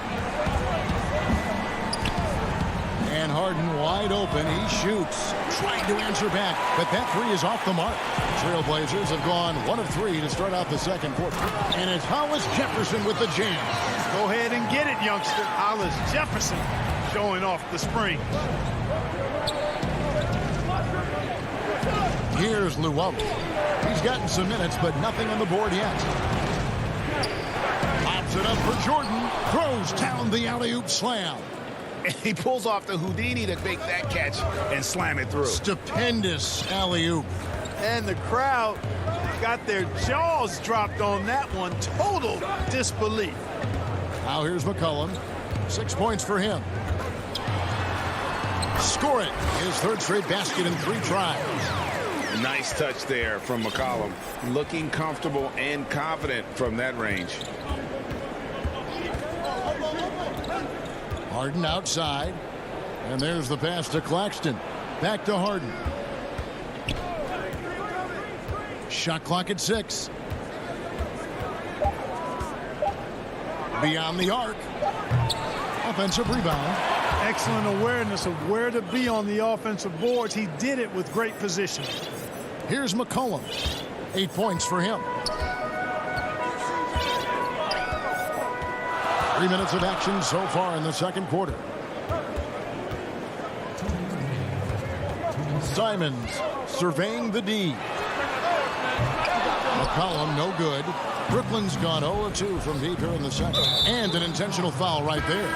And Harden wide open. He shoots. Trying to answer back. But that three is off the mark. Trailblazers have gone 1 of 3 to start out the second quarter. And it's Hollis Jefferson with the jam. Go ahead and get it, youngster. Hollis Jefferson showing off the spring. Here's Llewellyn. He's gotten some minutes, but nothing on the board yet. Pops it up for Jordan. Throws down the alley-oop slam. And he pulls off the Houdini to make that catch and slam it through. Stupendous alley-oop. And the crowd got their jaws dropped on that one. Total disbelief. Now here's McCollum. 6 points for him. Scoring his third straight basket in 3 tries. Nice touch there from McCollum. Looking comfortable and confident from that range. Harden outside. And there's the pass to Claxton. Back to Harden. Shot clock at 6. Beyond the arc. Offensive rebound. Excellent awareness of where to be on the offensive boards. He did it with great position. Here's McCollum. 8 points for him. 3 minutes of action so far in the second quarter. Simons surveying the D. McCollum, no good. Brooklyn's gone 0-2 from deep here in the second. And an intentional foul right there.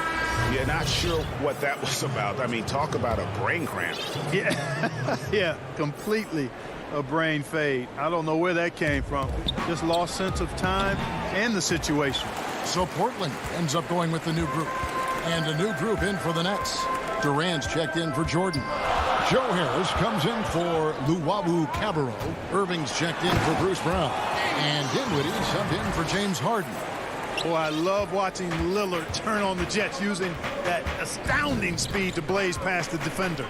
Yeah, not sure what that was about. I mean, talk about a brain cramp. Yeah, yeah, completely a brain fade. I don't know where that came from. Just lost sense of time and the situation. So Portland ends up going with the new group. And a new group in for the Nets. Durant's checked in for Jordan. Joe Harris comes in for Luwawu Cabarro. Irving's checked in for Bruce Brown. And Dinwiddie subbed in for James Harden. Boy, I love watching Lillard turn on the Jets using that astounding speed to blaze past the defenders.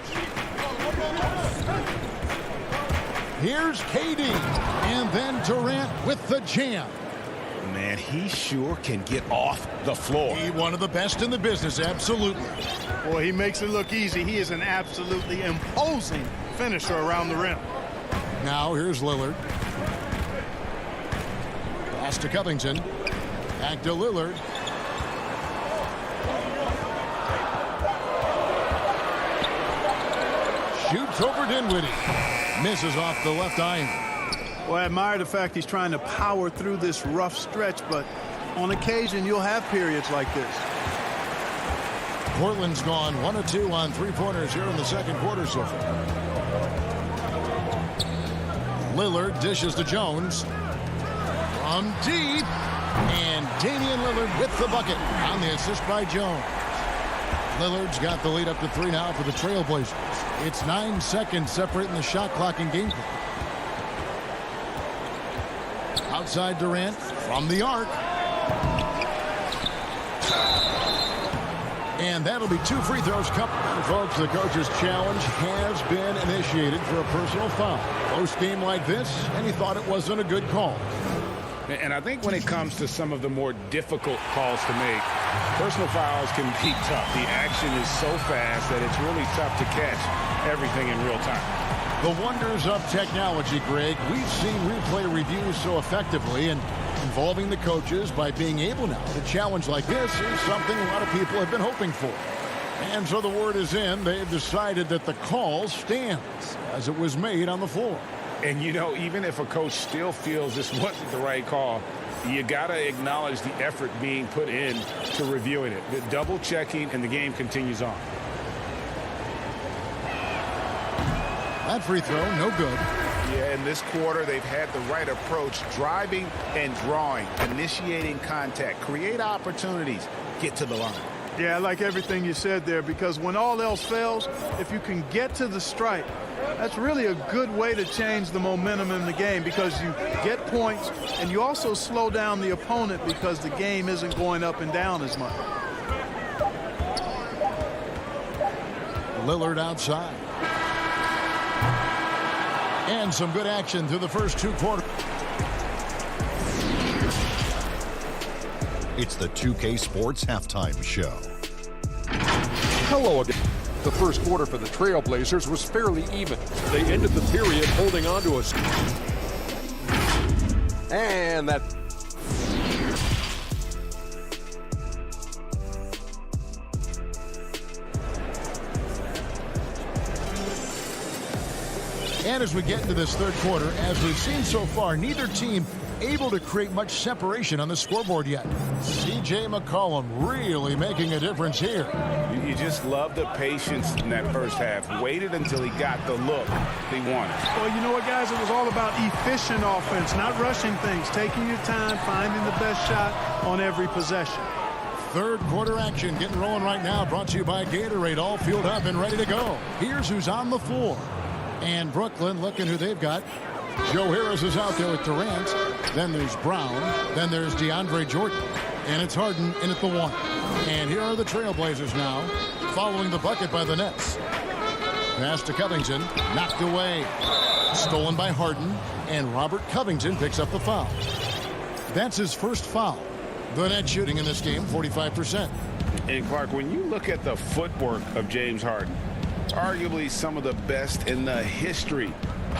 Here's KD. And then Durant with the jam. Man, he sure can get off the floor. He one of the best in the business, absolutely. Boy, he makes it look easy. He is an absolutely imposing finisher around the rim. Now here's Lillard. Pass to Covington. Back to Lillard. Shoots over Dinwiddie. Misses off the left iron. Well, I admire the fact he's trying to power through this rough stretch, but on occasion you'll have periods like this. Portland's gone 1 of 2 on three-pointers here in the second quarter so far. Lillard dishes to Jones. From deep. And Damian Lillard with the bucket on the assist by Jones. Lillard's got the lead up to 3 now for the Trailblazers. It's 9 seconds separating the shot clock and game clock. Outside Durant from the arc. And that'll be 2 free throws. And folks, the coach's challenge has been initiated for a personal foul. Close game like this, and he thought it wasn't a good call. And I think when it comes to some of the more difficult calls to make, personal fouls can be tough. The action is so fast that it's really tough to catch everything in real time. The wonders of technology, Greg. We've seen replay reviews so effectively, and involving the coaches by being able now to challenge like this is something a lot of people have been hoping for. And so the word is in. They've decided that the call stands as it was made on the floor. And, you know, even if a coach still feels this wasn't the right call, you got to acknowledge the effort being put in to reviewing it. The double checking, and the game continues on. That free throw, no good. Yeah, in this quarter, they've had the right approach, driving and drawing, initiating contact, create opportunities, get to the line. Yeah, I like everything you said there, because when all else fails, if you can get to the stripe, that's really a good way to change the momentum in the game, because you get points and you also slow down the opponent because the game isn't going up and down as much. Lillard outside. And some good action through the first 2 quarters. It's the 2K Sports Halftime Show. Hello again. The first quarter for the Trailblazers was fairly even. They ended the period holding on to us. And that... And as we get into this third quarter, as we've seen so far, neither team able to create much separation on the scoreboard yet. C.J. McCollum really making a difference here. You just love the patience in that first half. Waited until he got the look he wanted. Well, you know what, guys? It was all about efficient offense, not rushing things, taking your time, finding the best shot on every possession. Third quarter action getting rolling right now, brought to you by Gatorade, all fueled up and ready to go. Here's who's on the floor. And Brooklyn, looking who they've got. Joe Harris is out there with Durant. Then there's Brown. Then there's DeAndre Jordan. And it's Harden in at the 1. And here are the Trailblazers now, following the bucket by the Nets. Pass to Covington, knocked away. Stolen by Harden, and Robert Covington picks up the foul. That's his first foul. The net shooting in this game, 45%. And Clark, when you look at the footwork of James Harden, arguably some of the best in the history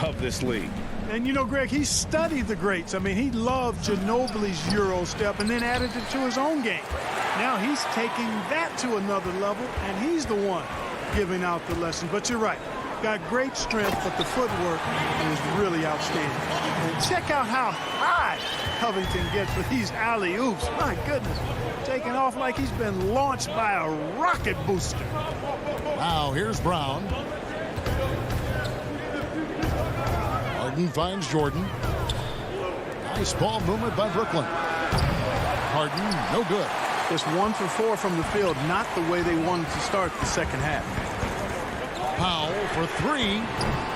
of this league. And, you know, Greg, he studied the greats. I mean, he loved Ginobili's Euro step and then added it to his own game. Now he's taking that to another level, and he's the one giving out the lesson. But you're right. Got great strength, but the footwork is really outstanding. And check out how high Covington gets for these alley-oops. My goodness. Taking off like he's been launched by a rocket booster. Now here's Brown. Harden finds Jordan. Nice ball movement by Brooklyn. Harden, no good. Just 1 for 4 from the field, not the way they wanted to start the second half. Powell for 3.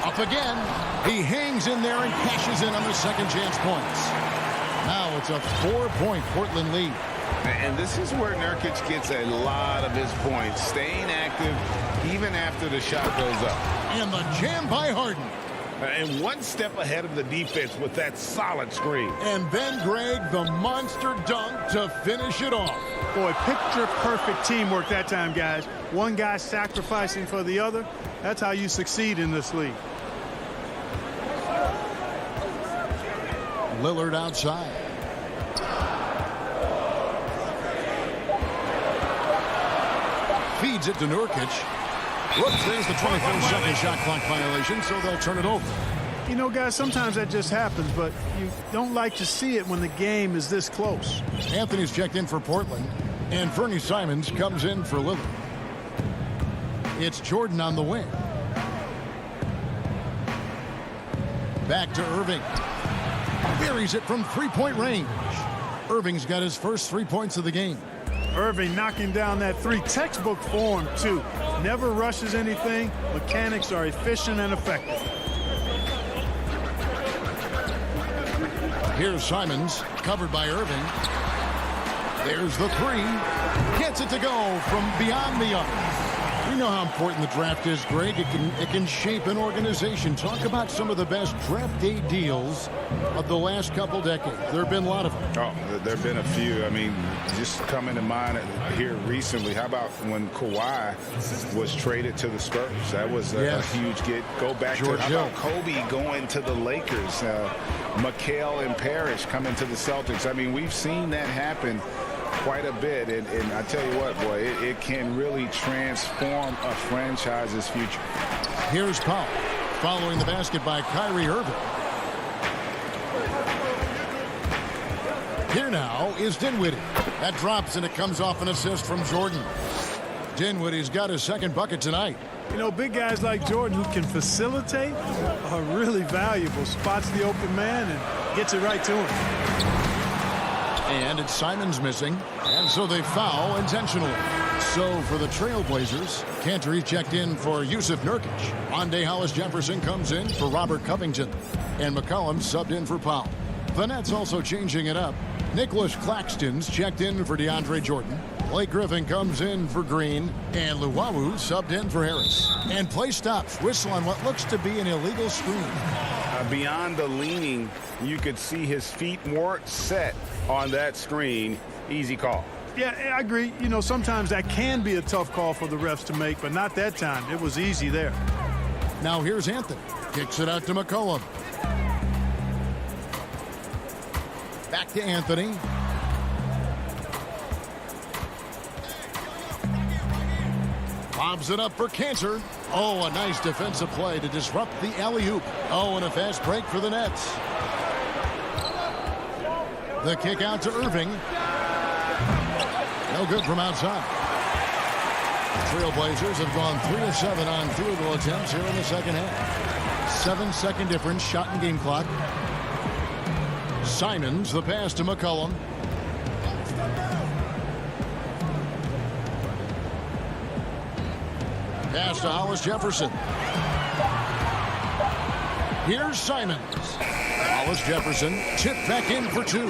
Up again. He hangs in there and cashes in on the second chance points. Now it's a 4-point Portland lead. And this is where Nurkic gets a lot of his points, staying active even after the shot goes up. And the jam by Harden. And one step ahead of the defense with that solid screen. And then Greg, the monster dunk to finish it off. Boy, picture-perfect teamwork that time, guys. One guy sacrificing for the other. That's how you succeed in this league. Lillard outside. Feeds it to Nurkic. Whoops, there's the 24-second shot clock violation, so they'll turn it over. You know, guys, sometimes that just happens, but you don't like to see it when the game is this close. Anthony's checked in for Portland, and Fernie Simons comes in for Lillard. It's Jordan on the wing. Back to Irving. Buries it from three-point range. Irving's got his first 3 points of the game. Irving knocking down that 3 textbook form, too. Never rushes anything. Mechanics are efficient and effective. Here's Simons, covered by Irving. There's the 3. Gets it to go from beyond the arc. We know how important the draft is, Greg. It can shape an organization. Talk about some of the best draft day deals of the last couple decades. There have been a lot of them. Oh, there have been a few. I mean, just coming to mind here recently. How about when Kawhi was traded to the Spurs? That was a huge get. Go back George to how about Kobe going to the Lakers? McHale and Parrish coming to the Celtics. I mean, we've seen that happen quite a bit, and I tell you what, boy, it can really transform a franchise's future. Here's Powell, following the basket by Kyrie Irving. Here now is Dinwiddie. That drops, and it comes off an assist from Jordan. Dinwiddie's got his second bucket tonight. You know, big guys like Jordan who can facilitate are really valuable. Spots the open man and gets it right to him. And it's Simons missing, and so they foul intentionally. So for the Trailblazers, Cantor checked in for Yusuf Nurkic. Rondé Hollis-Jefferson comes in for Robert Covington, and McCollum subbed in for Powell. The Nets also changing it up. Nicholas Claxton's checked in for DeAndre Jordan. Blake Griffin comes in for Green, and Luwawu subbed in for Harris. And play stops. Whistle on what looks to be an illegal screen. Beyond the leaning, you could see his feet weren't set on that screen. Easy call. Yeah, I agree. You know, sometimes that can be a tough call for the refs to make, but not that time. It was easy there. Now here's Anthony. Kicks it out to McCollum. Back to Anthony. Lobs it up for Cantor. Oh, a nice defensive play to disrupt the alley-oop. Oh, and a fast break for the Nets. The kick out to Irving. No good from outside. The Trailblazers have gone 3 of 7 on field goal attempts here in the second half. 7-second difference, shot and game clock. Simons, the pass to McCollum. Pass to Hollis-Jefferson. Here's Simons. Hollis-Jefferson tipped back in for 2.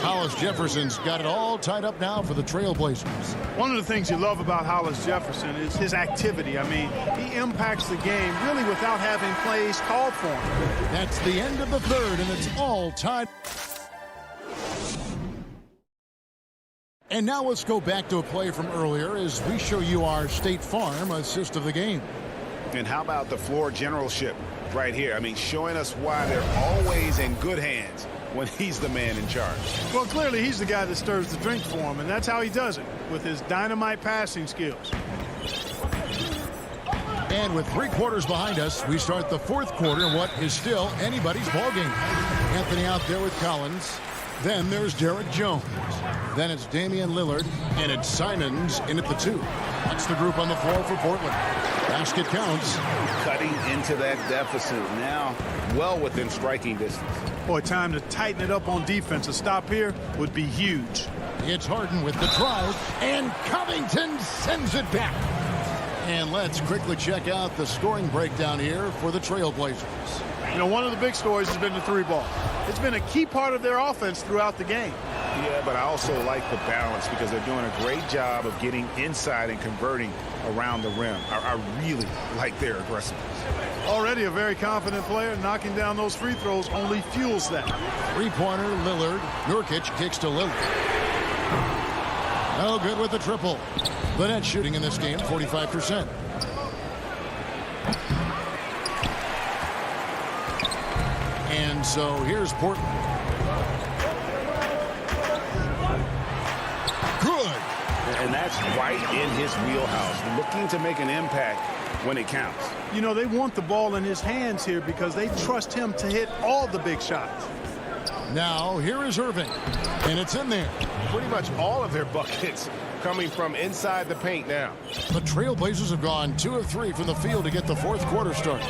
Hollis-Jefferson's got it all tied up now for the Trailblazers. One of the things you love about Hollis-Jefferson is his activity. I mean, he impacts the game really without having plays called for him. That's the end of the third, and it's all tied. And now let's go back to a play from earlier as we show you our State Farm assist of the game. And how about the floor generalship right here? I mean, showing us why they're always in good hands when he's the man in charge. Well, clearly he's the guy that stirs the drink for him, and that's how he does it, with his dynamite passing skills. And with 3 quarters behind us, we start the 4th quarter in what is still anybody's ballgame. Anthony out there with Collins. Then there's Derek Jones. Then it's Damian Lillard, and it's Simons in at the 2. That's the group on the floor for Portland. Basket counts. Cutting into that deficit now, well within striking distance. Boy, time to tighten it up on defense. A stop here would be huge. It's Harden with the drive, and Covington sends it back. And let's quickly check out the scoring breakdown here for the Trailblazers. You know, one of the big stories has been the 3-ball. It's been a key part of their offense throughout the game. Yeah, but I also like the balance because they're doing a great job of getting inside and converting around the rim. I really like their aggressiveness. Already a very confident player. Knocking down those free throws only fuels that. 3-pointer, Lillard. Nurkic kicks to Lillard. No good with the triple. The net shooting in this game, 45%. And so here's Portland. Good. And that's right in his wheelhouse. Looking to make an impact when it counts. You know, they want the ball in his hands here because they trust him to hit all the big shots. Now, here is Irving. And it's in there. Pretty much all of their buckets coming from inside the paint now. The Trailblazers have gone 2 of 3 from the field to get the 4th quarter started.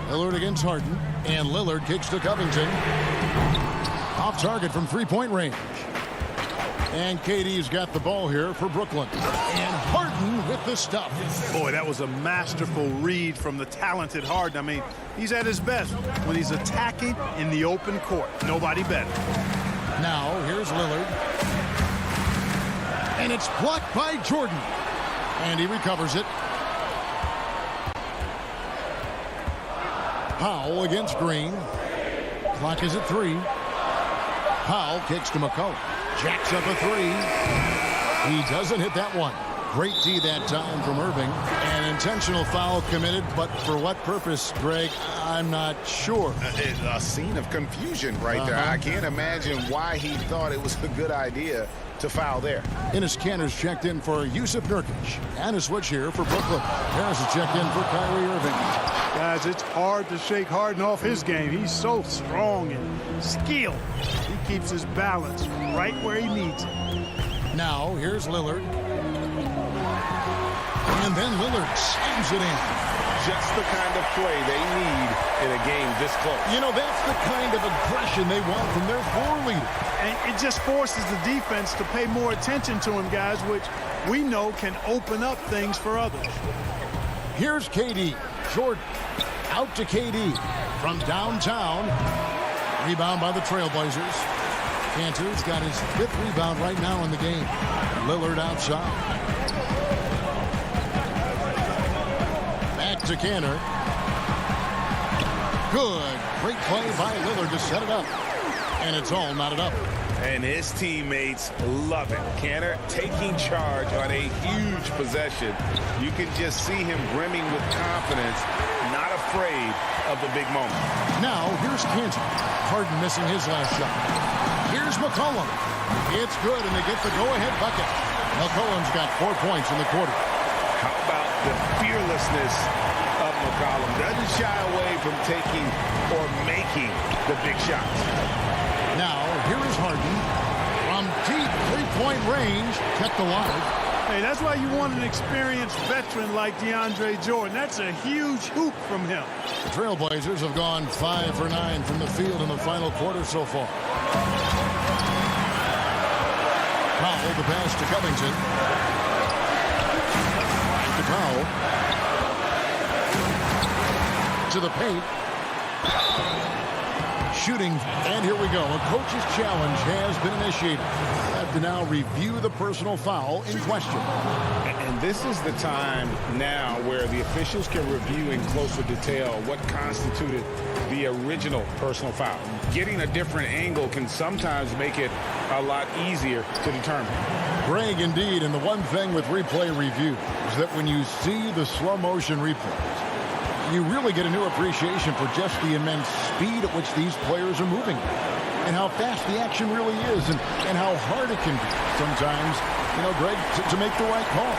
Lillard against Harden. And Lillard kicks to Covington. Off target from 3-point range. And KD's got the ball here for Brooklyn. And Harden with the stuff. Boy, that was a masterful read from the talented Harden. I mean, he's at his best when he's attacking in the open court. Nobody better. Now, here's Lillard. And it's blocked by Jordan. And he recovers it. Powell against Green. Clock is at 3. Powell kicks to McCollum. Jacks up a 3. He doesn't hit that one. Great D that time from Irving. An intentional foul committed, but for what purpose, Greg? I'm not sure. A scene of confusion right there. I can't imagine why he thought it was a good idea to foul there. Enes Kanter's checked in for Yusuf Nurkic. And a switch here for Brooklyn. Harris is checked in for Kyrie Irving. Guys, it's hard to shake Harden off his game. He's so strong and skilled. He keeps his balance right where he needs it. Now, here's Lillard. And then Lillard slams it in. Just the kind of play they need in a game this close. You know, that's the kind of aggression they want from their floor leader. And it just forces the defense to pay more attention to him, guys, which we know can open up things for others. Here's KD. Jordan out to KD from downtown. Rebound by the Trailblazers. Kanter's got his 5th rebound right now in the game. Lillard outside. Back to Kanter. Good. Great play by Lillard to set it up. And it's all knotted up. And his teammates love it. Kanter taking charge on a huge possession. You can just see him brimming with confidence, not afraid of the big moment. Now, here's Kanter. Harden missing his last shot. Here's McCollum. It's good, and they get the go-ahead bucket. McCollum's got 4 points in the quarter. How about the fearlessness of McCollum? Doesn't shy away from taking or making the big shots. Now, here is Harden from deep 3-point range, kept alive. Hey, that's why you want an experienced veteran like DeAndre Jordan. That's a huge hoop from him. The Trailblazers have gone 5 for 9 from the field in the final quarter so far. Powell, the pass to Covington. To Powell. To the paint. Shooting, and here we go. A coach's challenge has been initiated. Have to now review the personal foul in question. And this is the time now where the officials can review in closer detail what constituted the original personal foul. Getting a different angle can sometimes make it a lot easier to determine. Greg, indeed, and the one thing with replay review is that when you see the slow motion replays, you really get a new appreciation for just the immense speed at which these players are moving. and how fast the action really is and how hard it can be sometimes, Greg, to make the right call.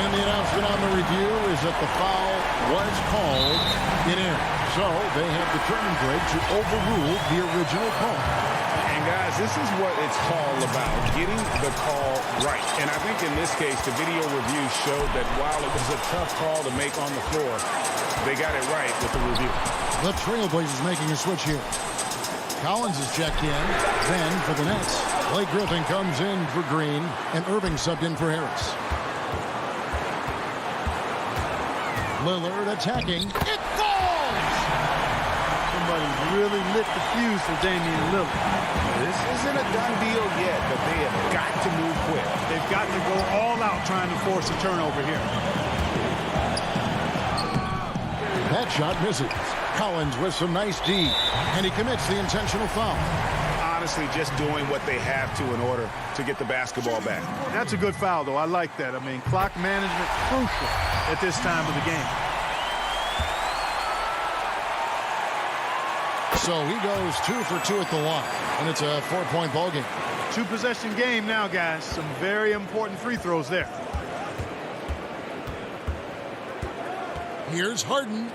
And the announcement on the review is that the foul was called in air. So they have determined, Greg, to overrule the original call. And guys, this is what it's all about, getting the call right. And I think in this case, the video review showed that while it was a tough call to make on the floor, they got it right with the review. The Trailblazers making a switch here. Collins is checked in. Then for the Nets, Blake Griffin comes in for Green, and Irving subbed in for Harris. Lillard attacking. It falls! Somebody really lit the fuse for Damian Lillard. This isn't a done deal yet, but they have got to move quick. They've got to go all out trying to force a turnover here. That shot misses. Collins with some nice D, and he commits the intentional foul. Honestly, just doing what they have to in order to get the basketball back. That's a good foul, though. I like that. I mean, clock management crucial at this time of the game. So he goes 2 for 2 at the line, and it's a 4-point ball game. 2-possession game now, guys. Some very important free throws there. Here's Harden.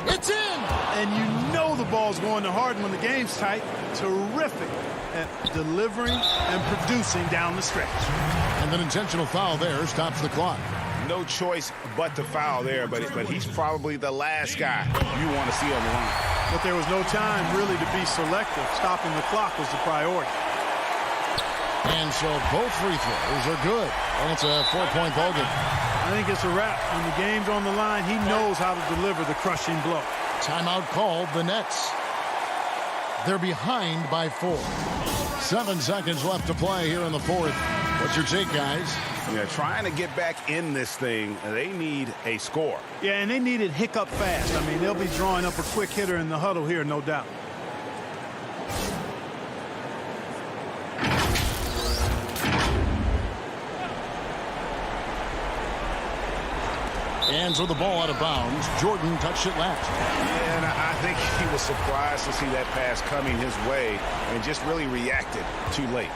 It's in! And you know the ball's going to Harden when the game's tight. Terrific at delivering and producing down the stretch. And an intentional foul there stops the clock. No choice but to foul there, but he's probably the last guy you want to see on the line. But there was no time really to be selective. Stopping the clock was the priority. And so both free throws are good. And it's a 4-point ball game. I think it's a wrap. When the game's on the line, he knows how to deliver the crushing blow. Timeout called, the Nets. They're behind by 4. 7 seconds left to play here in the fourth. What's your take, guys? Yeah, trying to get back in this thing, they need a score. Yeah, and they need it hiccup fast. I mean, they'll be drawing up a quick hitter in the huddle here, no doubt. And so the ball out of bounds. Jordan touched it last. Yeah, and I think he was surprised to see that pass coming his way and just really reacted too late.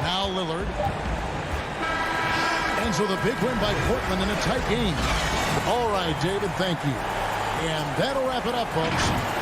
Now Lillard. And so the big win by Portland in a tight game. All right, David, thank you. And that'll wrap it up, folks.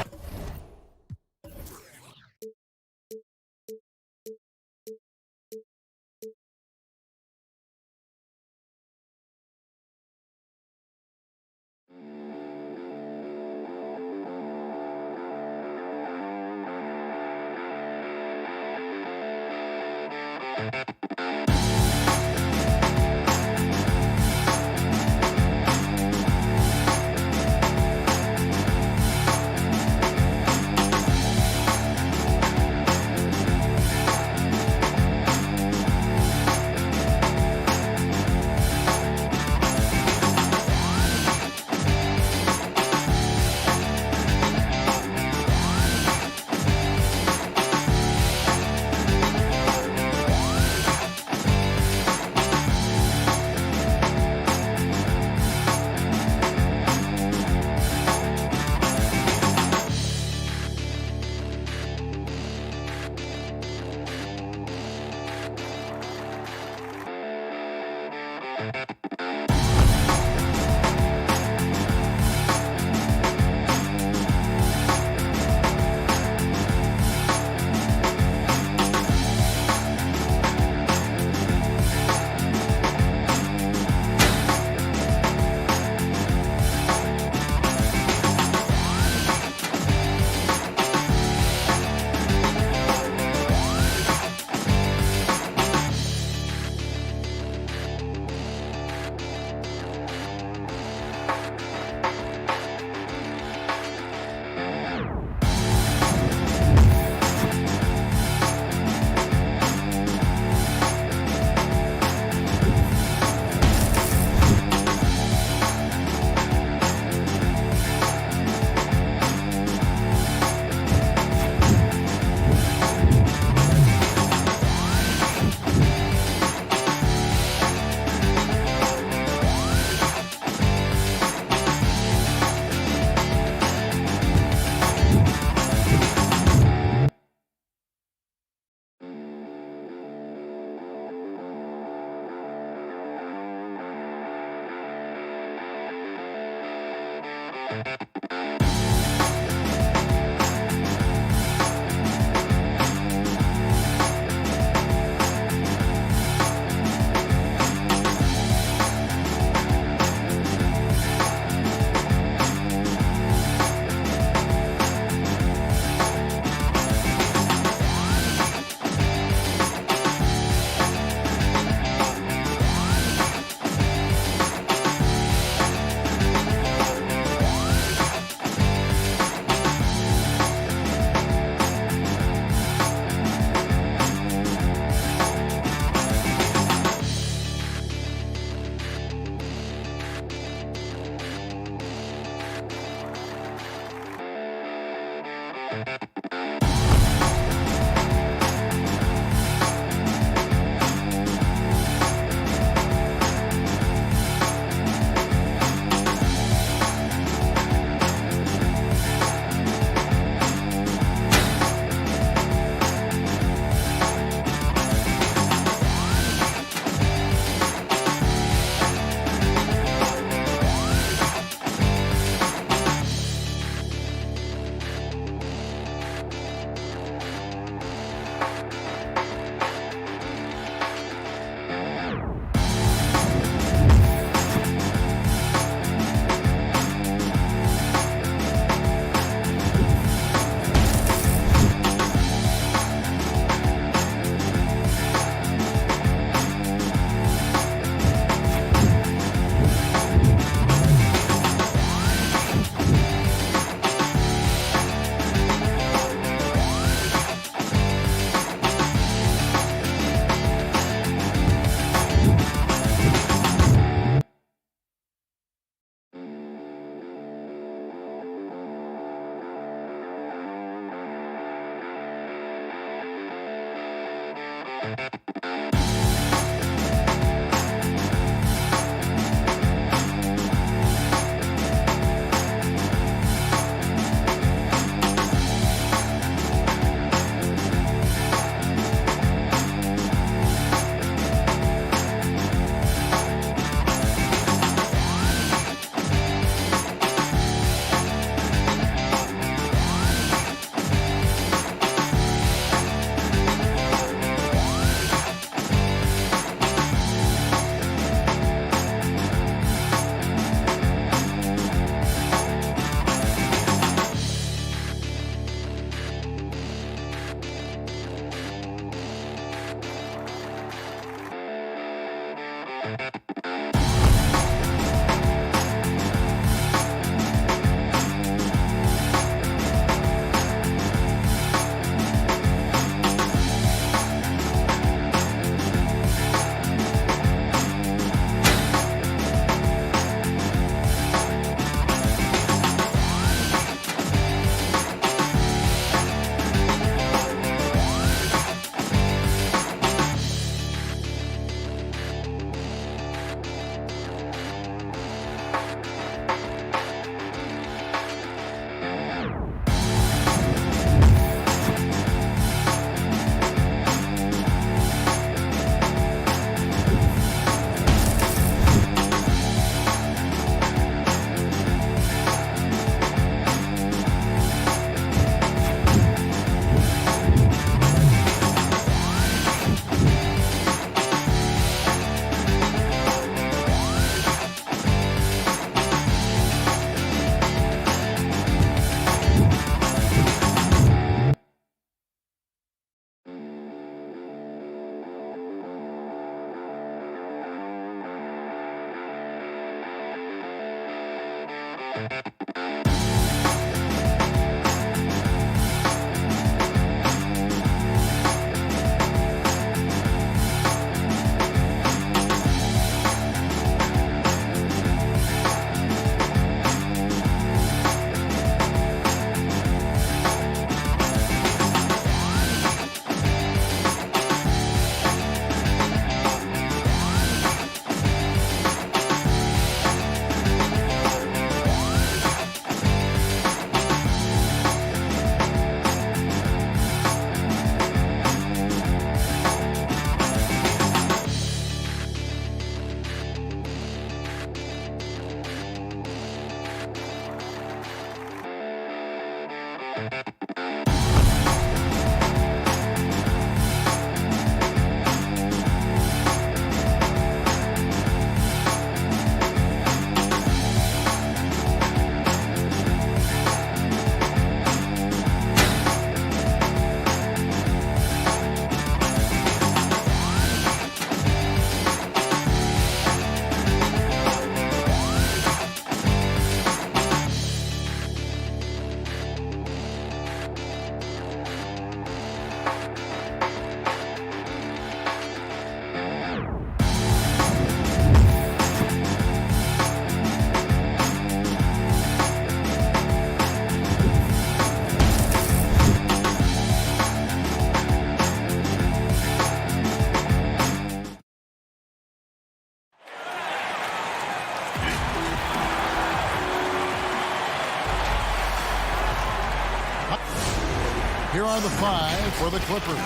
are the 5 for the Clippers.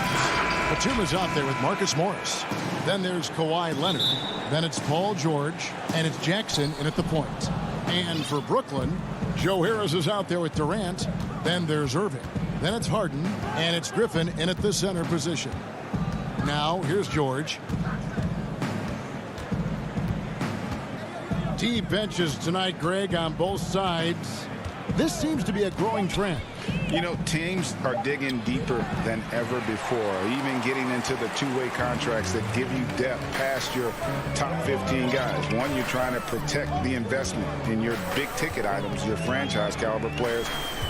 Batum is out there with Marcus Morris. Then there's Kawhi Leonard. Then it's Paul George. And it's Jackson in at the point. And for Brooklyn, Joe Harris is out there with Durant. Then there's Irving. Then it's Harden. And it's Griffin in at the center position. Now, here's George. Deep benches tonight, Greg, on both sides. This seems to be a growing trend. You know, teams are digging deeper than ever before, even getting into the two-way contracts that give you depth past your top 15 guys. One, you're trying to protect the investment in your big-ticket items, your franchise-caliber players.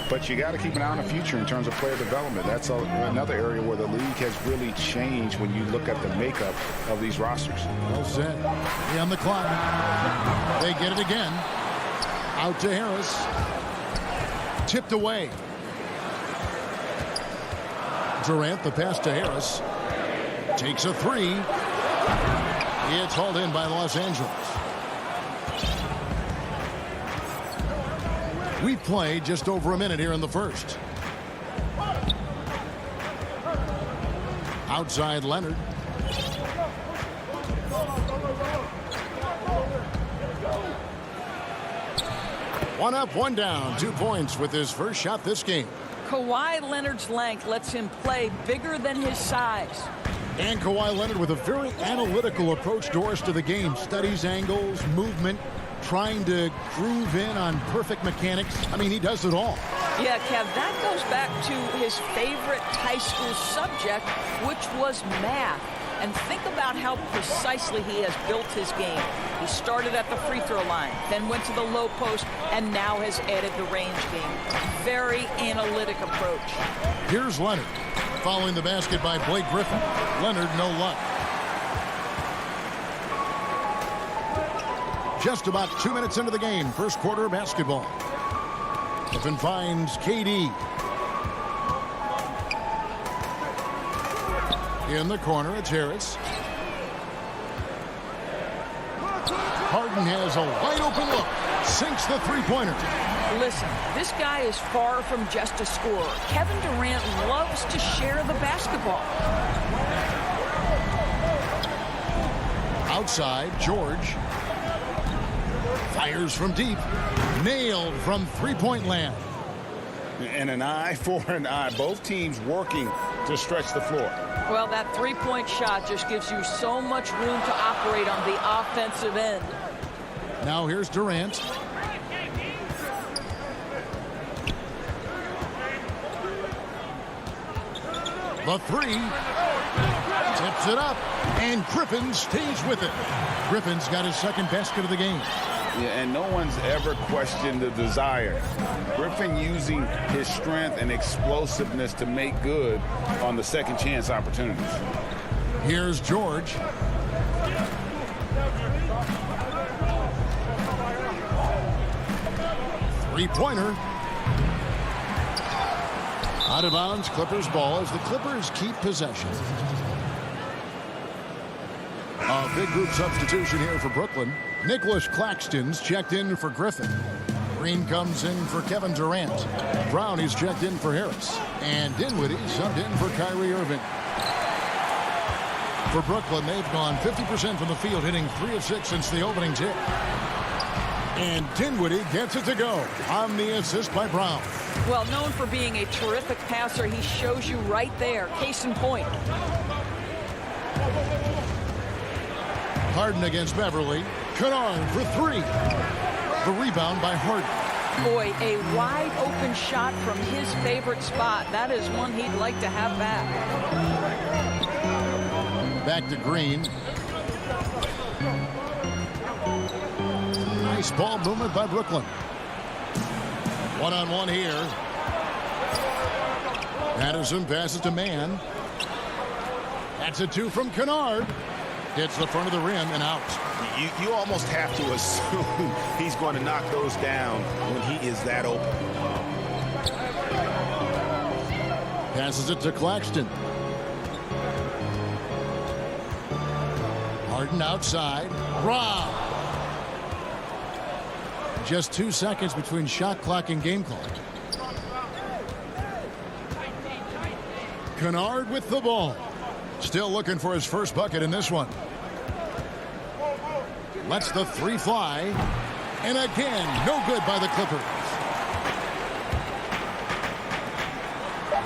But you got to keep an eye on the future in terms of player development. That's another area where the league has really changed when you look at the makeup of these rosters. Well said. On the clock. They get it again. Out to Harris. Tipped away. Durant, the pass to Harris. Takes a 3. It's hauled in by Los Angeles. We've played just over a minute here in the first. Outside Leonard. One up, one down. 2 points with his first shot this game. Kawhi Leonard's length lets him play bigger than his size. And Kawhi Leonard with a very analytical approach, Doris, to the game. Studies angles, movement, trying to groove in on perfect mechanics. I mean, he does it all. Yeah, Kev, that goes back to his favorite high school subject, which was math. And think about how precisely he has built his game. He started at the free throw line, then went to the low post, and now has added the range game. Very analytic approach. Here's Leonard. Following the basket by Blake Griffin. Leonard, no luck. Just about 2 minutes into the game. First quarter of basketball. Griffin finds KD. In the corner, it's Harris. Harden has a wide open look. Sinks the three-pointer. Listen, this guy is far from just a scorer. Kevin Durant loves to share the basketball. Outside, George. Fires from deep. Nailed from three-point land. And an eye for an eye. Both teams working to stretch the floor. Well, that three-point shot just gives you so much room to operate on the offensive end. Now here's Durant. The 3. Tips it up. And Griffin stays with it. Griffin's got his second basket of the game. Yeah, and no one's ever questioned the desire. Griffin using his strength and explosiveness to make good on the second chance opportunities. Here's George. Three-pointer. Out of bounds, Clippers ball as the Clippers keep possession. A big group substitution here for Brooklyn. Nicholas Claxton's checked in for Griffin. Green comes in for Kevin Durant. Brown is checked in for Harris. And Dinwiddie subbed in for Kyrie Irving. For Brooklyn, they've gone 50% from the field, hitting 3 of 6 since the opening tip. And Dinwiddie gets it to go on the assist by Brown. Well, known for being a terrific passer, he shows you right there. Case in point. Harden against Beverly. Kennard for 3. The rebound by Harden. Boy, a wide open shot from his favorite spot. That is one he'd like to have back. Back to Green. Nice ball movement by Brooklyn. One-on-one here. Patterson passes to Mann. That's a 2 from Kennard. Hits the front of the rim and out. You almost have to assume he's going to knock those down when he is that open. Passes it to Claxton. Harden outside. Rob. Just 2 seconds between shot clock and game clock. Kennard with the ball. Still looking for his first bucket in this one. Lets the three fly. And again, no good by the Clippers.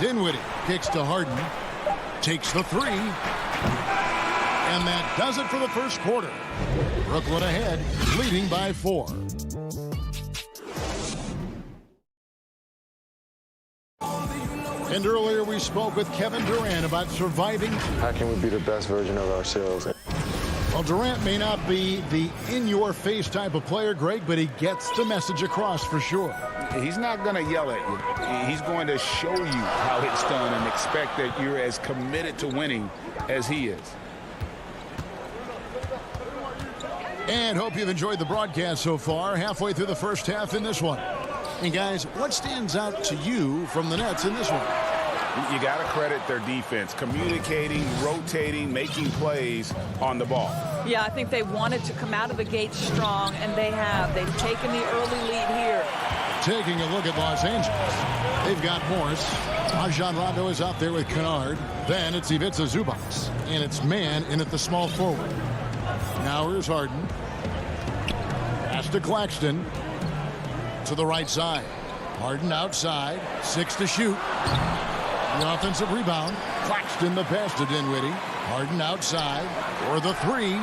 Dinwiddie kicks to Harden. Takes the three. And that does it for the first quarter. Brooklyn ahead, leading by 4. And earlier we spoke with Kevin Durant about surviving. How can we be the best version of ourselves? Well, Durant may not be the in-your-face type of player, Greg, but he gets the message across for sure. He's not going to yell at you. He's going to show you how it's done and expect that you're as committed to winning as he is. And hope you've enjoyed the broadcast so far. Halfway through the first half in this one. And guys, what stands out to you from the Nets in this one? You got to credit their defense, communicating, rotating, making plays on the ball. Yeah, I think they wanted to come out of the gate strong, and they have. They've taken the early lead here. Taking a look at Los Angeles. They've got Morris. Rajon Rondo is out there with Kennard. Then it's Ivica Zubac. And it's man in at the small forward. Now here's Harden. Pass to Claxton. To the right side. Harden outside. 6 to shoot. The offensive rebound. Claxton the pass to Dinwiddie. Harden outside for the 3.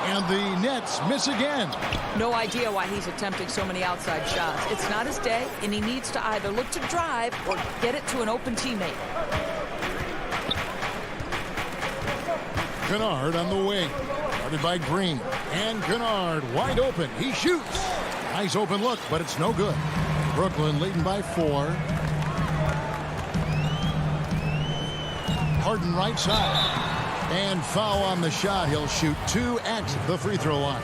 And the Nets miss again. No idea why he's attempting so many outside shots. It's not his day, and he needs to either look to drive or get it to an open teammate. Kennard on the wing. Guarded by Green. And Kennard wide open. He shoots. Nice open look, but it's no good. Brooklyn leading by 4. Harden right side. And foul on the shot. He'll shoot 2 at the free throw line.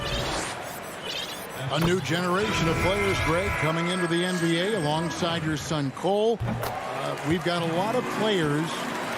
A new generation of players, Greg, coming into the NBA alongside your son Cole. We've got a lot of players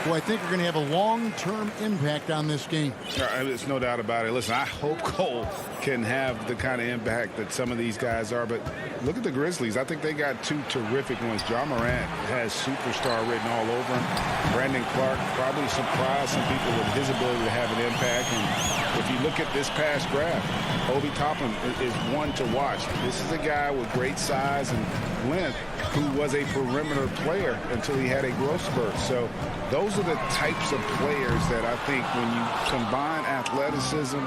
who I think are going to have a long-term impact on this game. There's no doubt about it. Listen, I hope Cole can have the kind of impact that some of these guys are, but look at the Grizzlies. I think they got 2 terrific ones. Ja Morant has superstar written all over him. Brandon Clark probably surprised some people with his ability to have an impact. And if you look at this past graph, Obi Toppin is one to watch. This is a guy with great size and length who was a perimeter player until he had a growth spurt. So those are the types of players that I think when you combine athleticism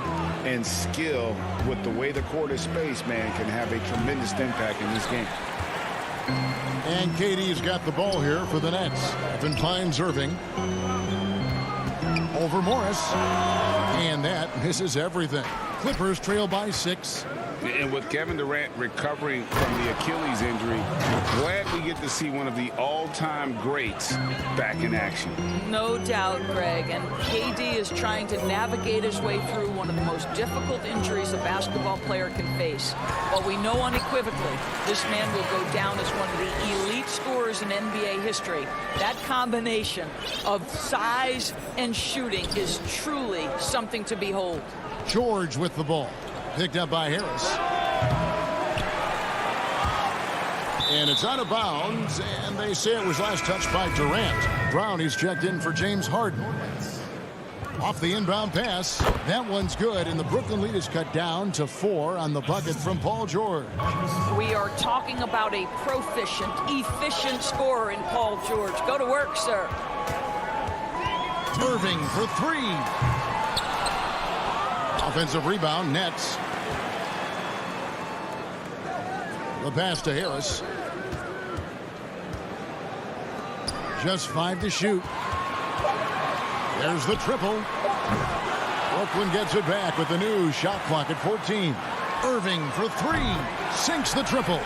and skill with the way the court is spaced, man, can have a tremendous impact in this game. And KD's got the ball here for the Nets. Evan finds Irving. Over Morris. And that misses everything. Clippers trail by 6. And with Kevin Durant recovering from the Achilles injury, glad we get to see one of the all-time greats back in action. No doubt, Greg. And KD is trying to navigate his way through one of the most difficult injuries a basketball player can face. But we know unequivocally this man will go down as one of the elite scorers in NBA history. That combination of size and shooting is truly something to behold. George with the ball. Picked up by Harris. And it's out of bounds, and they say it was last touched by Durant. Brownie's checked in for James Harden. Off the inbound pass. That one's good, and the Brooklyn lead is cut down to 4 on the bucket from Paul George. We are talking about a proficient, efficient scorer in Paul George. Go to work, sir. Irving for 3. Offensive rebound, Nets. The pass to Harris. Just 5 to shoot. There's the triple. Brooklyn gets it back with the new shot clock at 14. Irving for 3. Sinks the triple.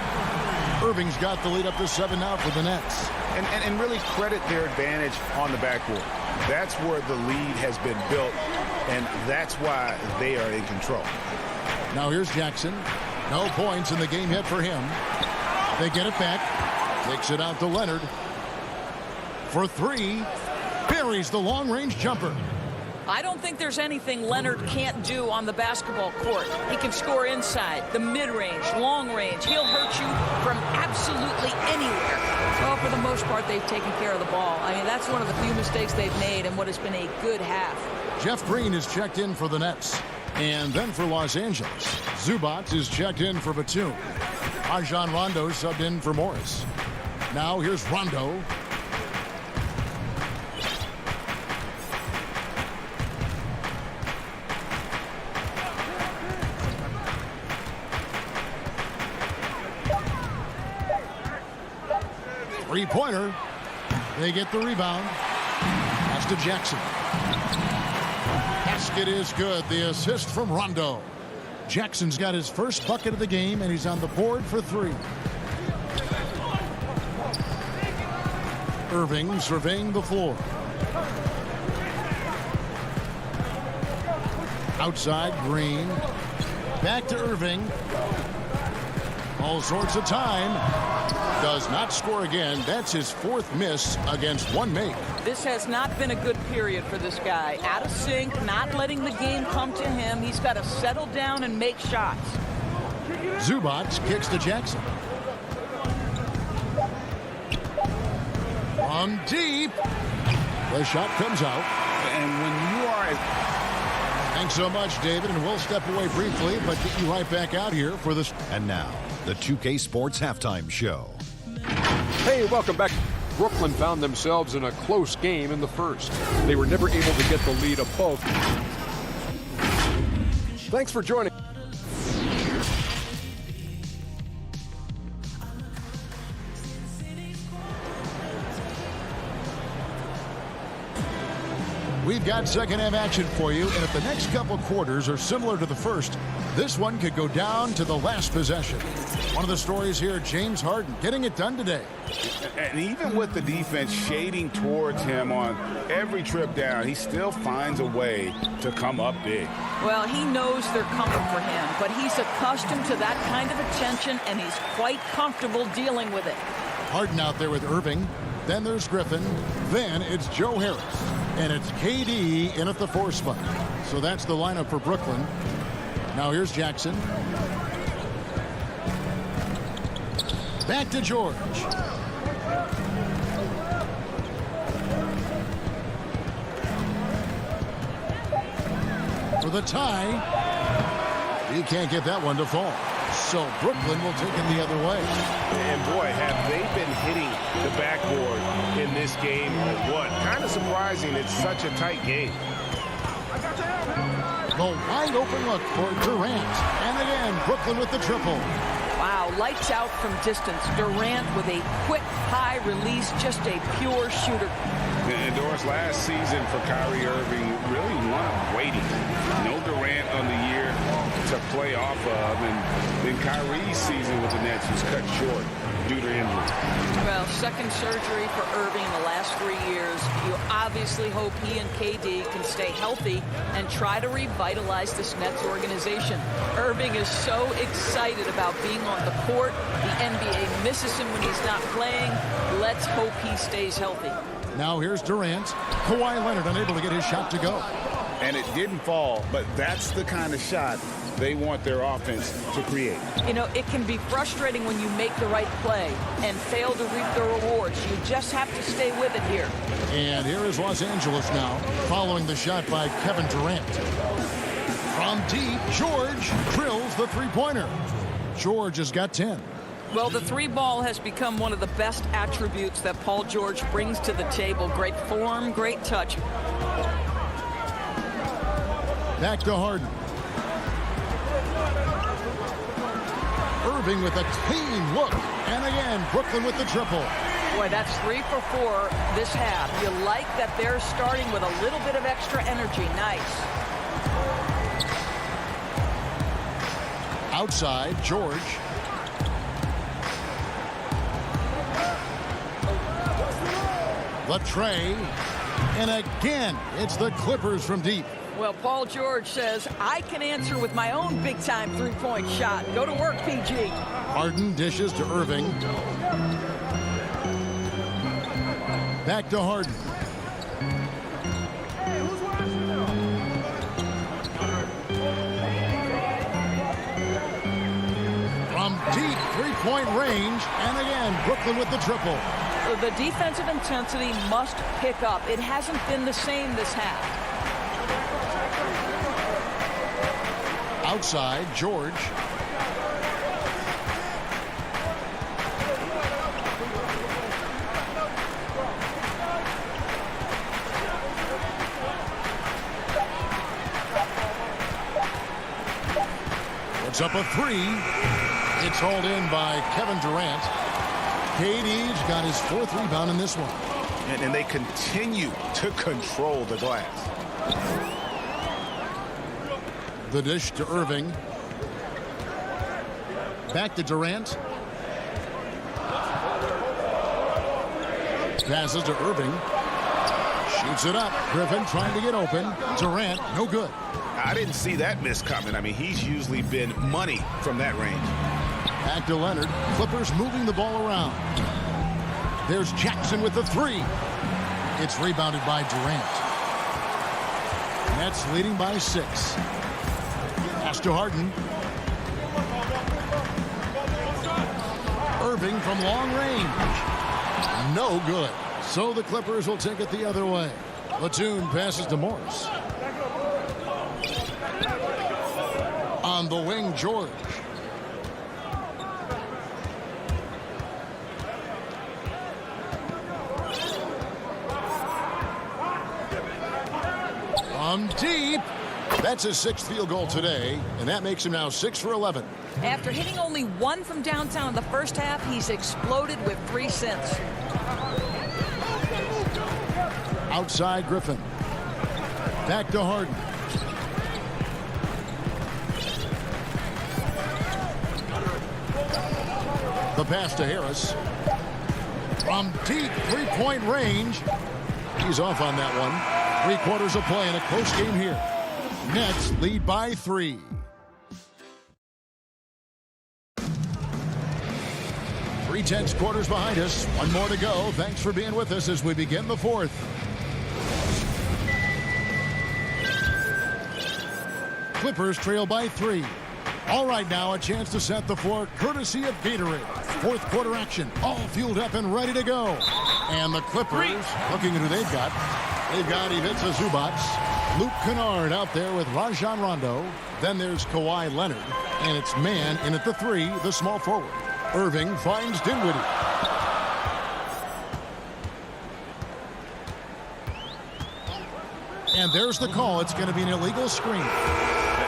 Irving's got the lead up to 7 now for the Nets. And really credit their advantage on the backboard. That's where the lead has been built, and that's why they are in control. Now here's Jackson. No points in the game yet for him. They get it back. Takes it out to Leonard. For 3. Buries the long-range jumper. I don't think there's anything Leonard can't do on the basketball court. He can score inside, the mid-range, long range. He'll hurt you from absolutely anywhere. Well, for the most part, they've taken care of the ball. I mean, that's one of the few mistakes they've made in what has been a good half. Jeff Green is checked in for the Nets. And then for Los Angeles, Zubac is checked in for Batum. Rajon Rondo subbed in for Morris. Now here's Rondo. Three-pointer. They get the rebound. Pass to Jackson. Basket is good. The assist from Rondo. Jackson's got his first bucket of the game, and he's on the board for 3. Irving surveying the floor. Outside, Green. Back to Irving. All sorts of time. Does not score again. That's his 4th miss against 1 make. This has not been a good period for this guy. Out of sync, not letting the game come to him. He's got to settle down and make shots. Zubac kicks to Jackson. From deep. The shot comes out. And when you are... Thanks so much, David, and we'll step away briefly, but get you right back out here for this. And now, the 2K Sports Halftime Show. Hey, welcome back. Brooklyn found themselves in a close game in the first. They were never able to get the lead above. Thanks for joining. We've got second half action for you, and if the next couple quarters are similar to the first, this one could go down to the last possession. One of the stories here, James Harden getting it done today. And even with the defense shading towards him on every trip down, he still finds a way to come up big. Well, he knows they're coming for him, but he's accustomed to that kind of attention, and he's quite comfortable dealing with it. Harden out there with Irving. Then there's Griffin. Then it's Joe Harris. And it's KD in at the 4 spot. So that's the lineup for Brooklyn. Now here's Jackson. Back to George. For the tie. He can't get that one to fall. So Brooklyn will take it the other way. And boy, have they been hitting the backboard in this game or what? Kind of surprising it's such a tight game. The wide open look for Durant. And again, Brooklyn with the triple. Wow, lights out from distance. Durant with a quick high release, just a pure shooter. And Doris, last season for Kyrie Irving, really one of waiting. No Durant on the year to play off of, and then Kyrie's season with the Nets was cut short due to injury. Well, second surgery for Irving in the last 3 years. You obviously hope he and KD can stay healthy and try to revitalize this Nets organization. Irving is so excited about being on the court. The NBA misses him when he's not playing. Let's hope he stays healthy. Now here's Durant. Kawhi Leonard unable to get his shot to go. And it didn't fall, but that's the kind of shot they want their offense to create. You know, it can be frustrating when you make the right play and fail to reap the rewards. You just have to stay with it here. And here is Los Angeles now, following the shot by Kevin Durant. From deep, George drills the three-pointer. George has got 10. Well, the 3-ball has become one of the best attributes that Paul George brings to the table. Great form, great touch. Back to Harden. Irving with a clean look. And again, Brooklyn with the triple. Boy, that's 3 for 4 this half. You like that they're starting with a little bit of extra energy. Nice. Outside, George. The tray. And again, it's the Clippers from deep. Well, Paul George says, I can answer with my own big-time three-point shot. Go to work, PG. Harden dishes to Irving. Back to Harden. Deep three-point range. And again, Brooklyn with the triple. The defensive intensity must pick up. It hasn't been the same this half. Outside, George. Puts up a three. It's hauled in by Kevin Durant. KD's got his 4th rebound in this one. And they continue to control the glass. The dish to Irving. Back to Durant. Passes to Irving. Shoots it up. Griffin trying to get open. Durant, no good. I didn't see that miss coming. I mean, he's usually been money from that range. Back to Leonard. Clippers moving the ball around. There's Jackson with the 3. It's rebounded by Durant. Nets leading by 6. Pass to Harden. Irving from long range. No good. So the Clippers will take it the other way. Platoon passes to Morris. On the wing, George. From deep. That's his 6th field goal today, and that makes him now 6 for 11. After hitting only 1 from downtown in the first half, he's exploded with 3 since. Outside Griffin. Back to Harden. The pass to Harris. From deep 3-point range. He's off on that one. 3/4 of play in a close game here. Nets lead by 3. Three-tenths quarters behind us. 1 more to go. Thanks for being with us as we begin the 4th. Clippers trail by 3. All right, now a chance to set the floor courtesy of Gatorade. 4th quarter action, all fueled up and ready to go. And the Clippers, looking at who they've got. They've got Ivica Zubac, Luke Kennard out there with Rajon Rondo. Then there's Kawhi Leonard, and it's man in at the 3, the small forward. Irving finds Dinwiddie. And there's the call. It's going to be an illegal screen.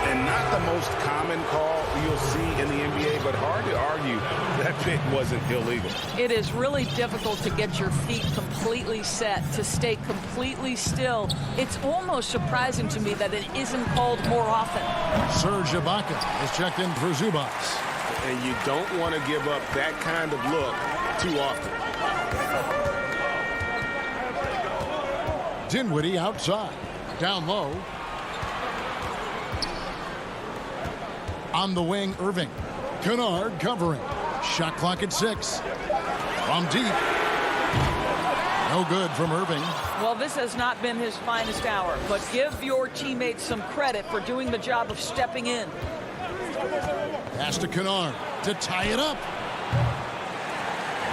And not the most common call you'll see in the NBA, but hard to argue that pick wasn't illegal. It is really difficult to get your feet completely set, to stay completely still. It's almost surprising to me that it isn't called more often. Serge Ibaka is checked in for Zubac. And you don't want to give up that kind of look too often. Dinwiddie outside. Down low. On the wing, Irving. Kennard covering. Shot clock at 6. From deep. No good from Irving. Well, this has not been his finest hour, but give your teammates some credit for doing the job of stepping in. Pass to Kennard to tie it up.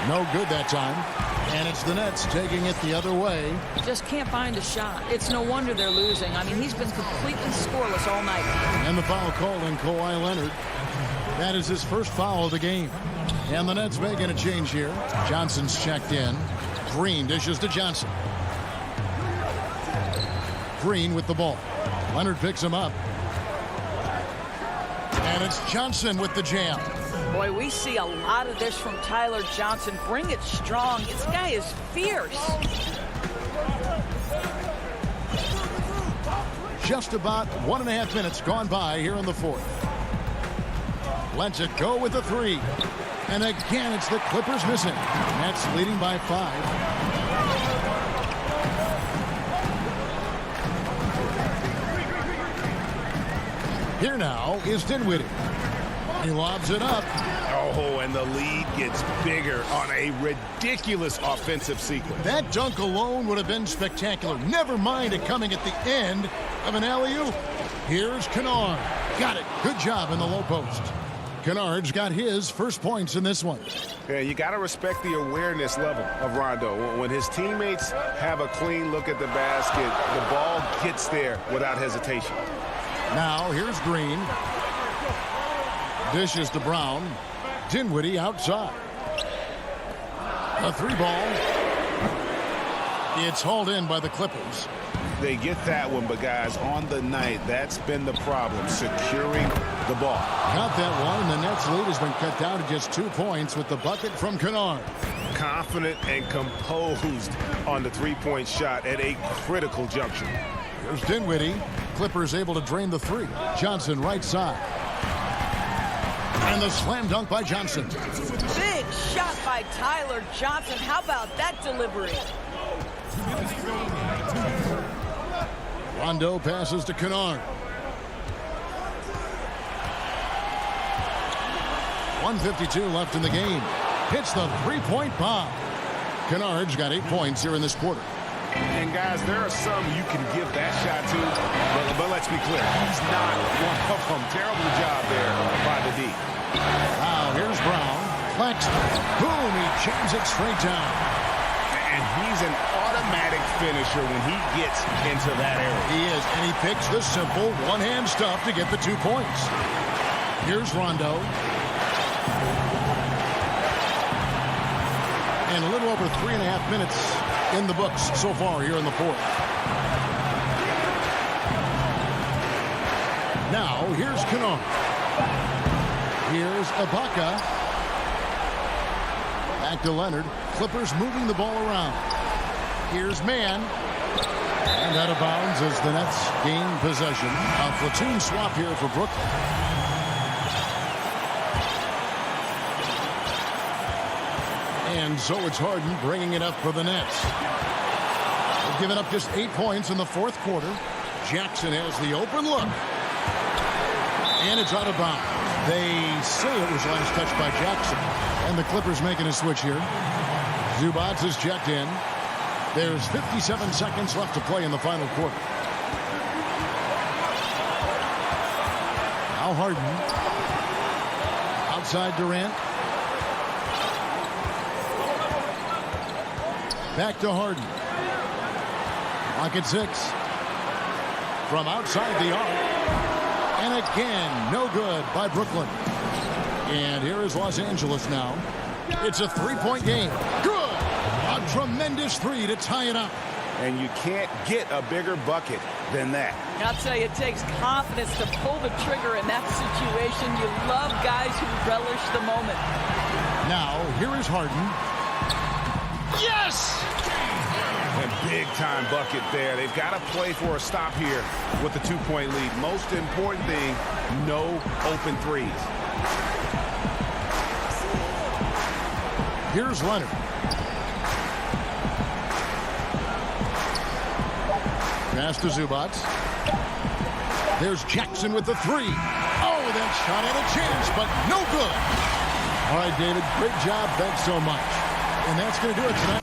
No good that time. And it's the Nets taking it the other way. Just can't find a shot. It's no wonder they're losing. I mean, he's been completely scoreless all night. And the foul called on Kawhi Leonard. That is his first foul of the game. And the Nets making a change here. Johnson's checked in. Green dishes to Johnson. Green with the ball. Leonard picks him up. And it's Johnson with the jam. Boy, we see a lot of this from Tyler Johnson. Bring it strong. This guy is fierce. Just about 1.5 minutes gone by here in the 4th. Lets it go with the 3. And again, it's the Clippers missing. Nets leading by 5. Here now is Dinwiddie. He lobs it up. Oh, and the lead gets bigger on a ridiculous offensive sequence. That dunk alone would have been spectacular. Never mind it coming at the end of an alley-oop. Here's Kennard. Got it. Good job in the low post. Kennard's got his first points in this one. Yeah, you got to respect the awareness level of Rondo. When his teammates have a clean look at the basket, the ball gets there without hesitation. Now here's Green. Dishes to Brown. Dinwiddie outside. A 3-ball. It's hauled in by the Clippers. They get that one, but guys, on the night, that's been the problem, securing the ball. Got that one, and the Nets lead has been cut down to just 2 points with the bucket from Kennard. Confident and composed on the three-point shot at a critical juncture. Here's Dinwiddie. Clippers able to drain the 3. Johnson right side. And the slam dunk by Johnson. Big shot by Tyler Johnson. How about that delivery? Rondo passes to Kennard. 1:52 left in the game. Hits the 3-point bomb. Kennard's got 8 points here in this quarter. And guys, there are some you can give that shot to, but let's be clear, he's not one of them. Terrible job there by the D. Now here's Brown. Claxton. Boom, he jams it straight down. And he's an automatic finisher when he gets into that area. He is, and he picks the simple one-hand stuff to get the 2 points. Here's Rondo. And a little over 3.5 minutes in the books so far here in the fourth. Now, here's Kennard. Here's Ibaka. Back to Leonard. Clippers moving the ball around. Here's Mann. And out of bounds as the Nets gain possession. A platoon swap here for Brooklyn. And so it's Harden bringing it up for the Nets. They've given up just 8 points in the fourth quarter. Jackson has the open look. And it's out of bounds. They say it was last touched by Jackson. And the Clippers making a switch here. Zubac is checked in. There's 57 seconds left to play in the final quarter. Now Harden. Outside Durant. Back to Harden. Clock at 6. From outside the arc. And again, no good by Brooklyn. And here is Los Angeles now. It's a 3-point game. Good! A tremendous 3 to tie it up. And you can't get a bigger bucket than that. I'll tell you, it takes confidence to pull the trigger in that situation. You love guys who relish the moment. Now, here is Harden. Yes! A big-time bucket there. They've got to play for a stop here with the 2-point lead. Most important thing, no open threes. Here's Leonard. Pass to Zubac. There's Jackson with the 3. Oh, that shot had a chance, but no good. All right, David, great job. Thanks so much. And that's going to do it tonight.